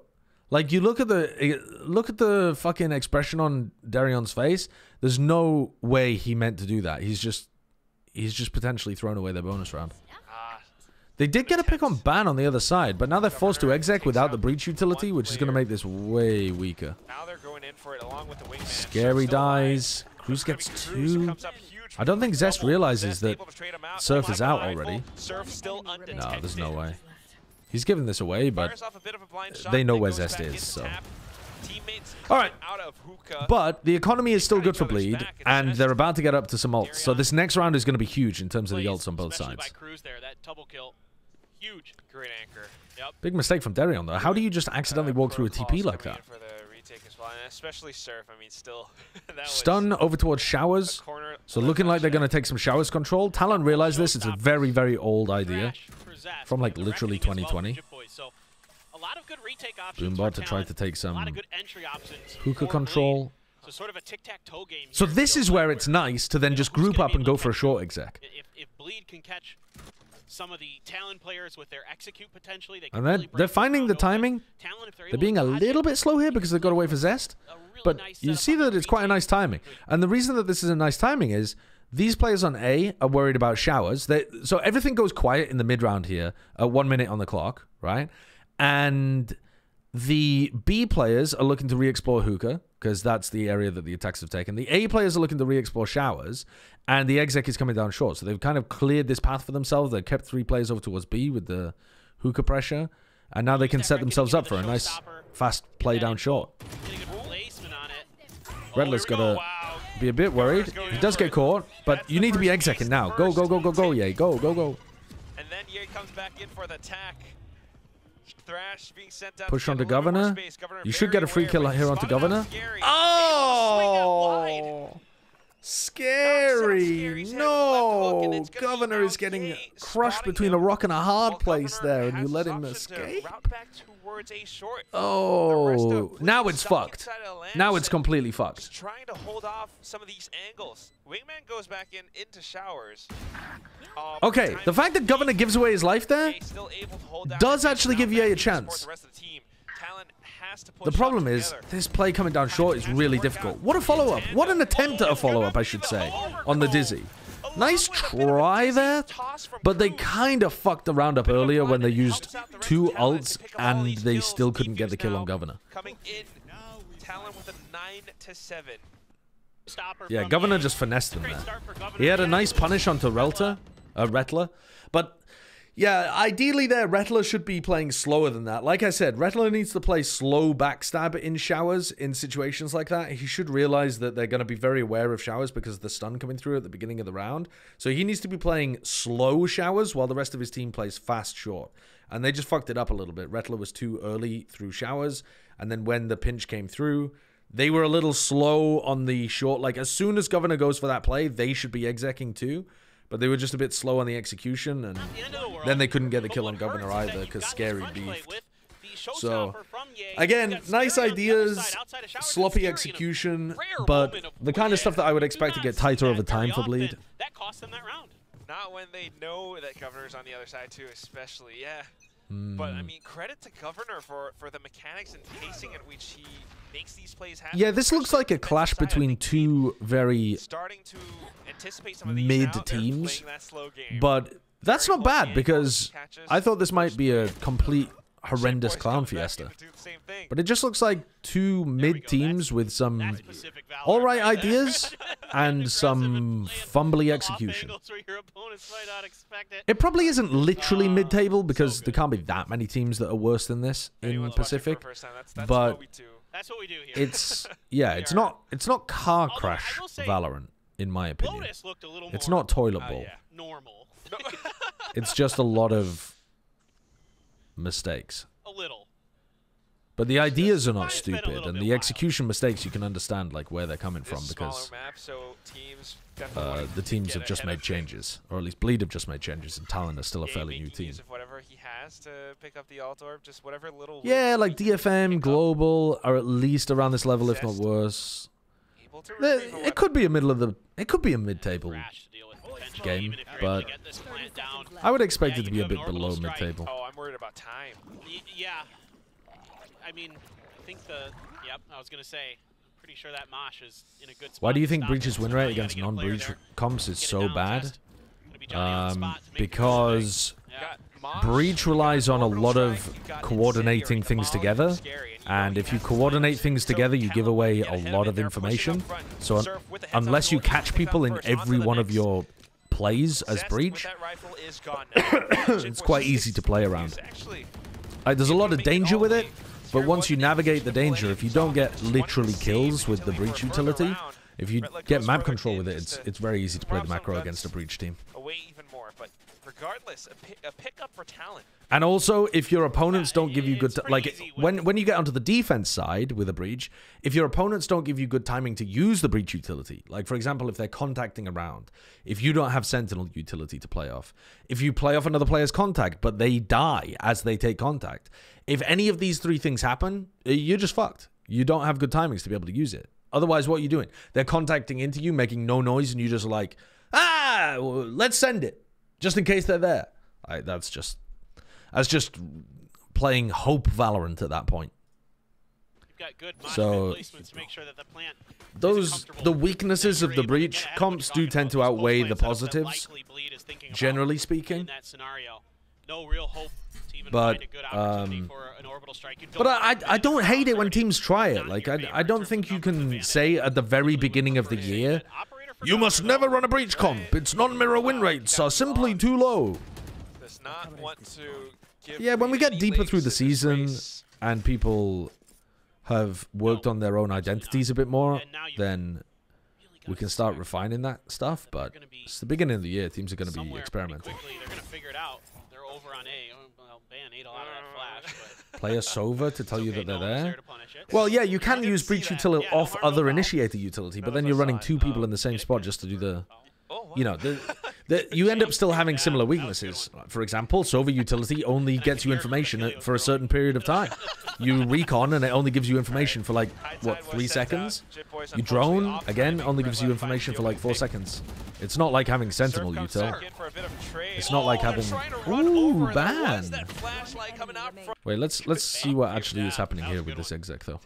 like, you look at the fucking expression on Darion's face. There's no way he meant to do that. He's just potentially thrown away their bonus round. They did get a pick on ban on the other side, but now they're forced to exec without the breach utility, which is going to make this way weaker. Now they're going in for it along with the wingman. Scary dies. Cruz gets 2. I don't think Zest realizes that Surf is out already. No, there's no way. He's giving this away, but they know where Zest is, so. Alright, but the economy is still good for Bleed, and they're about to get up to some ults, so this next round is going to be huge in terms of the ults on both sides. Huge. Great anchor. Yep. Big mistake from Darion, though. How do you just accidentally walk through a TP like that? For the retake as well, and especially Surf. I mean, still. Stun over towards Showers. So looking like they're going to take some Showers control. Talon realized this. It's a very, very old idea. From like literally 2020. Boombot to try to take some hookah control. So this is where it's nice to then just group up and go for a short exec. If Bleed can catch some of the Talon players with their execute potentially. They And can really they're break finding the this round open. timing. Talon, if they're They're able being to a dodge little it, bit slow here because they've got away for Zest. a really But nice you setup see on that the it's quite a retake. nice timing. And the reason that this is a nice timing is these players on A are worried about showers. So everything goes quiet in the mid round here at 1 minute on the clock, right? And the B players are looking to re-explore hookah because that's the area that the attacks have taken. The A players are looking to re-explore showers, and the exec is coming down short. So they've kind of cleared this path for themselves. They've kept 3 players over towards B with the hookah pressure, and now they can set themselves up for a nice fast play down short. Getting a good placement on it. Redler's got to Wow. be a bit worried. He does get caught, but you need to be execing now. Go, go, go, go, go, Ye. Go, go, go. And then Ye comes back in for the attack. Thrash being sent out Push to get onto a little bit more Governor. space. Governor You should very get a free aware, kill but here onto spotted out Governor. Scary. Oh! Scary. Scary's head with the left hook, and No. it's gonna be Governor now is getting Ye crushed spotting between a him. rock and a hard Well, place Governor there, and you has let his him option to escape. route back towards A short. The rest Oh. of Now Bleed it's stuck fucked. inside of the Now lamps it's and completely fucked. just trying to hold off some of these angles. Wingman goes back into showers. Okay, the fact that Governor gives away his life there Ye still able to hold down does the actually now give Ye back a to support chance. the rest of the team. Talon has to The push problem up is, together. this play coming down short is really difficult. What a follow-up. What an attempt at a follow-up, I should say, on the Dizzy. Nice try there, but they kind of fucked the round up earlier when they used 2 ults and they still couldn't get the kill on Governor. Coming in, Talon with a 9-7. Stopper Yeah, from Governor Ye. just finessed him Great there. start for Governor. He had a Yeah, nice punish onto Rettler, but yeah, ideally there, Rettler should be playing slower than that. Like I said, Rettler needs to play slow backstab in showers in situations like that. He should realize that they're going to be very aware of showers because of the stun coming through at the beginning of the round. So he needs to be playing slow showers while the rest of his team plays fast short. And they just fucked it up a little bit. Rettler was too early through showers, and then when the pinch came through, they were a little slow on the short. Like, as soon as Governor goes for that play, they should be execing too. But they were just a bit slow on the execution, and Not the end of the world. then they couldn't get the But kill what on Governor hurts is that either you've because got Scary this front play beefed. with the So, showstopper from Ye. again, You've got nice Scary on the other ideas, side, outside of showers, and sloppy Scary in a execution, rare but moment of the kind of stuff that I would do expect to not get see tighter that over time very for Bleed. often. That cost them that round. Not when they know that Governor's on the other side too, especially. Yeah. But I mean, credit to Governor for the mechanics and pacing at which he makes these plays happen. Yeah, this looks like a clash between 2 very starting to anticipate some of these mid now. They're teams, playing that slow game. but that's Very not close bad game, because catches. I thought this might be a complete horrendous Boys clown coming back fiesta. in to do the same thing. But it just looks like 2 mid teams with some That's Pacific Valor alright right there. ideas and Aggressive some and fumbly off execution. angles where your opponents might not expect it. It probably isn't literally mid-table because there can't be that many teams that are worse than this Anyone in watching for the Pacific. first time, that's but what we do. That's what we do here. It's yeah, it's not car Although I crash will say, Valorant in my opinion. Lotus looked a little It's more not toilet bowl. Yeah. normal. It's just a lot of mistakes. A little. But the ideas are not Might have been a stupid, little and bit the wild. execution mistakes you can understand like where they're coming from This because smaller map, so teams definitely wanna the teams get have just ahead made of things. changes, or at least Bleed have just made changes, and Talon are still a Gabe fairly new making team. use of whatever he has to pick up the alt orb, just whatever little Yeah, wins like he can DFM, pick up. Global are at least around this level, if not Zest. worse. Able to There- retrieve a It could be a middle of the. It could be a mid-table. Thrash to deal with potentially, game, even if you're able but to get this plant down. I would expect Yeah, it to you be do a have bit an orbital below strike. mid-table. Oh, I'm worried about time. Yeah. I mean, I think yep, I was going to say, I'm pretty sure that Mosh is in a good spot. Why do you to think stop Breach's it. win So rate now you against gotta get a player non-Breach there, comps is get it so down bad? test. Gonna be Johnny on the spot to make the Because Yeah. Got Mosh, Breach you got relies on a orbital lot of strike, you got coordinating incendiary, things Molly, together, Scary, and and know if he you has coordinate so things together, you give Talon away get a ahead lot it. of They're pushing information. up front. So Surf with the heads up unless you north, he's catch gonna pick people up in first. On to every the one of next. your plays as Zest Breach, with that rifle is gone now. it's quite easy to play around. Actually, There's a lot of danger with it, but Scary once you wasn't navigate the able to danger, play if you don't get himself, literally just kills one with the save Breach until we further utility, round. if you Retlet get goes map further control in with it, just to it's very easy to play the drop some macro guns against a Breach team. away even more, but regardless, a pickup for Talon. And also, if your opponents don't give you good, it's pretty like easy with- when you get onto the defense side with a Breach, if your opponents don't give you good timing to use the Breach utility, like for example, if they're contacting around, if you don't have Sentinel utility to play off, if you play off another player's contact but they die as they take contact, if any of these 3 things happen, you're just fucked. You don't have good timings to be able to use it. Otherwise, what are you doing? They're contacting into you, making no noise, and you just like, let's send it, just in case they're there. That's just playing hope Valorant at that point. You've got good So placements to make sure that the plant the weaknesses of the breach comps do tend to outweigh the positives, generally speaking. In that scenario, no real hope to even But find a good opportunity for an orbital strike. but I don't hate it when teams try it. Like I don't think you can say at the very beginning of the year, you must never run a breach comp. Its non-mirror win rates are simply too low. Does not want to give Yeah, when we get any deeper legs through the in this season race. and people have worked on their own identities a bit more, then we can start refining that stuff. But it's the beginning of the year. Teams are going to be experimenting. They're going to figure it out. They're over on A. Well, ban ate a lot of that flash, but Play a Sova to tell you that no they're one's there. to punish it. Well, yeah, you can didn't use see breach that. utility Yeah, no off harm, no other foul. initiator utility, but None then of you're us running saw it. two people in the same spot just to do the... Oh, wow. You know, you end up still having similar weaknesses. For example, Sova utility only gets you information for a certain period of time. You recon and it only gives you information for like, what, 3 seconds? You drone, again, only gives you information for like 4 seconds. It's not like having Sentinel util. It's not like having... Ooh, ban! Wait, let's see what actually is happening here with this exec, though.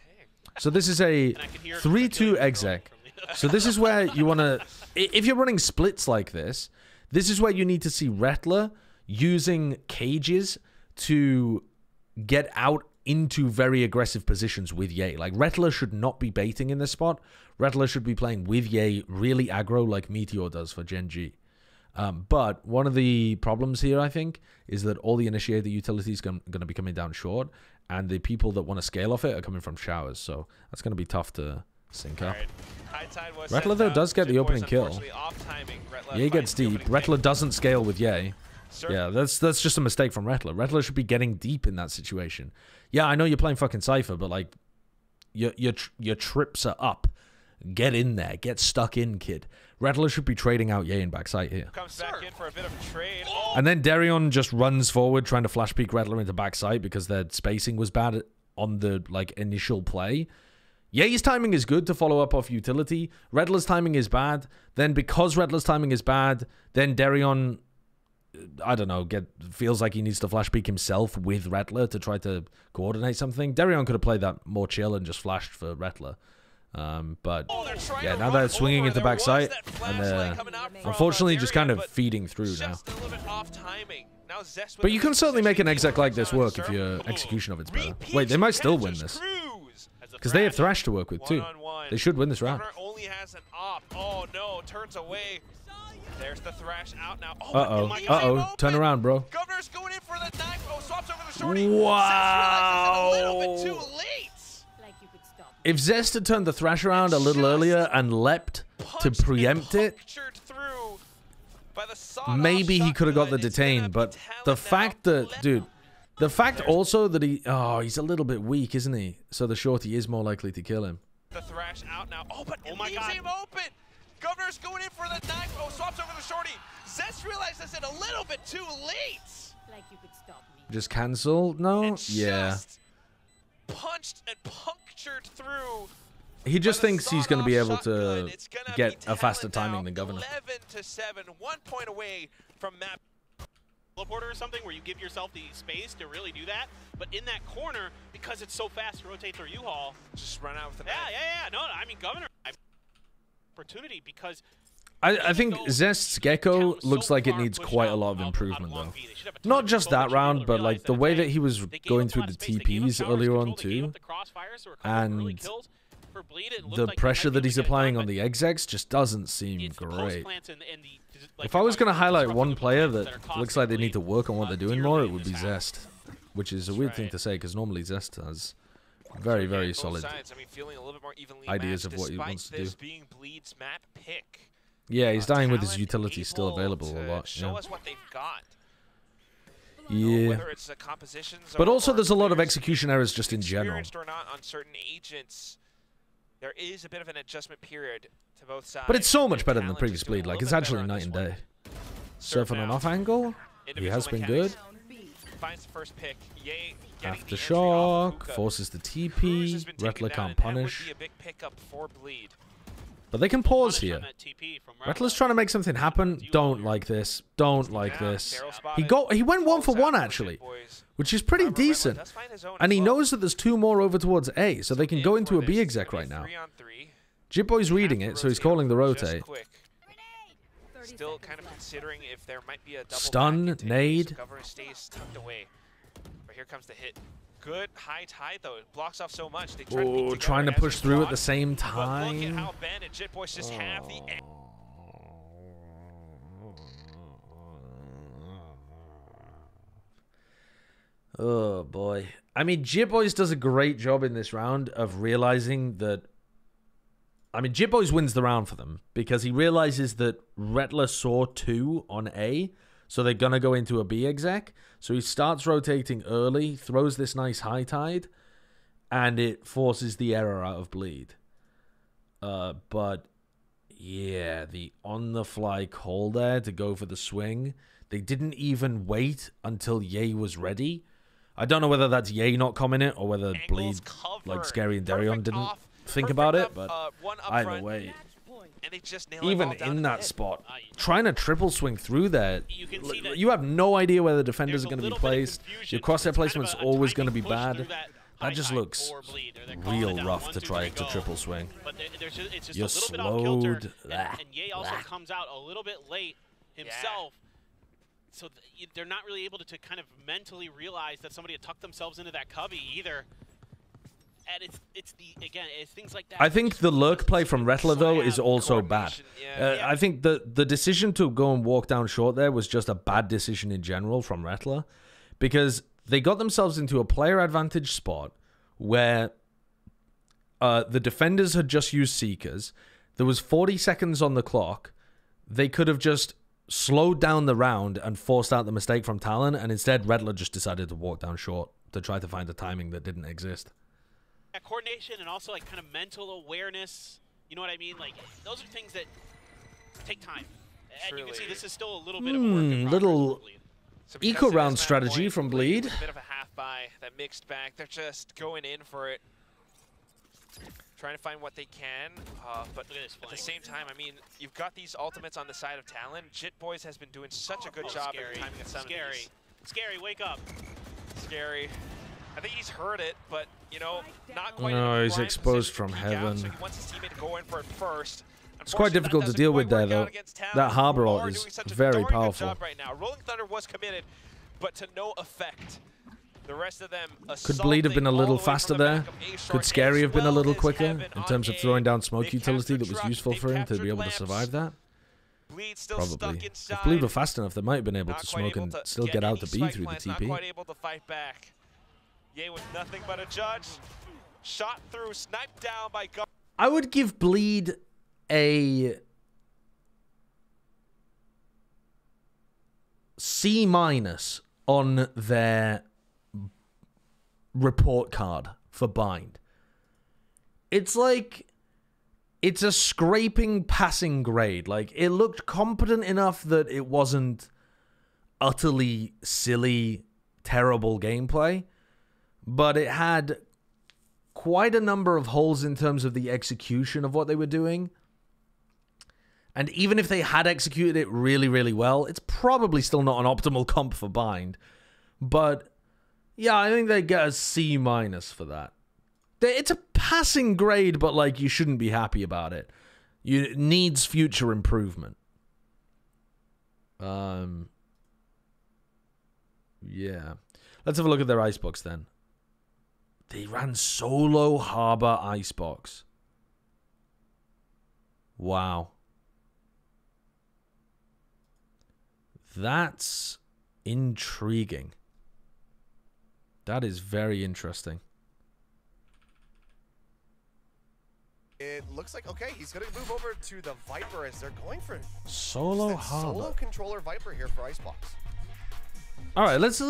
So this is a 3-2 exec. So this is where you want to... If you're running splits like this, this is where you need to see Rettler using cages to get out into very aggressive positions with Ye. Like, Rettler should not be baiting in this spot. Rettler should be playing with Ye really aggro like Meteor does for Gen G. But one of the problems here, I think, is that all the initiator utilities are going to be coming down short, and the people that want to scale off it are coming from showers. So that's going to be tough to sync up. Rettler, though, does get the opening kill. Ye gets deep. Rettler doesn't scale with Ye. Yeah, that's just a mistake from Rettler. Rettler should be getting deep in that situation. Yeah, I know you're playing fucking Cypher, but like, your trips are up. Get in there. Get stuck in, kid. Rettler should be trading out Ye in backside here. Comes back in for a bit of a trade. And then Darion just runs forward trying to flash peek Rettler into backside because their spacing was bad on the like initial play. Ye's timing is good to follow up off utility. Rettler's timing is bad. Then because Rettler's timing is bad, then Darion, I don't know, feels like he needs to flash peek himself with Rettler to try to coordinate something. Darion could have played that more chill and just flashed for Rettler. But yeah, now they're swinging into backside, and they're unfortunately just kind of feeding through now. But you can certainly make an exec like this work if your execution of it's better. Wait, they might still win this. Because they have Thrash to work with, too. They should win this round. Only has an op. Oh, no. Turns away. There's the Thrash out now. Uh-oh. Uh-oh. Turn around, bro. Governor's going in for the knife. Oh, swaps over the shorty. Wow. A little bit too late. If Zest had turned the Thrash around a little earlier and leapt to preempt it, maybe he could have got the detain. But the fact that, dude... The fact also that he's a little bit weak, isn't he? So the shorty is more likely to kill him. The Thrash out now. Oh, but it leaves him open. Governor's going in for the knife. Oh, swaps over the shorty. Zest realizes it a little bit too late. Like you could stop me. Just cancel? No? And Yeah. just punched and punctured through. He just thinks he's going to be able to get a faster timing than Governor. 11-7, 1 point away from map. Teleporter or something where you give yourself the space to really do that, but in that corner, because it's so fast to rotate through U-Haul, Just run out with the yeah. No, I mean, Governor, opportunity because I think Zest's Gecko looks like it needs quite a lot of improvement, though. Not just that round, but like the way that he was going through the TPs earlier on, too. And the pressure that he's applying on the execs just doesn't seem great. If I was going to highlight one player that looks like they need to work on what they're doing more, it would be Zest. Which is a weird thing to say, because normally Zest has very, very solid ideas of what he wants to do. Yeah, he's dying with his utility still available a lot. Show us what they've got. Yeah. Whether it's the compositions But also or there's a lot of players execution errors just in general. experienced or not on certain agents. There is a bit of an adjustment period to both sides. But it's so much Their better than the talent previous is doing bleed. a Like, little it's bit actually better on night this and one. day. Surfing on off angle, he Individual has been mechanics. good. Finds the first pick. Ye getting the Aftershock, entry off forces the Cruz TP, has been taken Rettler down, can't and that would punish. be a big pickup for Bleed. But they can pause Punish here. on that TP from Rettler's trying to make something happen. Don't like this. Don't like this. He went 1 for 1 actually, which is pretty decent. And he knows that there's 2 more over towards A, so they can go into a B exec right now. Jitboy's reading it, so he's calling the rotate. Still kind of considering if there might be a double stun, nade. Cover stays tucked away. But here comes the hit. Good high tide though. It blocks off so much. They trying to push through at the same time. But look at how Ben and Jitboys just have the. Oh boy. I mean, Jitboys does a great job in this round of realizing that. I mean, Jitboys wins the round for them because he realizes that Rettler saw 2 on A, so they're going to go into a B exec. So he starts rotating early, throws this nice high tide, and it forces the error out of bleed. But, yeah, the on-the-fly call there to go for the swing. They didn't even wait until Ye was ready. I don't know whether that's Ye not coming in or whether Bleed, like Scary and Darion, didn't think about it, but either way, even in that spot, trying to triple swing through there, you have no idea where the defenders are going to be placed. Your crosshair placement's always going to be bad. That just looks real rough to try to triple swing. You're slowed. And Ye also comes out a little bit late himself. So they're not really able to kind of mentally realize that somebody had tucked themselves into that cubby either. And it's things like that. I think the lurk play from Rettler, though, is also bad. I think the decision to go and walk down short there was just a bad decision in general from Rettler, because they got themselves into a player advantage spot where the defenders had just used Seekers. There was 40 seconds on the clock. They could have just slowed down the round and forced out the mistake from Talon, and instead Rettler just decided to walk down short to try to find a timing that didn't exist. Coordination and also like kind of mental awareness, you know what I mean? Like those are things that take time. And you can see this is still a little bit of a work in progress. Little eco round strategy from Bleed. A bit of a half buy, that mixed back. They're just going in for it, trying to find what they can. But at the same time, I mean, you've got these ultimates on the side of Talon. Jitboys has been doing such a good job at timing at some of these. Scary, wake up. Scary. I think he's heard it, but, you know, not quite. No, he's exposed from heaven. So he wants his teammate to go in for it first. It's quite difficult to deal with there, though. That Harbor ult is very powerful. Right now. Rolling Thunder was committed, but to no effect. The rest of them could Bleed have been a little faster there? Could Scary have been a little quicker in terms of throwing down smoke utility that was useful for him to be able to survive that? Probably. If Bleed were fast enough, they might have been able to smoke and still get out the B through the TP. Not quite able to fight back. Ye with nothing but a judge. Shot through, sniped down by Gar. I would give Bleed a C- on their report card for Bind. It's like, it's a scraping passing grade. Like, it looked competent enough that it wasn't utterly silly, terrible gameplay, but it had quite a number of holes in terms of the execution of what they were doing. And even if they had executed it really, really well, it's probably still not an optimal comp for Bind. But yeah, I think they get a C- for that. It's a passing grade, but like, you shouldn't be happy about it. It needs future improvement. Yeah. Let's have a look at their icebox then. They ran solo Harbor icebox. Wow. That's intriguing. That is very interesting. It looks like, okay, he's going to move over to the Viper as they're going for solo Harbor. Solo controller Viper here for Icebox. All right, let's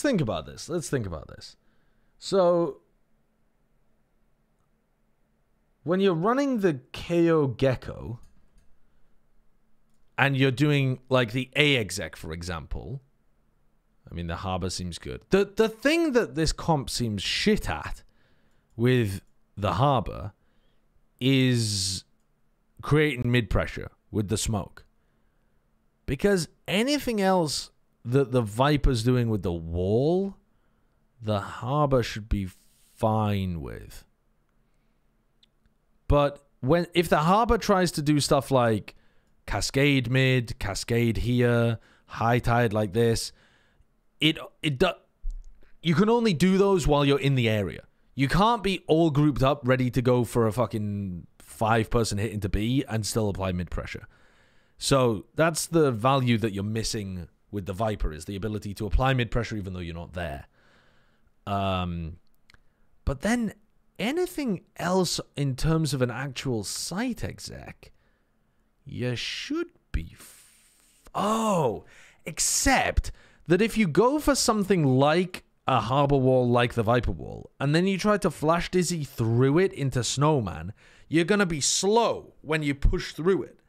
think about this. Let's think about this. So, when you're running the KO Gecko, and you're doing, like, the A exec, for example, I mean, the Harbor seems good. The thing that this comp seems shit at with the Harbor is creating mid-pressure with the smoke. Because anything else that the Viper's doing with the wall, the Harbor should be fine with. But if the Harbor tries to do stuff like cascade mid, cascade here, high tide like this, you can only do those while you're in the area. You can't be all grouped up, ready to go for a fucking 5-person hit into B and still apply mid-pressure. So that's the value that you're missing with the Viper, is the ability to apply mid-pressure even though you're not there. But then anything else in terms of an actual site exec, you should be... except that if you go for something like a Harbor Wall like the Viper Wall, and then you try to flash dizzy through it into Snowman, you're going to be slow when you push through it.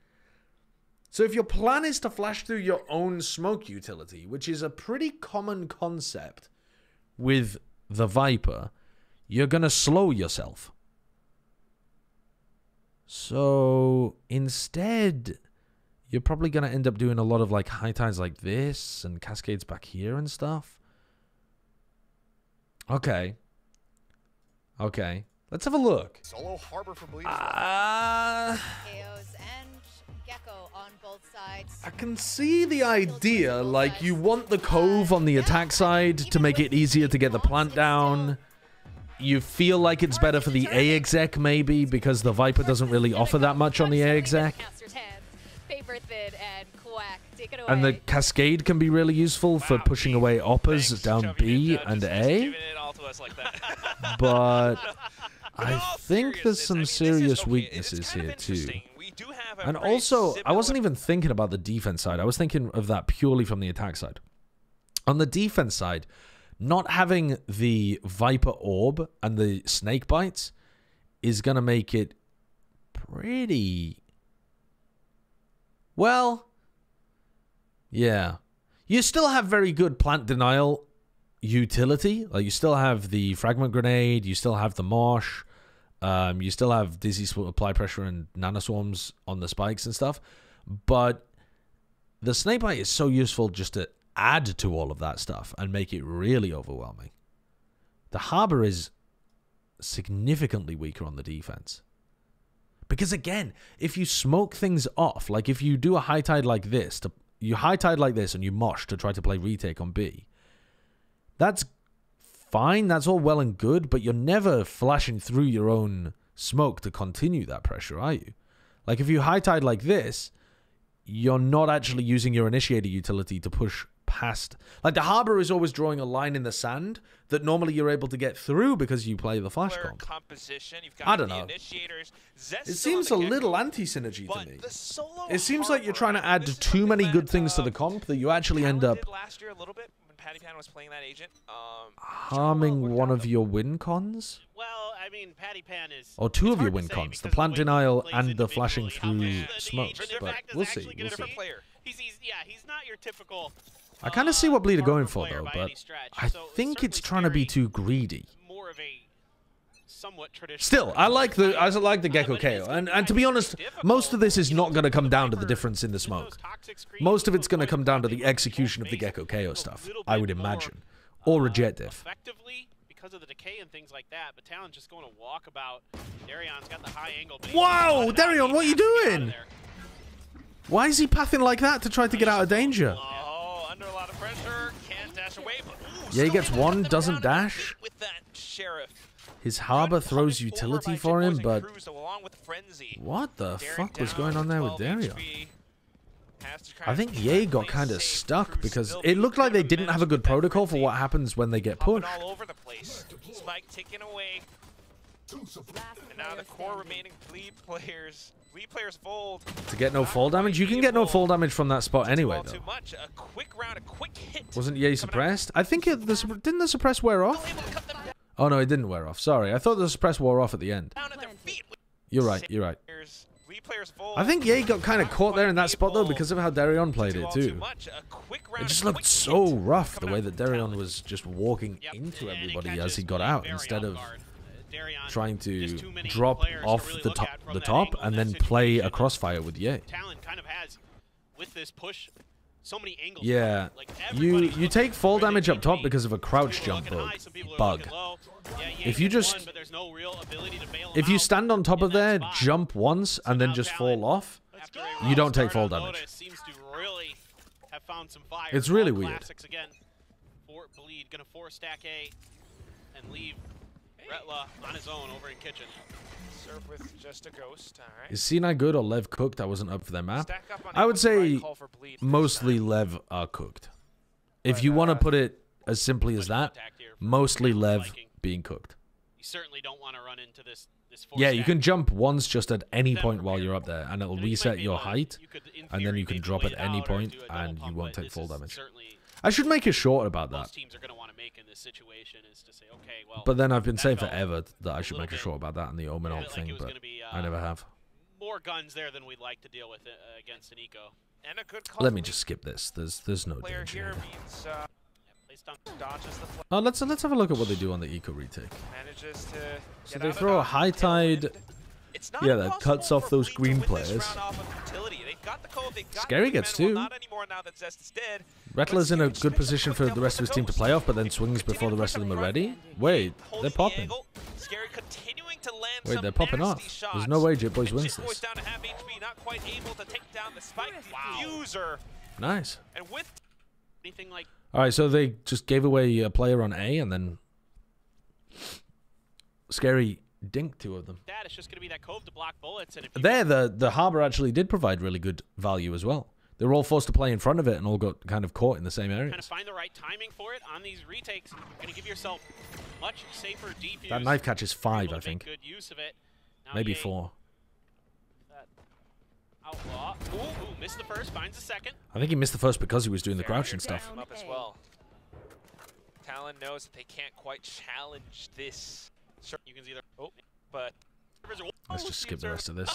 So if your plan is to flash through your own smoke utility, which is a pretty common concept with the Viper, you're going to slow yourself. So instead, you're probably going to end up doing a lot of like high tides like this and cascades back here and stuff. Okay. Let's have a look. Solo Harbor for Bleed. On both sides. I can see the idea, like you want the cove on the attack side to make it easier to get the plant down. You feel like it's better for the A exec maybe because the Viper doesn't really offer that much on the A exec. And the cascade can be really useful for pushing away Oppers down B and A. But I think there's some serious weaknesses here too. And also, I wasn't even thinking about the defense side. I was thinking of that purely from the attack side. On the defense side, not having the Viper Orb and the Snake Bites is going to make it pretty... Well, yeah. You still have very good plant denial utility. Like, you still have the Fragment Grenade, you still have the Mosh, you still have Dizzy Apply Pressure and Nanoswarms on the spikes and stuff. But the Snakebite is so useful just to add to all of that stuff and make it really overwhelming. The Harbor is significantly weaker on the defense. Because again, if you smoke things off, like if you do a high tide like this, you high tide like this and you mosh to try to play retake on B, that's fine, that's all well and good, but you're never flashing through your own smoke to continue that pressure, are you? Like, if you high tide like this, you're not actually using your initiator utility to push past. Like, the Harbor is always drawing a line in the sand that normally you're able to get through because you play the flash comp. I don't know. It seems a little anti-synergy to me. It seems like you're trying to add too many good things to the comp that you actually end up PattyPan was playing that agent. Harming one of your win cons? Well, I mean, PattyPan is... Or two of your win cons, the plant denial and the flashing through smokes. But we'll see, we'll see. He's not your typical... I kind of see what Bleed are going for, though, but I think it's trying to be too greedy. More of a somewhat traditional... Still, I like the Gecko KO, and to be honest, most of this is not going to come down to the difference in the smoke. Most of it's going to come down to the execution of the Gecko KO stuff, I would imagine. Or reject diff. Effectively, because of the decay and things like that, but Talon's just going to walk about. Darion's got the high angle. Wow, Darion, what are you doing? Why is he pathing like that to try to get out of danger? Oh, under a lot of pressure, can't dash away, but yeah, he gets one, doesn't dash. With that Sheriff. His Harbor throws utility for him, but what the fuck was going on there with Darion? I think Ye got kind of stuck because it looked like they didn't have a good protocol for what happens when they get pushed. All over the place. Spike ticking away. And now the core remaining Bleed players fold. To get no fall damage? You can get no fall damage from that spot anyway, though. Too much. A quick round, a quick hit. Wasn't Ye suppressed? I think didn't the suppress wear off? Oh no, it didn't wear off. Sorry, I thought the suppress wore off at the end. You're right, you're right. I think Ye got kind of caught there in that spot, though, because of how Darion played it, too. It just looked so rough, the way that Darion was just walking into everybody as he got out, instead of trying to drop off the top and then play a crossfire with Ye. Talon kind of has with this push so many angles. Yeah, Like you take fall damage up top because of a crouch jump bug. If you just if you stand on top of there, jump once, and then just fall off, you don't take fall damage. It's really weird. Again. Bleed gonna 4-stack A and leave Retla on his own over in kitchen. Serve with just a ghost. All right. Is C9 good or Lev cooked? I wasn't up for their map. I would say mostly Lev are cooked. If you want to put it as simply as that, mostly Lev being cooked. You certainly don't want to run into this. Yeah, you can jump once just at any point while you're up there, and it'll reset your height, and then you can drop at any point, and you won't take full damage. I should make a short about that. Most teams are going to want to make in this situation is to say, okay, well, but then I've been saying forever that I should make a short about that and the Omen ult thing, but I never have. More guns there than we'd like to deal with against an eco. And a good call. Let me just skip this. There's no danger here. Means, Oh, let's have a look at what they do on the eco retake. Manages to so they throw a high tide. Yeah, that cuts off those green players. Scary gets two. Rattler's in a good position for the rest of his team to play off, but then swings before the rest of them are ready. Wait, they're popping. Wait, they're popping off. There's no way Jitboys wins this. Nice. Alright, so they just gave away a player on A, and then Scary dinked two of them. It's just gonna be that cove to block bullets, and there, the harbor actually did provide really good value as well. They were all forced to play in front of it and all got kind of caught in the same area. Kind of find the right timing for it on these retakes. You're gonna give yourself much safer defuse. That knife catch is 5, I think. Good use of it. Now maybe 4. Outlaw. Ooh, missed the first, finds the second. I think he missed the first because he was doing the crouching stuff. Up as well. Talon knows that they can't quite challenge this. You can see their but let's just skip the rest of this.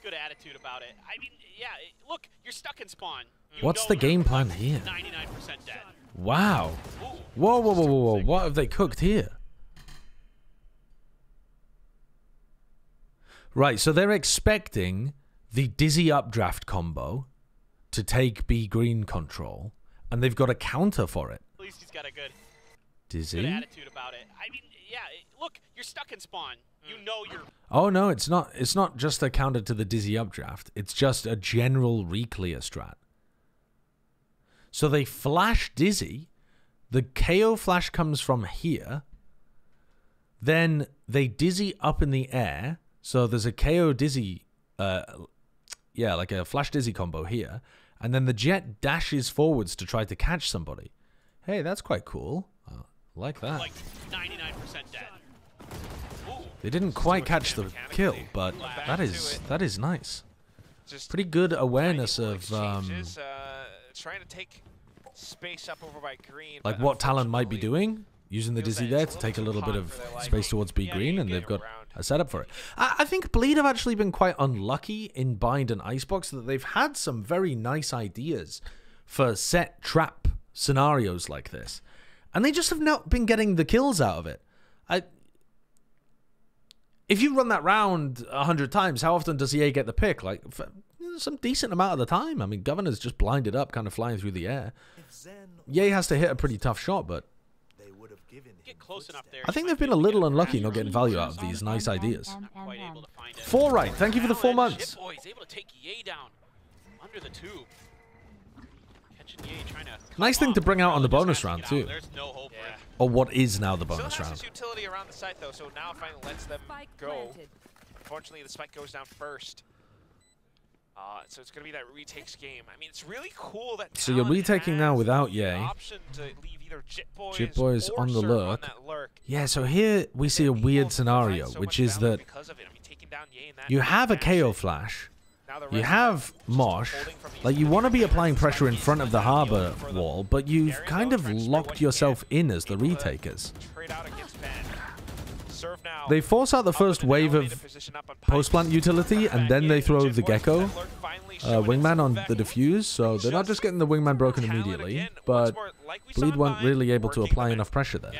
Good attitude about it. I mean, yeah, look, you're stuck in spawn. What's the game plan here? 99% dead. Wow. Whoa, whoa, whoa, whoa, whoa. What have they cooked here? Right, so they're expecting the Dizzy Updraft combo to take B green control, and they've got a counter for it. At least he's got a good Dizzy? Good attitude about it. I mean, yeah, look, you're stuck in spawn. You know you're... Oh, no, it's not. It's not just a counter to the Dizzy Updraft. It's just a general reclear strat. So they flash Dizzy. The KO flash comes from here. Then they Dizzy up in the air. So there's a KO Dizzy, yeah, like a flash Dizzy combo here. And then the Jet dashes forwards to try to catch somebody. Hey, that's quite cool. Like that. Like 99% dead. Ooh. They didn't quite catch the kill, but that is nice. Just pretty good awareness of trying to take space up over by green. Like what Talon might be doing, using the Dizzy there to take a little bit of space towards B green, and they've got a setup for it. I think Bleed have actually been quite unlucky in Bind and Icebox, that they've had some very nice ideas for set trap scenarios like this, and they just have not been getting the kills out of it. If you run that round 100 times, how often does EA get the pick? Like, some decent amount of the time. I mean, Governor's just blinded up, kind of flying through the air. EA has to hit a pretty tough shot, but get close enough there. I think they've been a little unlucky not getting value out of these nice ideas. 4 right. Thank you for the 4 months. He's able to take Ye down under the tube. Catching Ye, trying to nice thing to bring out on the bonus round, too. There's no hope for it. Or what is now the bonus Still has round. his utility around the site, though, so now finally lets them go. Unfortunately, the spike goes down first. So it's going to be that retakes game. I mean, it's really cool that so you're retaking now without Ye. Jitboys on the lurk. Yeah, so here we see a weird scenario, which is that you have a KO flash, you have Mosh, like you want to be applying pressure in front of the harbor wall, but you've kind of locked yourself in as the retakers. They force out the first wave of post-plant utility, and then they throw the Gecko wingman on the defuse, so they're not just getting the wingman broken immediately, but Bleed weren't really able to apply enough pressure there.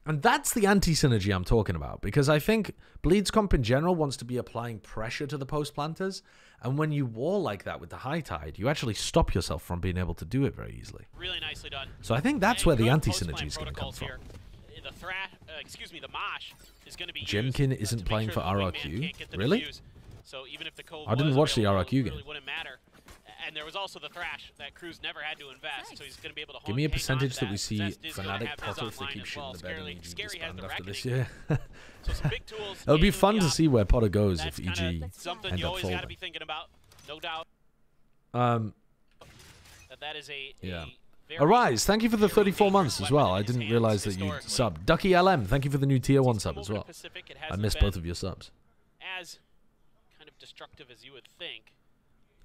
And that's the anti-synergy I'm talking about, because I think Bleed's comp in general wants to be applying pressure to the post planters, and when you wall like that with the high tide, you actually stop yourself from being able to do it very easily. Really nicely done. So I think that's where the anti-synergy is going to come from. Here. The Mosh is going to be Jimkin used, isn't playing sure for RRQ? Really? Really? So even if the code I didn't watch the RRQ game. really wouldn't matter. And there was also the Thrash that Cruz never had to invest, so he's going to be able to Give me a hang on to percentage that we that. see Zest is gonna Fnatic have his profit if they online keep as shitting well. the bed and EG Scary has disband the after this reckoning. year. So some big tools. It'll be in fun the to op. see where Potter goes That's if kinda EG something end you up always got to folding. be thinking about, no doubt. That is a very Arise, thank you for the very 34 dangerous months as weapon well. in I his didn't hands realize that you historically. subbed. Ducky LM, thank you for the new tier 1 sub Since as come over well. to Pacific, it I hasn't missed been both of your subs. as kind of destructive as you would think.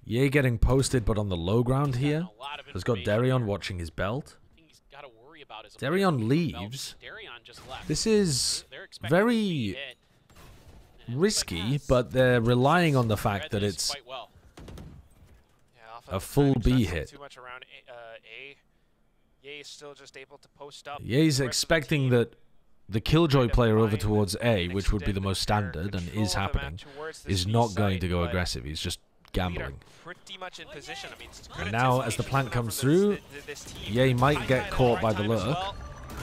Ye getting posted, but on the low ground He's here. gotten a lot of Has got information Darion here. watching his belt. The thing he's got to worry about is a Darion belt. leaves. Darion just left. This is They're expecting him to be very hit. And it looks risky, like but they're relying on the read fact that this it's quite well. Yeah, a offensive full side, B not hit. Too much around A. Ye is still just able to post up. Ye's The rest of the expecting team that the Killjoy kind of player over find towards A, and which would be the extend most their standard and control is of the map happening, towards this is B not going site, to go but aggressive. He's just Bleed are gambling. pretty much in position. I mean, it's good And now, as the anticipation plant coming comes from through, this team. Ye might High get tide at caught by right the time as lurk. well.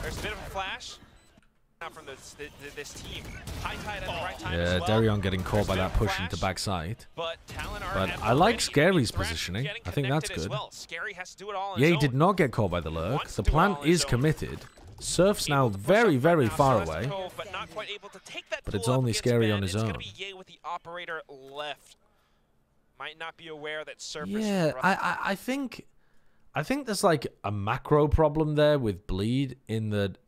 There's a bit of a flash now from this team. High tide at the right time Yeah, as well. Darion getting caught by There's that a bit of push into flash, backside. But Talon are But at I the like ready. Scary's Thrash positioning. getting I think that's connected as good. well. Scary has to do it all on his Ye own. did not get caught by the lurk. Wants The to do it all plant on his is own. committed. Surf's now Able to push very, up very right now, far so that's away. the cove, but not quite able to take that But it's pull up only against Scary Ben. on his It's own. gonna be Ye with the operator left. Might not be aware that Surf is Yeah, right. I think there's like a macro problem there with Bleed in that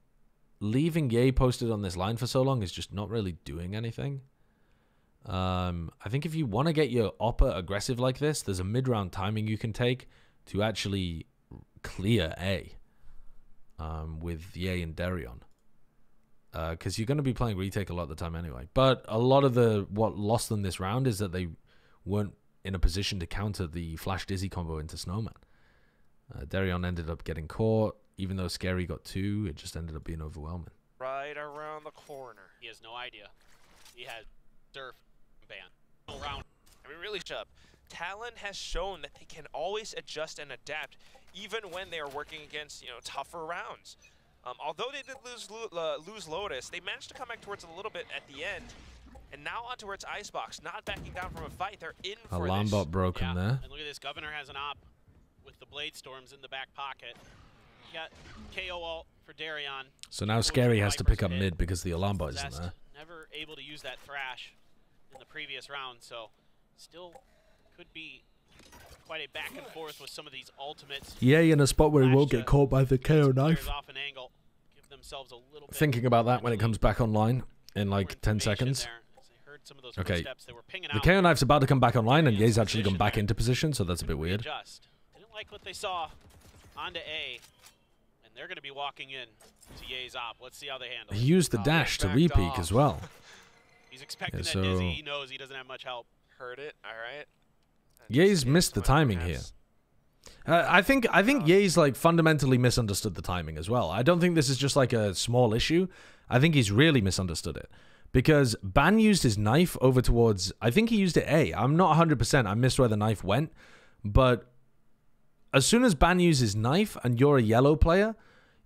leaving Ye posted on this line for so long is just not really doing anything. I think if you want to get your Oppa aggressive like this, there's a mid-round timing you can take to actually clear A with Ye and Darion. Because you're going to be playing retake a lot of the time anyway. But a lot of what lost them this round is that they weren't in a position to counter the Flash Dizzy combo into Snowman. Darion ended up getting caught. Even though Scary got 2, it just ended up being overwhelming. Right around the corner. He has no idea. He has Surf ban. Round. I mean, really, Talon has shown that they can always adjust and adapt, even when they are working against, tougher rounds. Although they did lose Lotus, they managed to come back towards it a little bit at the end. And now on towards Icebox, not backing down from a fight. They're in for Alarm this. bot broken Yeah, there. and look at this. Governor has an op with the Blade Storms in the back pocket. You got KO ult for Darion. So now Tools Scary for has to Viper's pick up hit. mid because the alarm bot isn't Zest there. never able to use that Thrash in the previous round, so still could be quite a back and forth with some of these ultimates. Yeah, in a spot where he Flash won't to get caught by the get some KO players knife. off an angle, give themselves a little bit Thinking about that when it mentally comes back online in more like 10 information seconds. there, as they heard some of those Okay. footsteps, they were pinging The out. KO knife's about to come back online and Darion's Ye's actually gone position back there. into position, so that's a bit weird. Readjust. Didn't like what they saw onto A, and they're going to be walking in to Ye's op. Let's see how they handle it. He used the Oh, dash to backed re-peek off. as well. He's expecting Yeah, that so- Dizzy. He knows he doesn't have much help. Heard it. All right. Ye's missed the timing here. I think Ye's like fundamentally misunderstood the timing as well. I don't think this is just like a small issue. I think he's really misunderstood it. Because Ban used his knife over towards... I think he used it A. I'm not 100%. I missed where the knife went. But as soon as Ban uses knife and you're a yellow player,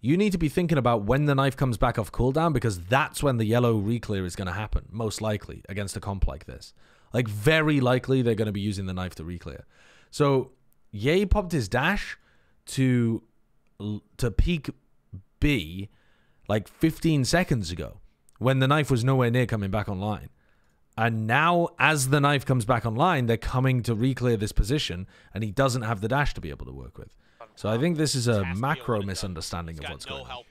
you need to be thinking about when the knife comes back off cooldown, because that's when the yellow re-clear is going to happen, most likely, against a comp like this. Like, very likely they're going to be using the knife to re-clear. So, Ye popped his dash to peek B like 15 seconds ago, when the knife was nowhere near coming back online. And now, as the knife comes back online, they're coming to re-clear this position, and he doesn't have the dash to be able to work with. So I think this is a macro misunderstanding of what's going on.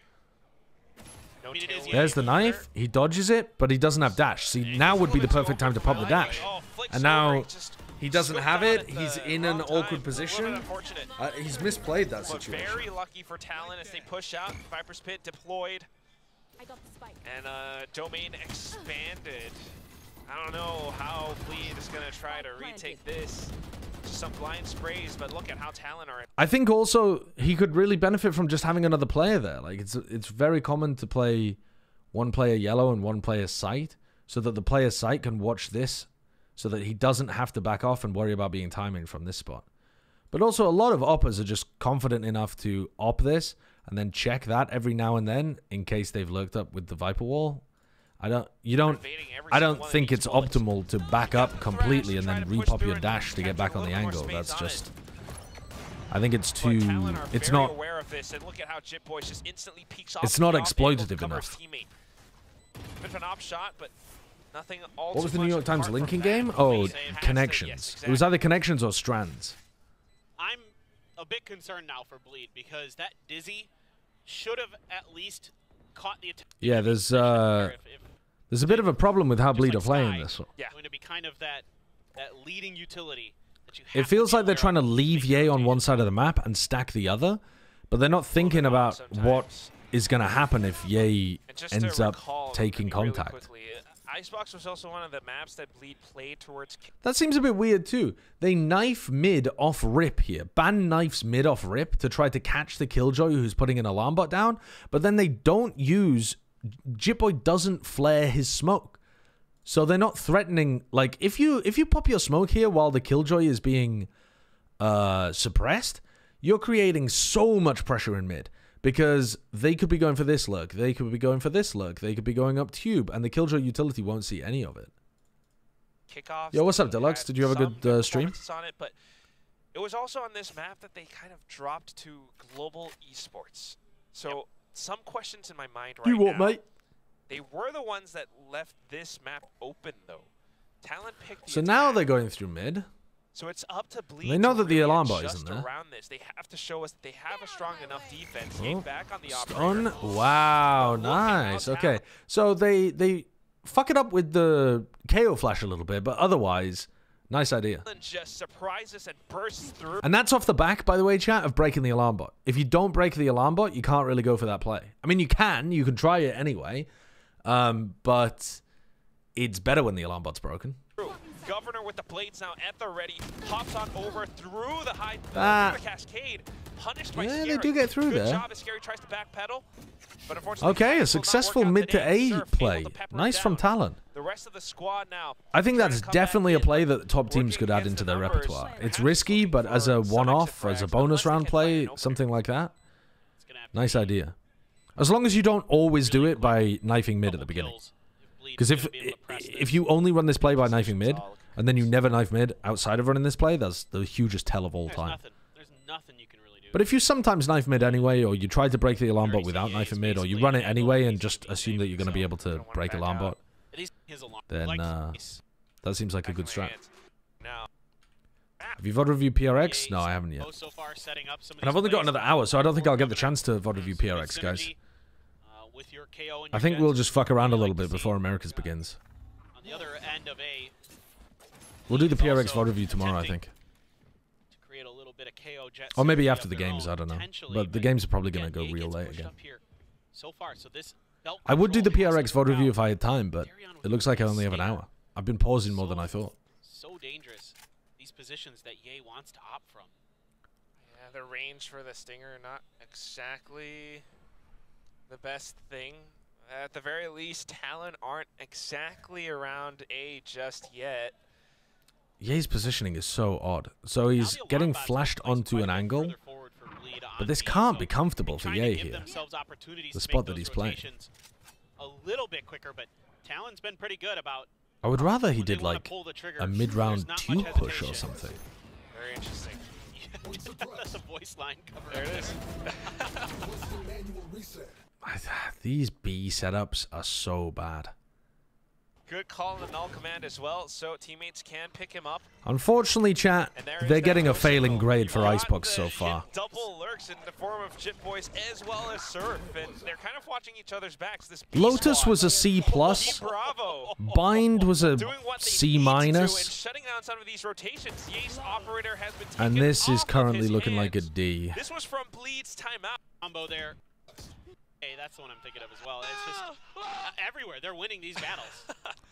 I mean, it is There's the knife. He dodges it, but he doesn't have dash. See, now would be the perfect time to pop the dash. And now he doesn't have it. He's in an awkward position. He's misplayed that But situation. very lucky for Talon as they push out. Viper's Pit deployed. I got the spike. And domain expanded. I don't know how Bleed is going to try to retake this. Just some blind sprays, but look at how Talon are. I think also he could really benefit from just having another player there. Like it's very common to play one player yellow and one player sight, so that the player sight can watch this, so that he doesn't have to back off and worry about being timing from this spot. But also a lot of oppers are just confident enough to op this and then check that every now and then in case they've lurked up with the Viper wall. I don't think it's optimal to back up completely and then repop your dash to get back on the angle. That's just, I think it's too, it's not exploitative enough. What was the New York Times linking game? Oh, Connections. It was either Connections or Strands. I'm a bit concerned now for Bleed because that Dizzy should have at least caught the attack. Yeah, there's a bit of a problem with how Bleed are playing this. Yeah, going to be kind of that leading utility that you have. It feels like they're trying to leave Ye on one side of the map and stack the other, but they're not thinking about what is going to happen if Ye ends up taking contact. Icebox was also one of the maps that Bleed played towards. That seems a bit weird too. They knife mid off rip here. Ban knifes mid off rip to try to catch the Killjoy who's putting an alarm bot down, but then they don't use... Jitboy doesn't flare his smoke. So they're not threatening... Like, if you pop your smoke here while the Killjoy is being suppressed, you're creating so much pressure in mid. Because they could be going for this lurk, they could be going for this lurk, they could be going up tube, and the Killjoy utility won't see any of it. Kickoffs. Yo, what's up, Deluxe? Did you have a good stream? On it, but it was also on this map that they kind of dropped to global esports. So some questions in my mind right you what, now. mate? They were the ones that left this map open, though. Talent picked the So attack. now they're going through mid. So it's up to Bleed. They know to that the really alarm bot adjust isn't there. around this. They have to show us that they have a strong enough defense. Oh. Back on the operator. Stun. Wow, nice. Okay, so they fuck it up with the KO flash a little bit, but otherwise, nice idea. Just surprises and bursts through. And that's off the back, by the way, chat, of breaking the alarm bot. If you don't break the alarm bot, you can't really go for that play. I mean, you can try it anyway, but it's better when the alarm bot's broken. Governor with the blades now at the ready. Hops on over through the high through the cascade. Punished by Scary. They do get through Good there. job as Scary tries to backpedal. But unfortunately, Okay, a successful mid to A play. Nice from Talon. The rest of the squad now. I think that's definitely a play that top teams could add into their repertoire. It's risky, but as a one-off, as a bonus round play, something like that, nice idea. As long as you don't always do it by knifing mid at the beginning. Because if you only run this play by knifing mid, and then you never knife mid outside of running this play, that's the hugest tell of all time. There's nothing you can really do. But if you sometimes knife mid anyway, or you try to break the alarm bot without knifing mid, or you run it anyway and just assume that you're going to be able to break alarm bot, then that seems like a good strat. Have you VOD reviewed PRX? No, I haven't yet. And I've only got another hour, so I don't think I'll get the chance to VOD review PRX, guys. I think we'll just fuck around a little bit before Americas begins. On the other end of A, we'll do the PRX VOD review tomorrow, I think. To create a little bit of KO jet or maybe after the games, I don't know. But the games are probably going to go real late again. So far, so this belt I would do the PRX VOD review if I had time, but it looks like I only have an hour. I've been pausing more than I thought. So dangerous, these positions that Ye wants to opt from. Yeah, the range for the Stinger, not exactly the best thing. At the very least, Talon aren't exactly around A just yet. Ye's positioning is so odd. So he's getting flashed onto an angle, but this can't be comfortable for Ye here. The spot that he's playing. A little bit quicker, but Talon's been pretty good about. I would rather he did like a mid-round 2 push or something. Very interesting. That's a voice line cover. There it is. These B setups are so bad. Good call on the null command as well, so teammates can pick him up. Unfortunately, chat, they're getting a failing grade for Icebox so far. Double lurks in the form of Jitboys as well as Surf, and they're kind of watching each other's backs. This Lotus was a C+. Bravo. Bind was a C-. Shutting down some of these rotations. Ye's operator has been taken And this is off currently of his looking like a hands. D. This was from Bleed's timeout. Combo there. Hey, that's the one I'm thinking of as well. It's just everywhere. They're winning these battles.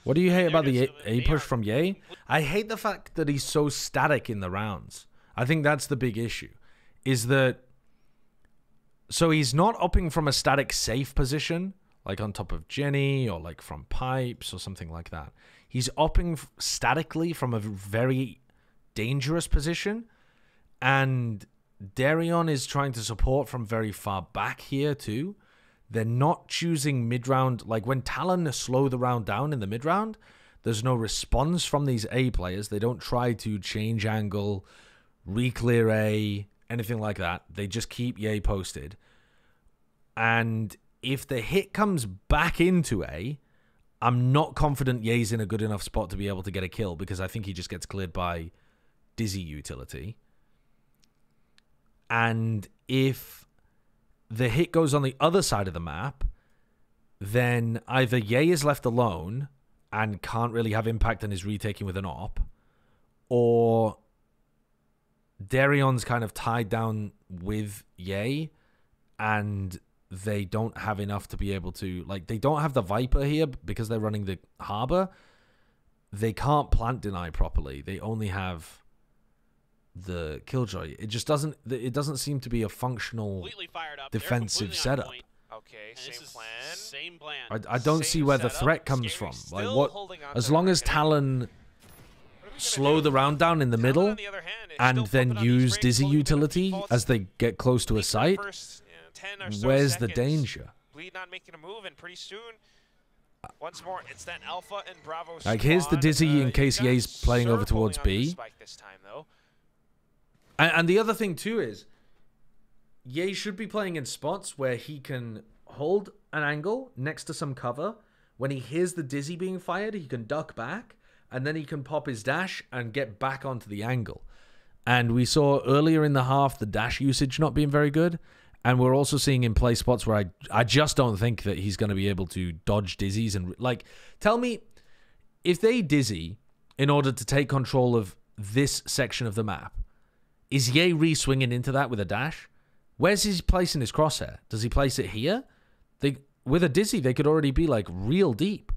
What do you hate about the A push from Ye? I hate the fact that he's so static in the rounds. I think that's the big issue. Is that... So he's not upping from a static safe position, like on top of Jenny or like from pipes or something like that. He's upping statically from a very dangerous position, and Darion is trying to support from very far back here too. They're not choosing mid-round. Like when Talon slow the round down in the mid-round, there's no response from these A players. They don't try to change angle, re-clear A, anything like that. They just keep Ye posted. And if the hit comes back into A, I'm not confident Ye's in a good enough spot to be able to get a kill, because I think he just gets cleared by Dizzy utility. And if the hit goes on the other side of the map, then either Ye is left alone and can't really have impact and is retaking with an op, or Darion's kind of tied down with Ye and they don't have enough to be able to, like, they don't have the Viper here because they're running the Harbor. They can't plant deny properly. They only have the Killjoy. It just doesn't seem to be a functional defensive setup. Okay, same plan. I don't see where the threat comes from. Like, what? As long as Talon slow the round down in the middle and then use Dizzy utility as they get close to a site, where's the danger? Bleed not making a move, and pretty soon, once more, it's that Alpha and Bravo. Like, here's the Dizzy in case Ye's playing over towards B. This time, though. And the other thing too is, Ye should be playing in spots where he can hold an angle next to some cover. When he hears the Dizzy being fired, he can duck back, and then he can pop his dash and get back onto the angle. And we saw earlier in the half the dash usage not being very good. And we're also seeing him play spots where I just don't think that he's going to be able to dodge Dizzies. And, like, tell me, if they Dizzy in order to take control of this section of the map, is Ye re-swinging into that with a dash? Where's he placing his crosshair? Does he place it here? With a Dizzy, they could already be, like, real deep.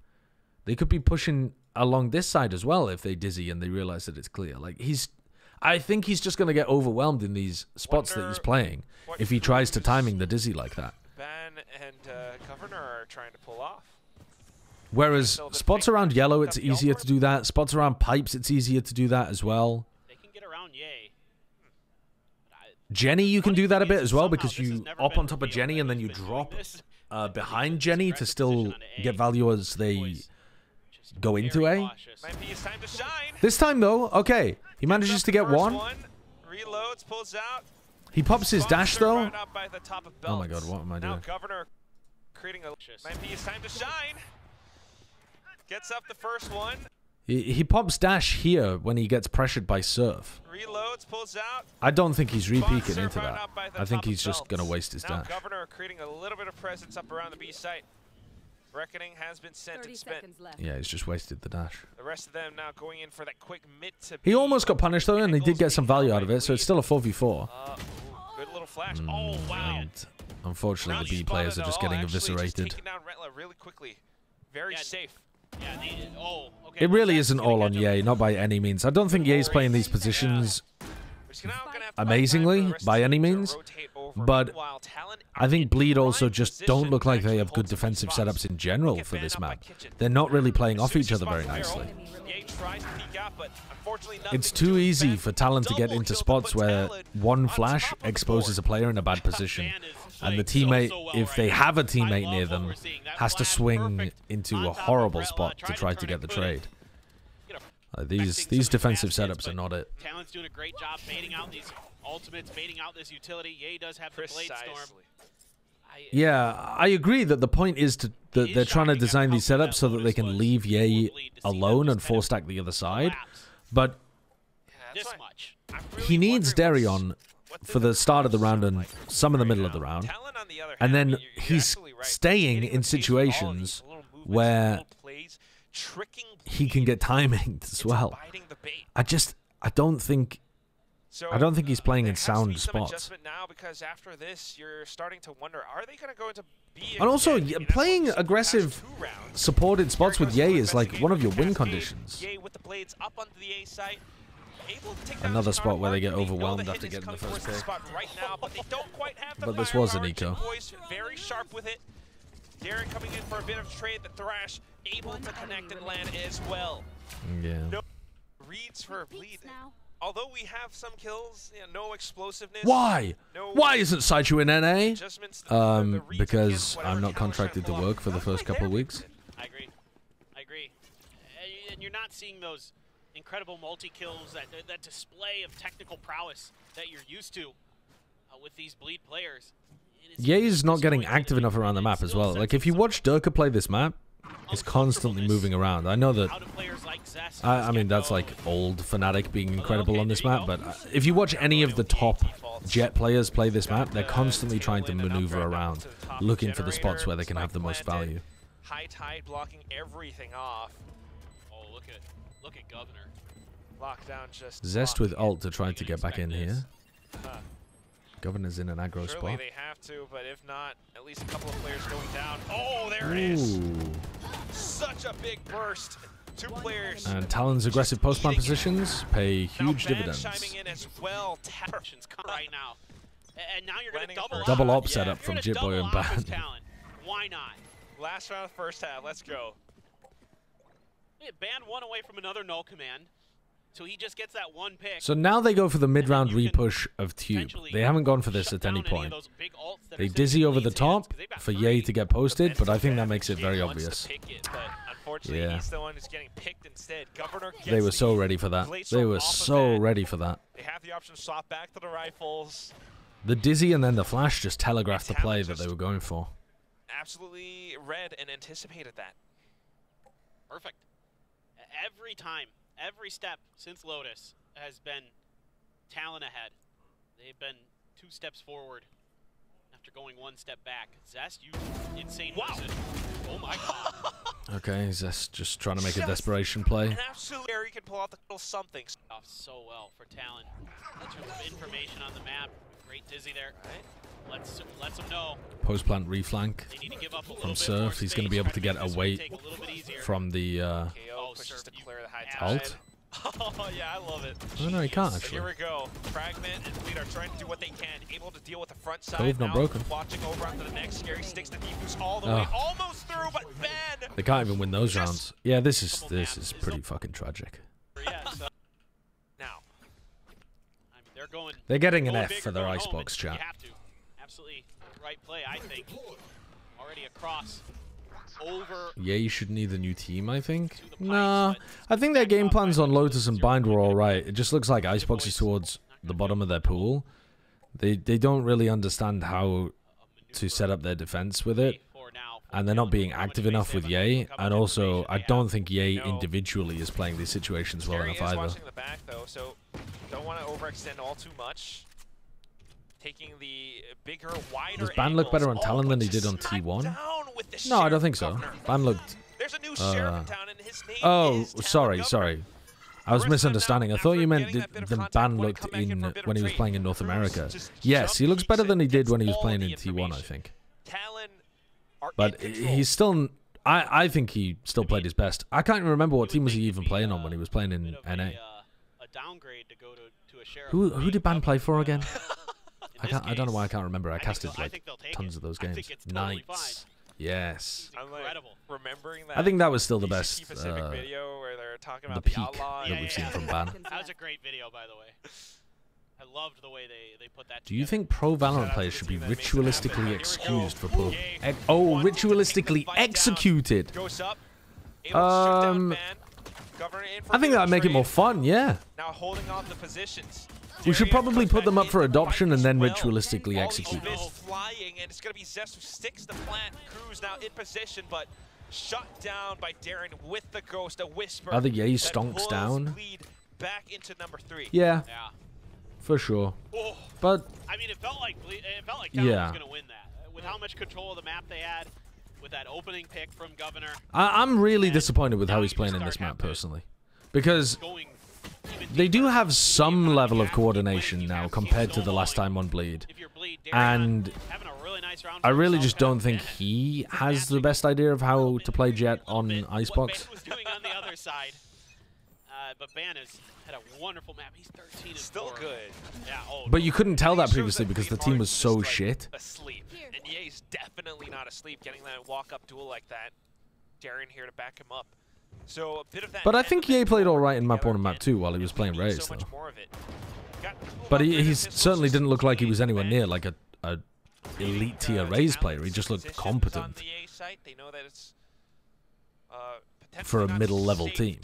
They could be pushing along this side as well if they Dizzy and they realize that it's clear. Like, I think he's just going to get overwhelmed in these spots that he's playing if he tries to timing the Dizzy like that. Ban and Governor are trying to pull off. Whereas spots around yellow, it's easier to do that. Spots around pipes, it's easier to do that as well. They can get around Ye. Jenny, you can do that a bit as well, because you up on top of Jenny and then you drop behind Jenny to still get value as they go into A. This time, though, okay. He manages to get one. Reloads, pulls out. He pops his dash, though. Oh my god, what am I doing? Governor creating a... Might be his time to shine. Gets up the first one. He pops dash here when he gets pressured by Surf. Reloads, pulls out. I don't think he's re-peeking into that. I think he's just going to waste his dash. Governor creating a little bit of presence up around the B site. Reckoning has been sent and spent. Yeah, he's just wasted the dash. The rest of them now going in for that quick mid to He almost got punished, though, and he did get some value out of it, so it's still a 4v4. Good little flash. Oh, wow. And unfortunately, the B players are just getting eviscerated. Taking down Retla really quickly. Very safe. Yeah, it really isn't all on Ye, not by any means. I don't think Ye's playing these positions amazingly by any means, but I think Bleed also just don't look like they have good defensive setups in general for this map. They're not really playing off each other very nicely. It's too easy for Talon to get into spots where one flash exposes a player in a bad position, and the teammate, if they have a teammate near them, has to swing into a horrible spot to try to get the trade. These defensive setups are not it. Talon's doing a great job baiting out these ultimates, baiting out this utility. Ye does have the Blade Storm. Yeah, I agree that the point is that they're trying to design these setups so that they can leave Ye alone and 4-stack the other side. But he needs Darion for the start of the round and some of the middle of the round. And then he's staying in situations where he can get timing as well. I don't think he's playing in sound spots. Now, because after this, you're starting to wonder, are they going to go into B? And also, playing aggressive supported spots with Ye is like one of your win conditions. Another spot where they get overwhelmed after getting the first pick. But this was an eco. Very sharp with it. Darren coming in for a bit of trade. The Thrash able to connect and land as well. Yeah. No reads for Bleed. Although we have some kills, no explosiveness. Why? No Why isn't Saichu in NA? adjustments. The reads Because against I'm not whatever Talon's trying contracted to pull off. work for the first couple of weeks. I agree. I agree. And you're not seeing those incredible multi-kills, that display of technical prowess that you're used to with these Bleed players. Ye's not getting active enough around the map as well. Like, if you watch Durka play this map, he's constantly moving around. I know that... I mean, that's like old Fnatic being incredible on this map, but if you watch any of the top Jet players play this map, they're constantly trying to maneuver around, looking for the spots where they can have the most value. High tide blocking everything off. Oh, look at Governor. Lockdown just Zest with ult to try to get back in here. Huh. Governor's in an aggro Surely spot. they have to, but if not, at least a couple of players going down. Oh, there it is. Ooh. Such a big burst. 2 players. And Talon's aggressive post-plant positions pay huge now dividends. chiming in as well. Right now. And now you're going to double Double op Yeah. setup from You're gonna Jitboy and double op Ban. his talent. Why not? Last round of the first half. Let's go. Yeah, Ban one away from another null command. So he just gets that one pick. So now they go for the mid-round you can repush of Tube. potentially They haven't gone for this shut at any down of point. those big ults that are They sitting dizzy in over the Bleed's hands, top 'cause they've got for 3. Ye to get posted, but I think that makes it very He wants to obvious. pick it, but unfortunately, Yeah. he's the one who's getting picked instead. Governor gets They were so the ready for that. blade They storm were off of so that. ready for that. They have the option to swap back to the rifles. The dizzy and then the flash just telegraphed the Talon play that just- they were going for. Absolutely read and anticipated that. Perfect. Every time, every step since Lotus has been Talon ahead. They've been 2 steps forward after going 1 step back. Zest, you insane wizard. Oh my god. Okay, Zest just trying to make a desperation play. An absolute he can pull out the little something. Off so well for Talon. In terms of information on the map, great dizzy there. Lets them know Post-plant reflank they need to give up a little from bit more Surf. He's going to space, be able try to get make this one away take a little bit easier. from the KO Oh, pushes Surf, to you clear the high absolute- tide. alt. Oh yeah, I love it. Oh, no, he can't So here actually. we go. Fragment and Bleed are trying to do what they can, able to deal with the front side. Cove not now broken. Watching over onto the next. Scary sticks the defuse all the Oh. way, almost through, but Ben. They can't even win those Just rounds. Yeah, this is couple maps. pretty fucking tragic. Yeah, so, Now, I mean, they're going. They're getting an going F big for or their going home, icebox and you chat. have to. Absolutely right play, I think. Already across. Over. Ye should need a new team, I think. To the pipes, Nah, but I think their game plans on Lotus and Bind were Zero. alright. It just looks like Icebox is towards the bottom of their pool. They don't really understand how to set up their defense with it. And they're not being active enough with Ye. And also, I don't think Ye individually is playing these situations well Scary enough is either. watching the back though, so don't want to overextend all too much. Taking the bigger, wider Does Ban look better on angles. Talon Oh, than but he did on just smacked T1? down with the No, I don't Sheriff think so. Governor. Ban looked... There's a new sheriff in town, and his name Oh, is Talon sorry, Governor. sorry. I was First time misunderstanding. now, I thought you after meant getting that bit of the contact, Ban wanna looked come back in in for a bit of when he was trade. playing in North Cruz America. just Yes, he looks jump better peeks than he and did gets when he was all playing the in T1, I information. think. Talon are But in control. he's still... I think he still played his best. I can't even remember what team was he even playing on when he was playing in NA. A downgrade to go to a sheriff. Who did Ban play for again? In this I don't know why I case, can't remember. I think casted they'll- I like think they'll take tons it. of those I think games. it's totally Knights. Yes. I'm like, Incredible. remembering that. I think that was still the ECT best, Pacific video where they're talking the about peak the outlaw. that Yeah, we've seen yeah. from Ban. That was a great video, by the way. I loved the way they put that Do you together. think pro Shout out Valorant to players the should be team that makes it happen. ritualistically Here we go. excused for pro? Yay. Oh, Wants to take the ritualistically fight down. executed. Goes up. Able to shoot down Ban. Governor in for I think a that'd make it trade. more fun, yeah. Now holding on the positions. We should Darian probably comes put back them up in for to adoption fight and as then well. ritualistically All execute. these fists flying, and it's going to be Zest who sticks the plant. Cruz now in position, but shut down by Darren with the ghost. A whisper. Are the Ye that stonks pulls down? Lead back into number 3. Yeah, Yeah. for sure. Oh, But I mean, it felt like Talon Yeah. was going to win that. With how much control of the map they had, with that opening pick from Governor, I'm really And disappointed with now how you he's can playing in start this map having personally. Because going even they do deeper. have some The level of economy gap, coordination you now have compared to the snowballing. last time on Bleed. If you're Bleed, And Darion having a really nice round I for really himself, just don't and think Ben he has the matching best idea of how little to bit- play Jet a little on bit Icebox. What Ben was doing on the other side. But Ban has had a wonderful map. He's 13 and Still 4. good. Yeah. Oh, But you couldn't tell that Shows previously that because the Bleed team aren't was so just, like, shit. Asleep. And Ye's definitely not asleep, getting that walk-up duel like that. Darren here to back him up. So a bit of that. But I think Ye played all right in map 1 and map 2 while he was playing Raze, though. But he certainly didn't look like he was anywhere near like a elite tier Raze player. He just looked competent for a middle level team,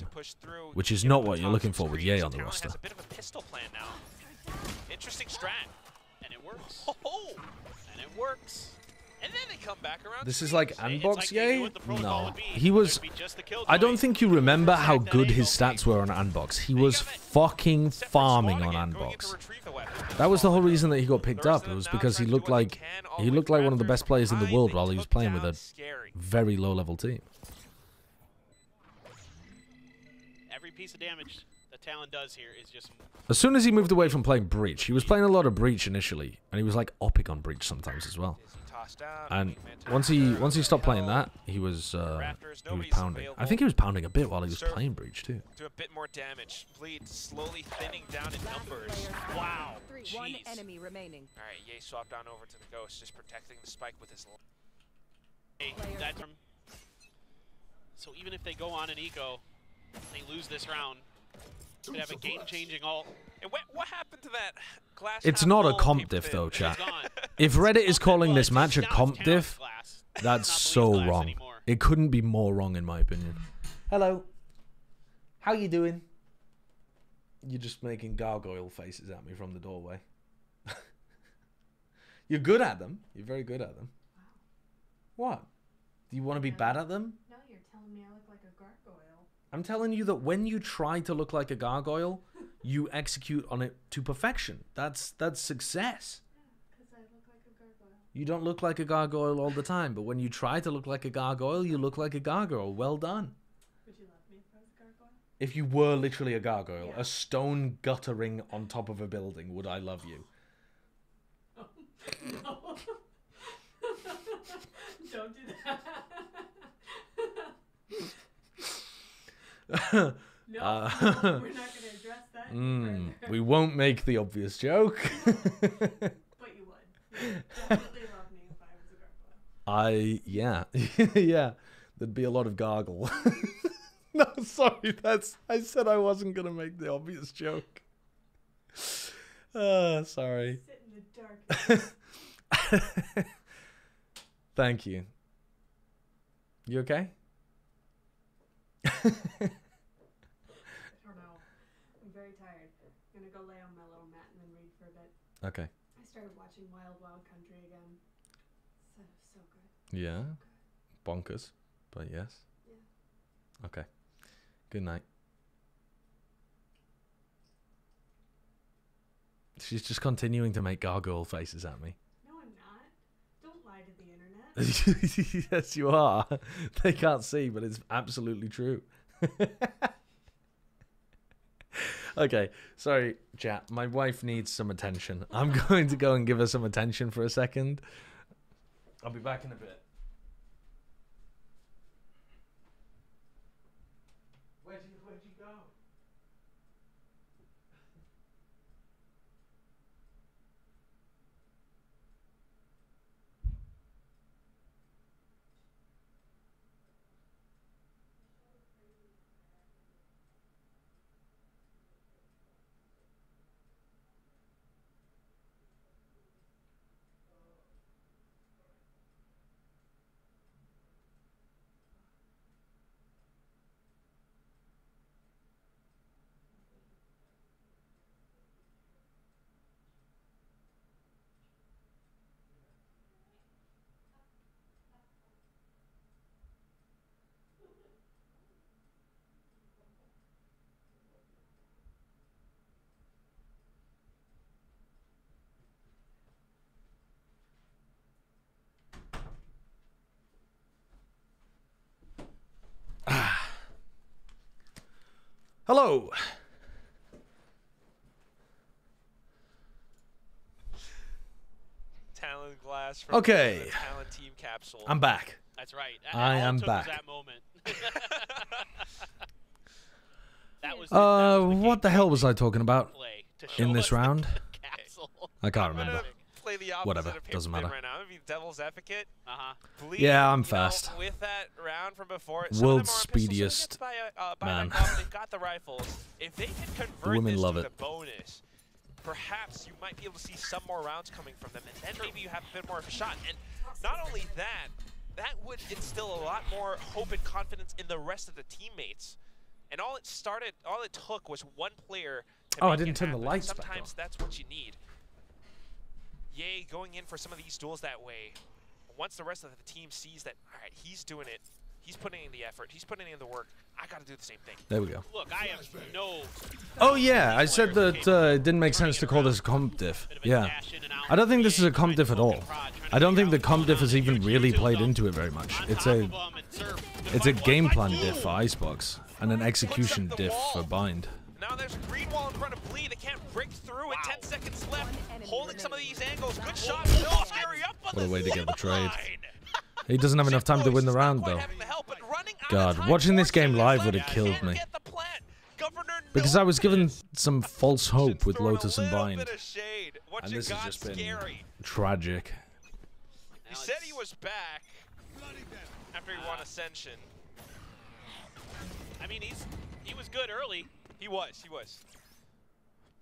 which is not what you're looking for with Ye on the roster. Has a bit of a pistol plan now. Interesting strat, And it works. oh, And it works. and then they come back around. This is like It's Unbox like they knew Ye? what the protocol No. would be. He was... It would be just the kill I don't joint. think you remember how That good his angle. stats were on Unbox. He was fucking farming on Unbox. That was the whole reason that he got picked up. It was because he looked like one of the best players in the world while he was playing with a very low level team. Every piece of damage that Talon does here is just... As soon as he moved away from playing Breach, he was playing a lot of Breach initially, and he was like OPIC on Breach sometimes as well. And once he stopped playing that, he was pounding. I think he was pounding a bit while he was playing Breach too. Do a bit more damage. Bleed slowly thinning down in numbers. Wow. One Jeez. enemy remaining. All right, Ye swapped on over to the Ghost, just protecting the spike with his. Hey, that's from... So even if they go on an eco, they lose this round. Could have a game-changing ult. And what happened to that glass? It's half not a full comp diff though, It's chat. gone. If Reddit is calling Well, this it's match a now comp Talon's diff, glass. that's Not so Bleed's glass wrong. anymore. It couldn't be more wrong in my opinion. Hello. How you doing? You're just making gargoyle faces at me from the doorway. You're good at them. You're very good at them. What? Do you want to be bad at them? No, you're telling me I look like a gargoyle. I'm telling you that when you try to look like a gargoyle, you execute on it to perfection. That's success. Because I look like a gargoyle. You don't look like a gargoyle all the time, but when you try to look like a gargoyle, you look like a gargoyle. Well done. Would you love me if I was a gargoyle? If you were literally a gargoyle, Yeah. a stone guttering on top of a building, would I love you? No. Don't do that. No, we're not going to address that further. We won't make the obvious joke. But you would. You would definitely love me if I was a gargoyle. Yeah. Yeah. There'd be a lot of gargle. No, sorry, I said I wasn't gonna make the obvious joke. Sorry. Sit in the dark. Thank you. You okay? I don't know. I'm very tired. I'm going to go lay on my little mat and then read for a bit. Okay. I started watching Wild Wild Country again. So good. Yeah. Bonkers, but yes. Yeah. Okay. Good night. She's just continuing to make gargoyle faces at me. No, I'm not. Don't lie to the internet. Yes, you are. They can't see, but it's absolutely true. Okay, sorry, chat. My wife needs some attention. I'm going to go and give her some attention for a second. I'll be back in a bit. Where'd you go? Hello. Talon glass from Okay. the Talon team capsule. I'm back. That's right. I All am it took back. Was that moment. That was What the hell was I talking about play to in show this us the round? capsule. I can't I'm gonna remember. play play the opposite whatever, of doesn't matter. right now. I mean, devil's advocate. Bleed, Yeah, I'm you know, fast. with that round from before, World's some of them are on pistols, speediest so they get to buy man. they've got the rifles. If they can convert Women this love to it. the bonus, perhaps you might be able to see some more rounds coming from them, and then maybe you have a bit more of a shot. And not only that, that would instill a lot more hope and confidence in the rest of the teammates. And all it took was one player to Oh, I make didn't it turn the happen. lights back on. Sometimes that's what you need. Yay, going in for some of these duels that way. Once the rest of the team sees that, all right, he's doing it, he's putting in the effort, he's putting in the work, I got to do the same thing. There we go. Look, I have no... Oh yeah, I said that it didn't make sense to call this a comp diff. Yeah. I don't think this is a comp diff at all. I don't think the comp diff has even really played into it very much. It's a game plan diff for Icebox and an execution diff for Bind. Now there's a green wall in front of Bleed. They can't break through it. 10 seconds left. Holding some of these angles. Good shot. No, scary up on What a way to get the trade. line. He doesn't have enough time to win the round though. God, watching this game live would have killed me. Because I was given some false hope with Lotus and Bind. And this has just been tragic. He said he was back after he won Ascension. I mean, he was good early. He was.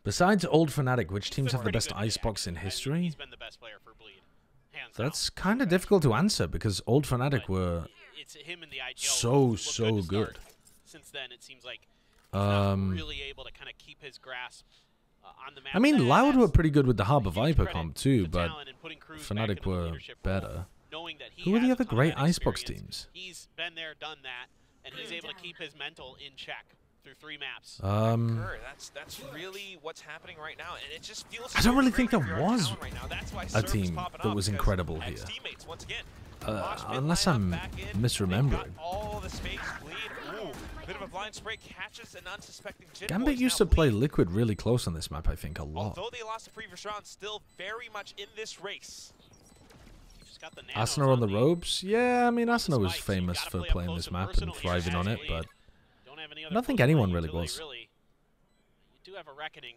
Besides Old Fnatic, which teams have the Pretty best good Icebox in I mean, history? he's been the best player for Bleed. Hands That's down. kind of difficult to answer because Old Fnatic But were it's him and the IGL so look to good. start. Since then, it seems like he's not Um, really able to kind of keep his grasp on the map. I mean, And Loud were that's pretty good with the Harbor huge Viper credit comp to too, but Talon and putting Cruz back Fnatic into the were leadership role, better. knowing that he Who are has the a other ton of great that Icebox experience. teams? He's been there, done that, and he's able to keep his mental in check through 3 maps. That's really what's happening right now, and it just feels. I don't really think great there if you're on was Talon right now. That's why a Surf is team popping that off was because incredible here. ex-teammates, once again, Unless I'm misremembering. all the space. Bleed. Ooh, bit of a blind spray catches an unsuspecting Jin Gambit Boys. used Now to play Bleed, Liquid really close on this map, I think, a lot. although they lost the previous round, still very much in this race. He just got the nanos Asuna on the the ropes? Yeah, I mean, Asuna was spikes. You famous gotta for play up playing close this and map and personal here thriving on as it, Bleed. but Don't have any I other don't think close anyone play really utility, was. You do have a reckoning,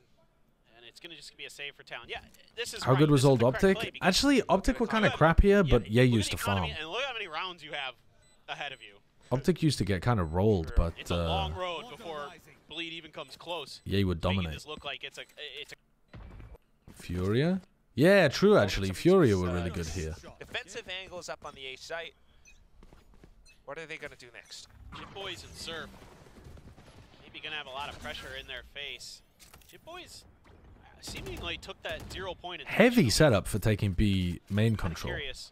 and it's gonna just be a save for Talon. Yeah, this is How right. good was This is Old the correct Optic? play because Actually, Optic were kind of look crap here, yeah, but Ye look at used the to farm. economy, and look how many rounds you have ahead of you. Optic used to get kind of rolled, but It's a long road before Bleed even comes close. Ye would Making dominate. this look like it's a Furia? Yeah, true, actually. Furia were really good here. Defensive angles up on the A site. What are they gonna do next? Jit Boys and Surf maybe gonna have a lot of pressure in their face. Jit Boys seemingly took that 0 point. Heavy setup for taking B main Kinda control. curious,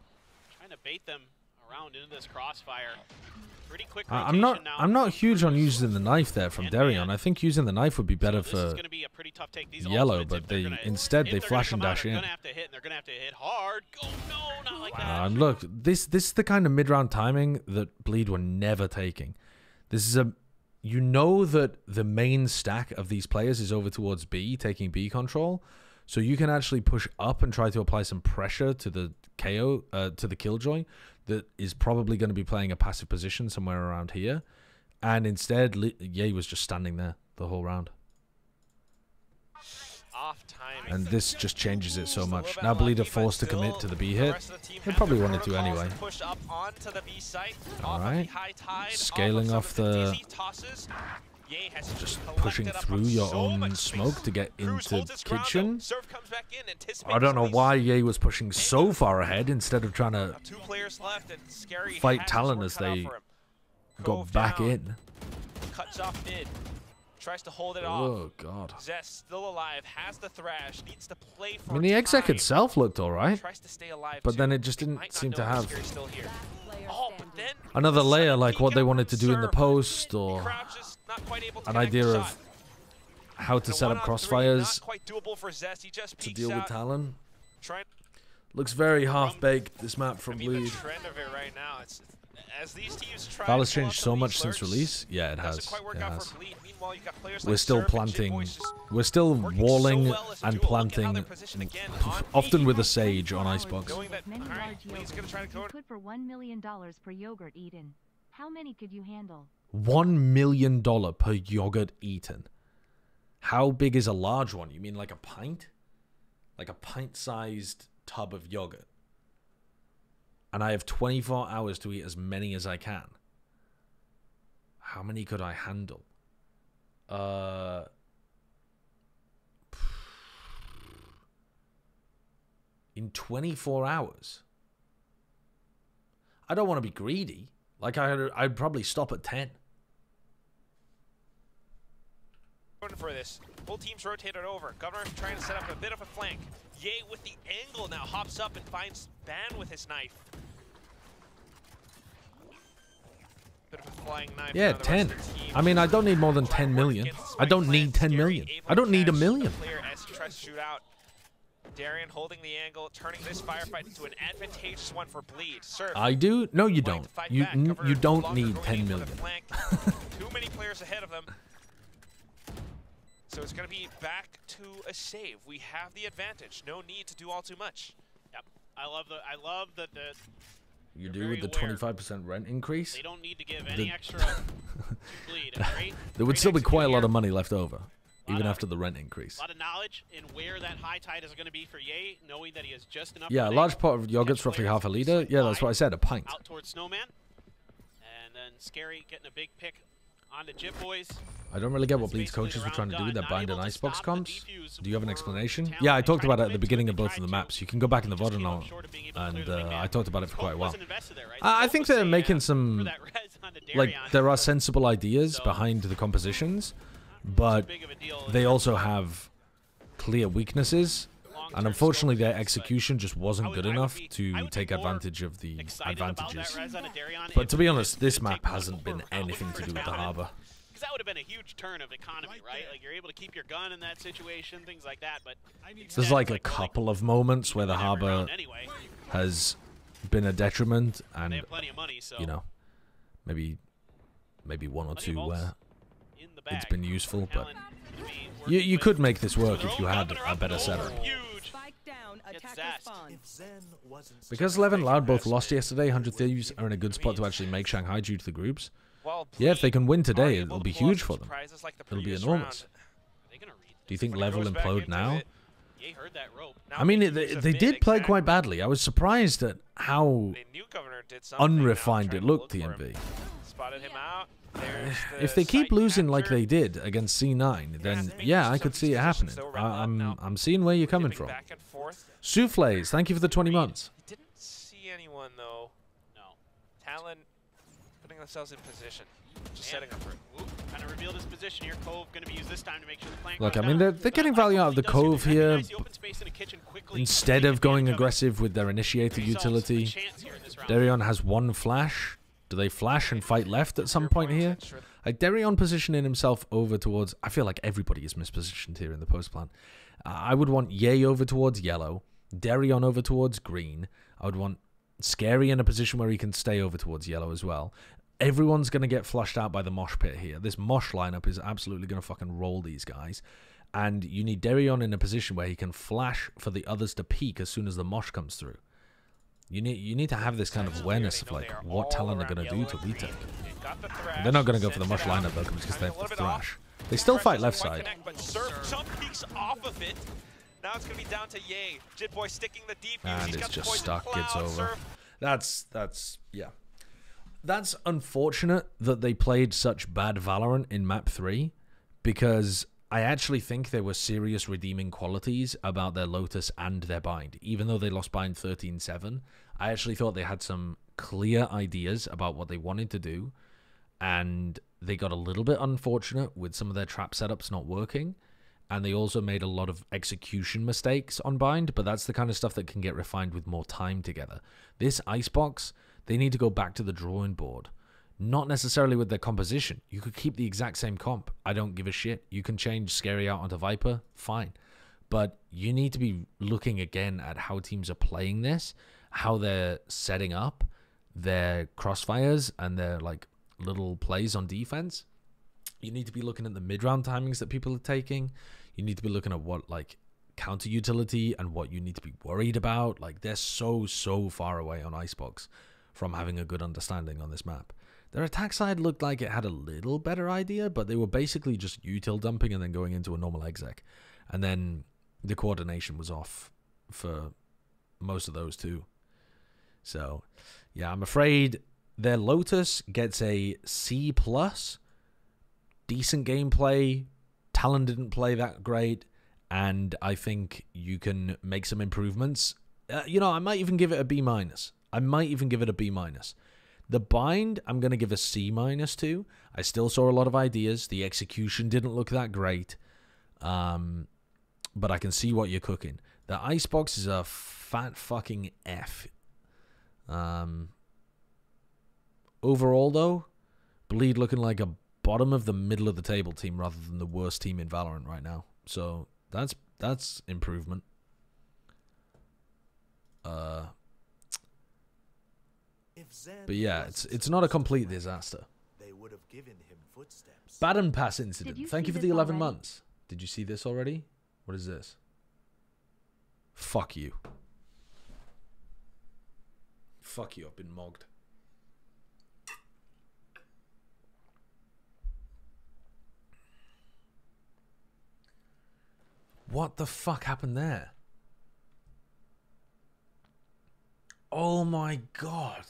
trying to bait them around into this crossfire. Pretty quick. I'm not huge on using the knife there from Darion. I think using the knife would be better So this is for gonna be a pretty tough take. These Yellow, ultimates, but if they're they gonna- instead if they they're flash gonna and come out, dash they're in. gonna have to hit, and they're gonna have to hit hard. Oh no, not like that. And look, this is the kind of mid-round timing that Bleed were never taking. This is you know that the main stack of these players is over towards B, taking B control, so you can actually push up and try to apply some pressure to the KO, to the Killjoy, that is probably going to be playing a passive position somewhere around here, and instead Ye was just standing there the whole round. Off timing. And this just changes it so much. Now Bleed are forced to commit to the B hit. They probably wanted to anyway. Push up onto the B site. Alright. Scaling off the... Just pushing through your own smoke to get into kitchen. I don't know why Ye was pushing so far ahead instead of trying to fight Talon as they got back in. Cuts off mid. Tries to hold it off. Oh god. Zest still alive, has the thrash, needs to play for I mean, the exec time. itself looked alright, Tries to stay alive but too. then it just They didn't might not seem to know have Scary's still here. Oh, but then another the layer sudden like what peek they up wanted to do in the Surf. post, or Crouches, not quite able to an connect idea the of shot. how to And a set up 1-on-3, crossfires not quite doable for Zest. He just to peeks deal with out, Talon. trying Looks very half-baked, this map from I mean, the Bleed. trend of it right now, it's as these teams try Val has to pull changed off so some of much these since flirts, release. Yeah, it doesn't has. quite work It out has. for Bleed. Meanwhile, you got players We're like still Surf and Jit planting. Boys just We're still working so walling well as a and duo. Look at how they're planting, positioned again on often B. with a Sage on Icebox. Knowing that, Many all right, large Bleed's yogurts gonna try to you go could for $1 million per yogurt eaten. How many could you handle? $1 million per yogurt eaten. How big is a large one? You mean like a pint? Like a pint-sized tub of yogurt, and I have 24 hours to eat as many as I can, how many could I handle? In 24 hours? I don't want to be greedy. Like, I'd probably stop at 10. For this, both teams rotated over. Governor trying to set up a bit of a flank. Ye with the angle now hops up and finds Ban with his knife. Bit of a flying knife. Yeah, 10. I mean, I don't need more than 10 million. I don't need 10 million. I don't need a million. Player as he tries to shoot out. Darian holding the angle, turning this firefight into an advantageous one for Bleed. Surf. I do? No, you don't. You don't need 10 million. Too many players ahead of them. So it's going to be back to a save. We have the advantage. No need to do all too much. Yep. I love that the you do with the 25% rent increase? They don't need to give any extra to Bleed. There would still be quite a lot of money left over, even after the rent increase. A lot of knowledge in where that high tide is going to be for Ye, knowing that he has just enough. Yeah, a large pot of yogurt's roughly half a liter. Yeah, that's what I said, a pint. Out towards Snowman. And then Scary getting a big pick on the Jip Boys. I don't really get what Bleed's coaches were trying to do with their bind and icebox comps. Do you have an explanation? Yeah, I talked about it at the beginning of both of the maps. You can go back in the VOD and I talked about it for quite a while. I think they're making some, like, there are sensible ideas behind the compositions, but they also have clear weaknesses, and unfortunately their execution just wasn't good enough to take advantage of the advantages. But to be honest, this map hasn't been anything to do with the harbor. That would have been a huge turn of economy, right? Like, you're able to keep your gun in that situation, things like that. But there's like a couple of moments where the harbor has been a detriment, and you know, maybe one or two where it's been useful. But you could make this work if you had a better setup. Because Lev and Loud both lost yesterday, 100 Thieves are in a good spot to actually make Shanghai due to the groups. Yeah, if they can win today, it'll be huge for them. It'll be enormous. Do you think Lev will implode now? I mean, they did play quite badly. I was surprised at how unrefined it looked, TNV. If they keep losing like they did against C9, then yeah, I could see it happening. I'm seeing where you're coming from. Souffles, thank you for the 20 months. Didn't see anyone though. No. Talon putting themselves in position. Just setting up for it. Kind of revealed his position here. Cove going to be used this time to make sure the flank. Look, I mean, they're getting value out of the Cove here. Instead of going aggressive with their initiator utility, Darion has one flash. Do they flash and fight left at some point here? Like, Darion positioning himself over towards... I feel like everybody is mispositioned here in the post plan. I would want Ye over towards yellow, Darion over towards green. I would want Scary in a position where he can stay over towards yellow as well. Everyone's going to get flushed out by the mosh pit here. This mosh lineup is absolutely going to fucking roll these guys. And you need Darion in a position where he can flash for the others to peek as soon as the mosh comes through. You need to have this kind of awareness of like what Talon are going to do to retake. They're not going to go for the mush lineup though because they have the thrash. They still fight left side. But Surf jump peeks off of it. Now it's going to be down to Ye. Jitboy sticking the deep. And it's just stuck. It's over. That's yeah. That's unfortunate that they played such bad Valorant in map 3 because I actually think there were serious redeeming qualities about their Lotus and their Bind. Even though they lost Bind 13-7, I actually thought they had some clear ideas about what they wanted to do, and they got a little bit unfortunate with some of their trap setups not working, and they also made a lot of execution mistakes on Bind, but that's the kind of stuff that can get refined with more time together. This Icebox, they need to go back to the drawing board. Not necessarily with their composition. You could keep the exact same comp. I don't give a shit. You can change Scary out onto Viper. Fine. But you need to be looking again at how teams are playing this, how they're setting up their crossfires and their like little plays on defense. You need to be looking at the mid-round timings that people are taking. You need to be looking at what like counter utility and what you need to be worried about. Like they're so far away on Icebox from having a good understanding on this map. Their attack side looked like it had a little better idea, but they were basically just util dumping and then going into a normal exec. And then the coordination was off for most of those too. So, yeah, I'm afraid their Lotus gets a C+. Decent gameplay. Talon didn't play that great. And I think you can make some improvements. You know, I might even give it a B-. I might even give it a B-. The bind, I'm going to give a C- to. I still saw a lot of ideas. The execution didn't look that great. But I can see what you're cooking. The icebox is a fat fucking F. Overall, though, Bleed looking like a bottom of the middle of the table team rather than the worst team in Valorant right now. So that's improvement. But yeah, it's not a complete disaster. They would have given him footsteps. Baton Pass incident. Thank you for the 11 already? months. Did you see this already? What is this? Fuck you. Fuck you, I've been mogged. What the fuck happened there? Oh my god.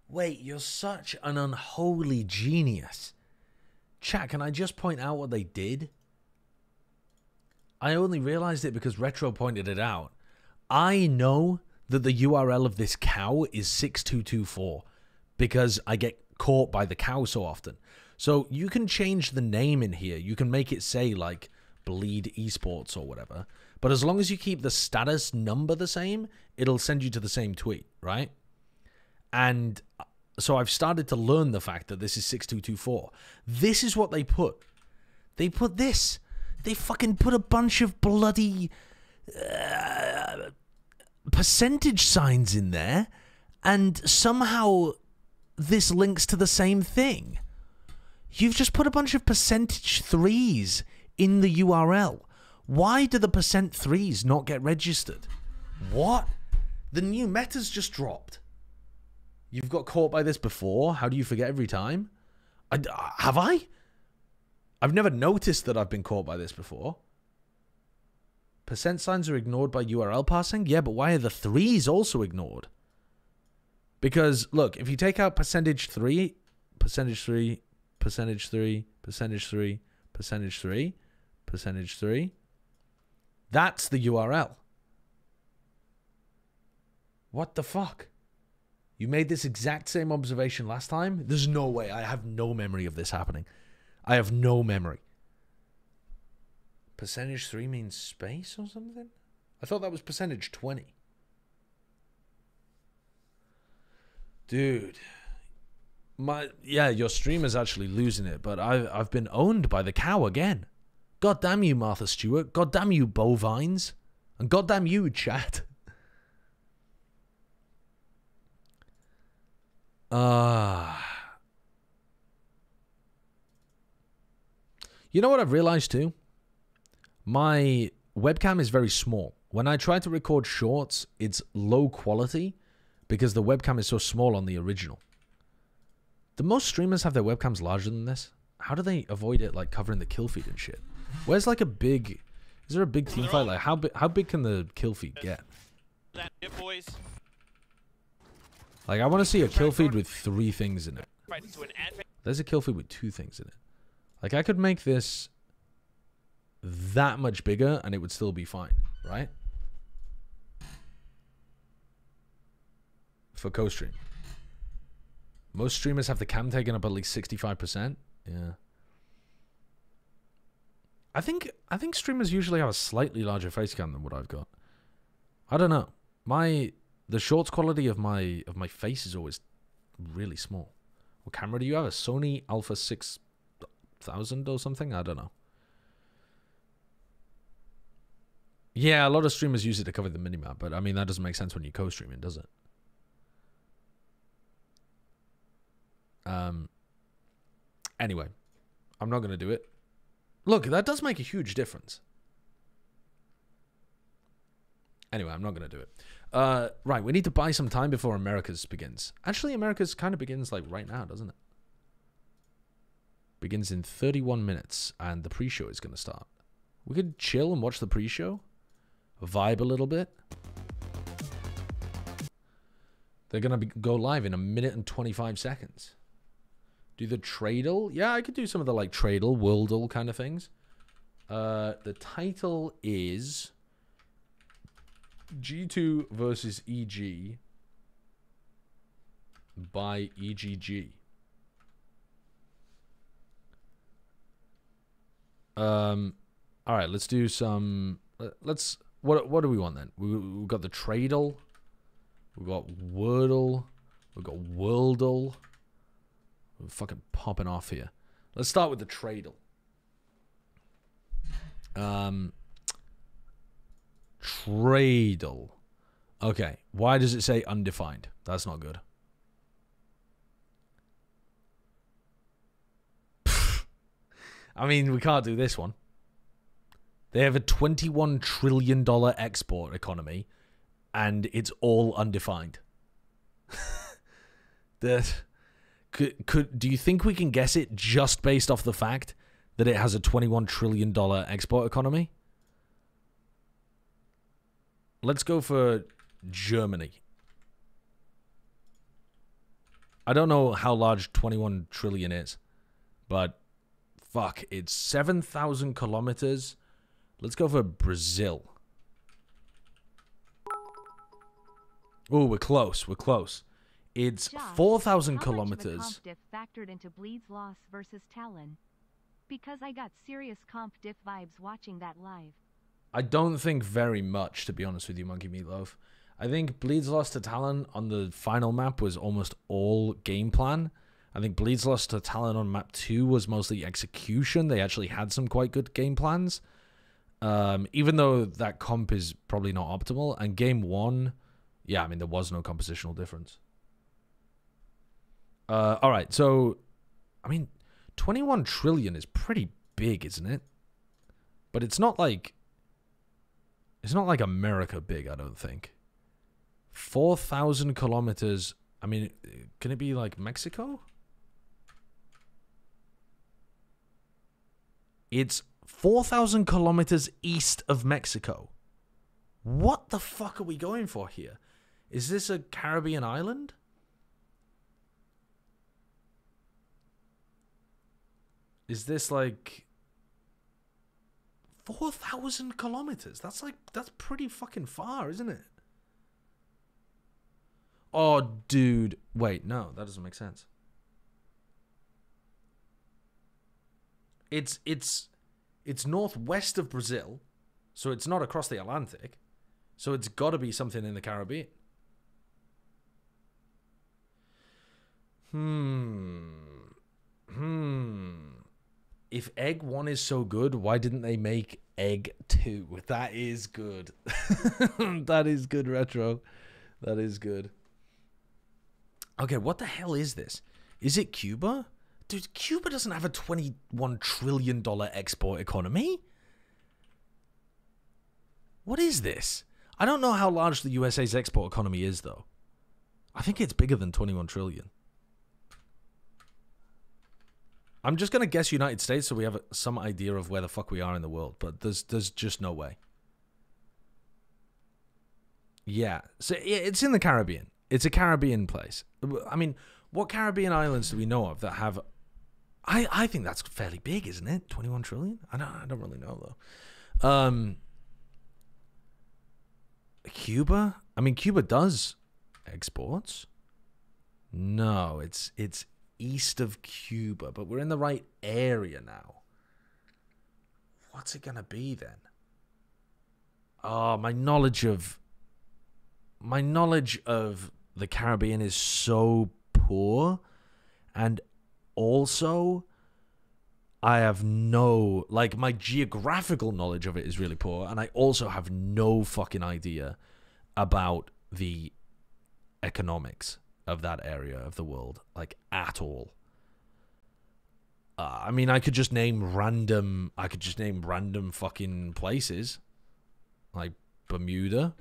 Wait, you're such an unholy genius. Chat, can I just point out what they did? I only realized it because Retro pointed it out. I know that the URL of this cow is 6224 because I get caught by the cow so often. So you can change the name in here. You can make it say like Bleed Esports or whatever. But as long as you keep the status number the same, it'll send you to the same tweet, right? And so I've started to learn the fact that this is 6224. This is what they put. They put this. They fucking put a bunch of bloody percentage signs in there, and somehow this links to the same thing. You've just put a bunch of percentage threes in the URL. Why do the %3s not get registered? What? The new meta's just dropped. You've got caught by this before. How do you forget every time? Have I? I've never noticed that I've been caught by this before. Percent signs are ignored by URL parsing? Yeah, but why are the threes also ignored? Because, look, if you take out percentage 3, percentage 3, percentage 3, percentage 3, percentage 3, percentage 3, that's the URL. What the fuck? You made this exact same observation last time? There's no way. I have no memory of this happening. I have no memory. Percentage 3 means space or something? I thought that was percentage 20. Dude. Yeah, your streamer's actually losing it, but I've been owned by the cow again. God damn you, Martha Stewart. God damn you, bovines. And god damn you, chat. You know what I've realized too? My webcam is very small. When I try to record shorts, it's low quality because the webcam is so small on the original. Do most streamers have their webcams larger than this? How do they avoid it like covering the kill feed and shit? Where's like a big... Is there a big team fight? Like how big can the kill feed get? Boys. Like I want to see a kill feed with 3 things in it. There's a kill feed with 2 things in it. Like I could make this that much bigger and it would still be fine, right? For co-stream. Most streamers have the cam taken up at least 65%. Yeah. I think streamers usually have a slightly larger face cam than what I've got. I don't know. The shorts quality of my face is always really small. What camera do you have? A Sony Alpha 6000 or something? I don't know. Yeah, a lot of streamers use it to cover the minimap, but I mean that doesn't make sense when you're co-streaming, does it? Anyway, I'm not going to do it. Look, that does make a huge difference. Anyway, I'm not going to do it. Right, we need to buy some time before Americas begins. Actually, Americas kind of begins like right now, doesn't it? Begins in 31 minutes, and the pre-show is going to start. We could chill and watch the pre-show. Vibe a little bit. They're going to go live in 1 minute and 25 seconds. Do the Tradle? Yeah, I could do some of the like Tradle, Worldle kind of things. The title is G2 versus EG by EGG. All right, let's do some. Let's. What do we want then? We've got the Tradle. We've got Wordle. We've got Worldle. We're fucking popping off here. Let's start with the Tradle. Tradle. Okay. Why does it say undefined? That's not good. I mean, we can't do this one. They have a $21 trillion export economy, and it's all undefined. Do you think we can guess it just based off the fact that it has a $21 trillion export economy? Let's go for Germany. I don't know how large 21 trillion is, but fuck, it's 7,000 kilometers. Let's go for Brazil. Oh, we're close. We're close. It's 4,000 kilometers. How much of a comp diff factored into Bleed's loss versus Talon? Because I got serious comp diff vibes watching that live. I don't think very much, to be honest with you, Monkey Meatloaf. I think Bleed's loss to Talon on the final map was almost all game plan. I think Bleed's loss to Talon on map 2 was mostly execution. They actually had some quite good game plans. Even though that comp is probably not optimal. And game 1, yeah, I mean, there was no compositional difference. All right, so, I mean, 21 trillion is pretty big, isn't it? But it's not like America big, I don't think. 4,000 kilometers. I mean, can it be like Mexico? It's 4,000 kilometers east of Mexico. What the fuck are we going for here? Is this a Caribbean island? Is this like 4,000 kilometers? That's pretty fucking far, isn't it? Oh, dude. Wait, no, that doesn't make sense. It's northwest of Brazil, so it's not across the Atlantic. So it's got to be something in the Caribbean. If Egg 1 is so good, why didn't they make Egg 2? That is good. That is good, Retro. That is good. Okay, what the hell is this? Is it Cuba? Dude, Cuba doesn't have a $21 trillion export economy. What is this? I don't know how large the USA's export economy is, though. I think it's bigger than 21 trillion. I'm just going to guess United States so we have some idea of where the fuck we are in the world, but there's just no way. Yeah, so it's in the Caribbean. It's a Caribbean place. I mean, what Caribbean islands do we know of that have... I think that's fairly big, isn't it? 21 trillion? I don't really know, though. Cuba? I mean, Cuba does exports. No, it's east of Cuba, but we're in the right area now. What's it gonna be then? Oh, my knowledge of the Caribbean is so poor, and also I have no, like, my geographical knowledge of it is really poor, and I also have no fucking idea about the economics of that area of the world, like, at all. I mean, I could just name random fucking places, like Bermuda.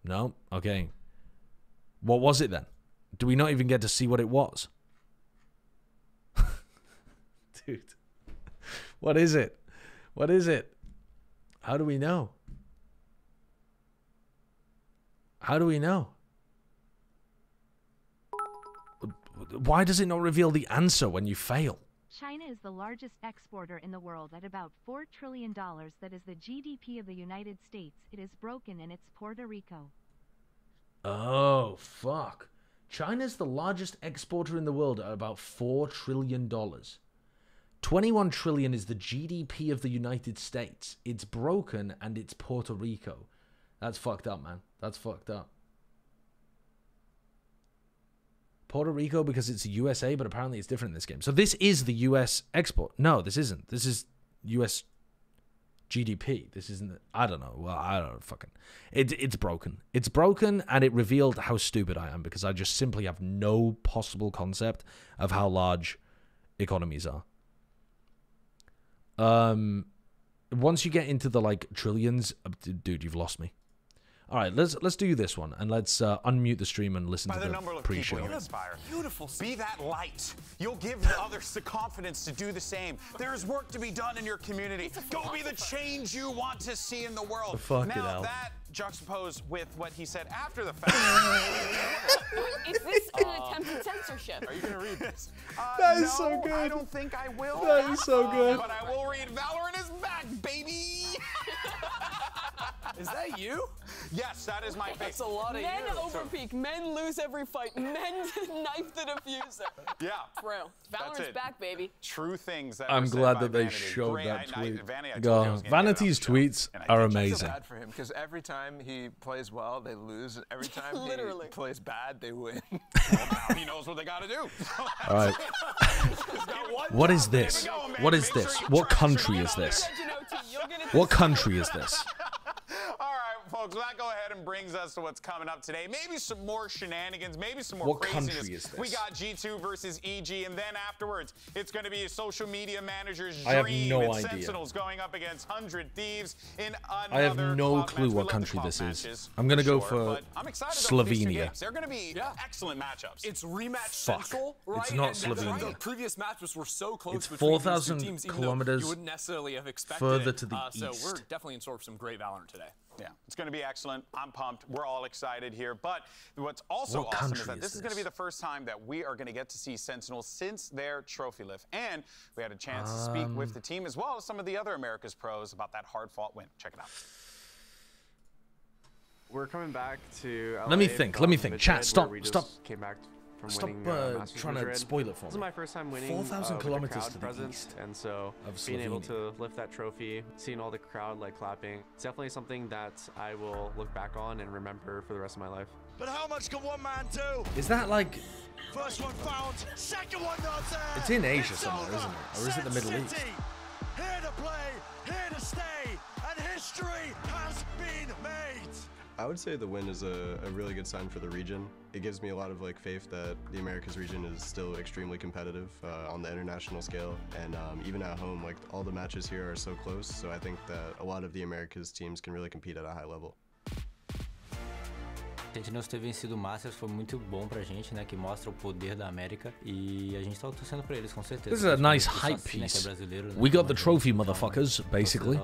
No? Okay. What was it then? Do we not even get to see what it was? Dude. What is it? What is it? How do we know? How do we know? why does it not reveal the answer when you fail? China is the largest exporter in the world at about $4 trillion. That is the GDP of the United States. It is broken and it's Puerto Rico. Oh, fuck. China's the largest exporter in the world at about $4 trillion. 21 trillion is the GDP of the United States. It's broken and it's Puerto Rico. That's fucked up, man. That's fucked up. Puerto Rico because it's USA, but apparently it's different in this game. So this is the US export. No, this isn't. This is US GDP. This isn't. I don't know. Well, I don't know. Fucking. It's broken. It's broken, and it revealed how stupid I am because I just simply have no possible concept of how large economies are. Once you get into the like trillions, dude, you've lost me. All right, let's do this one, and let's unmute the stream and listen to the pre-show. Beautiful. Be that light. You'll give others the confidence to do the same. There's work to be done in your community. Go be the change you want to see in the world. Now that juxtaposed with what he said after the fact. Is this an attempt at censorship? Are you going to read this? That is no, so good. I don't think I will. That is so good. But I will read Valorant is back, baby. Is that you? Yes, that is my face. That's a lot of Men you. overpeak. Men lose every fight. Men knife the diffuser. Yeah. For real. Valorant's back, baby. True things that I'm glad that they Vanity. showed Great. that tweet. God, Vanity's tweets are amazing. Bad for him because every time he plays well, they lose. And every time he plays bad, they win. Well, now he knows what they got to do. All right. What is this? What is this? What country is this? What country is this? All right, folks, that go ahead and brings us to what's coming up today. Maybe some more shenanigans, maybe some more craziness. Country is this? We got G2 versus EG, and then afterwards, it's going to be a social media manager's dream. I have no idea. Sentinels going up against 100 Thieves in another I have no clue what country this is. I'm going to go for Slovenia. They're going to be excellent matchups. It's rematch central, right? It's not Slovenia. The previous matches were so close. It's 4,000 kilometers you wouldn't necessarily have expected further to the east. So we're definitely in store for some great Valorant today. Yeah, it's going to be excellent. I'm pumped. We're all excited here. But what's also awesome is that this is going to be the first time that we are going to get to see Sentinels since their trophy lift. And we had a chance to speak with the team as well as some of the other America's pros about that hard-fought win. Check it out. We're coming back to LA. Let me think. Chat, stop. Came back from Stop winning, trying to spoil it for me. This is my first time winning 4,000 kilometers to the present, east and so being able to lift that trophy, seeing all the crowd like clapping, it's definitely something that I will look back on and remember for the rest of my life. But how much can one man do? Is that like... First one found, second one not there. It's in Asia somewhere, isn't it? Or is it the Middle East? Here to play, here to stay, and history has been made. I would say the win is a really good sign for the region. It gives me a lot of faith that the Americas region is still extremely competitive on the international scale, and even at home, all the matches here are so close. So I think that a lot of the Americas teams can really compete at a high level. Sentinels ter vencido o Masters foi muito bom pra gente, né? Que mostra o poder da América e a gente tá torcendo pra eles com certeza. This is a nice hype piece. We got the trophy, motherfuckers, basically.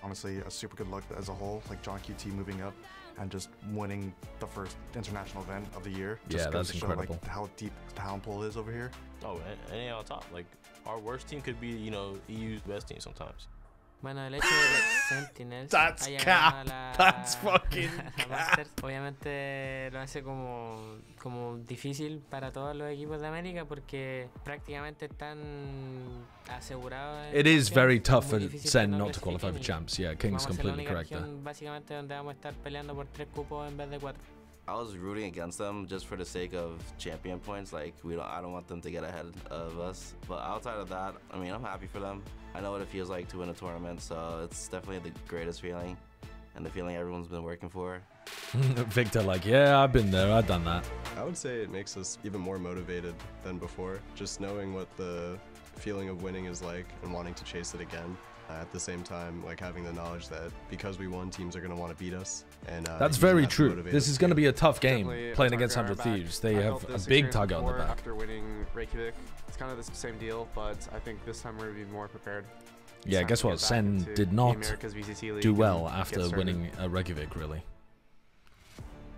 Honestly, a super good look as a whole, like John QT moving up and just winning the first international event of the year. Just that's incredible. Show, how deep the talent pool is over here. Oh, and on top, our worst team could be, EU's best team sometimes. Bueno, el hecho de Sentinels That's cap. That's fucking cap. Obviamente lo hace como difícil para todos los equipos de América porque prácticamente están asegurados. It is very tough for Sen not to qualify for champs. Yeah, King's completely correct there. Básicamente donde vamos a estar peleando por 3 cupos en vez de 4. I was rooting against them just for the sake of champion points. I don't want them to get ahead of us. But outside of that, I mean, I'm happy for them. I know what it feels like to win a tournament, so it's definitely the greatest feeling, and the feeling everyone's been working for. Victor, yeah, I've been there, I've done that. I would say it makes us even more motivated than before, just knowing what the feeling of winning is like and wanting to chase it again. At the same time, having the knowledge that because we won, teams are going to want to beat us. And that's very true. This is going to be a tough game playing against 100 Thieves. They have a big target on their back. After winning Reykjavik, it's kind of the same deal, but I think this time we're going to be more prepared. Yeah, guess what? Sen did not do well after winning Reykjavik, really.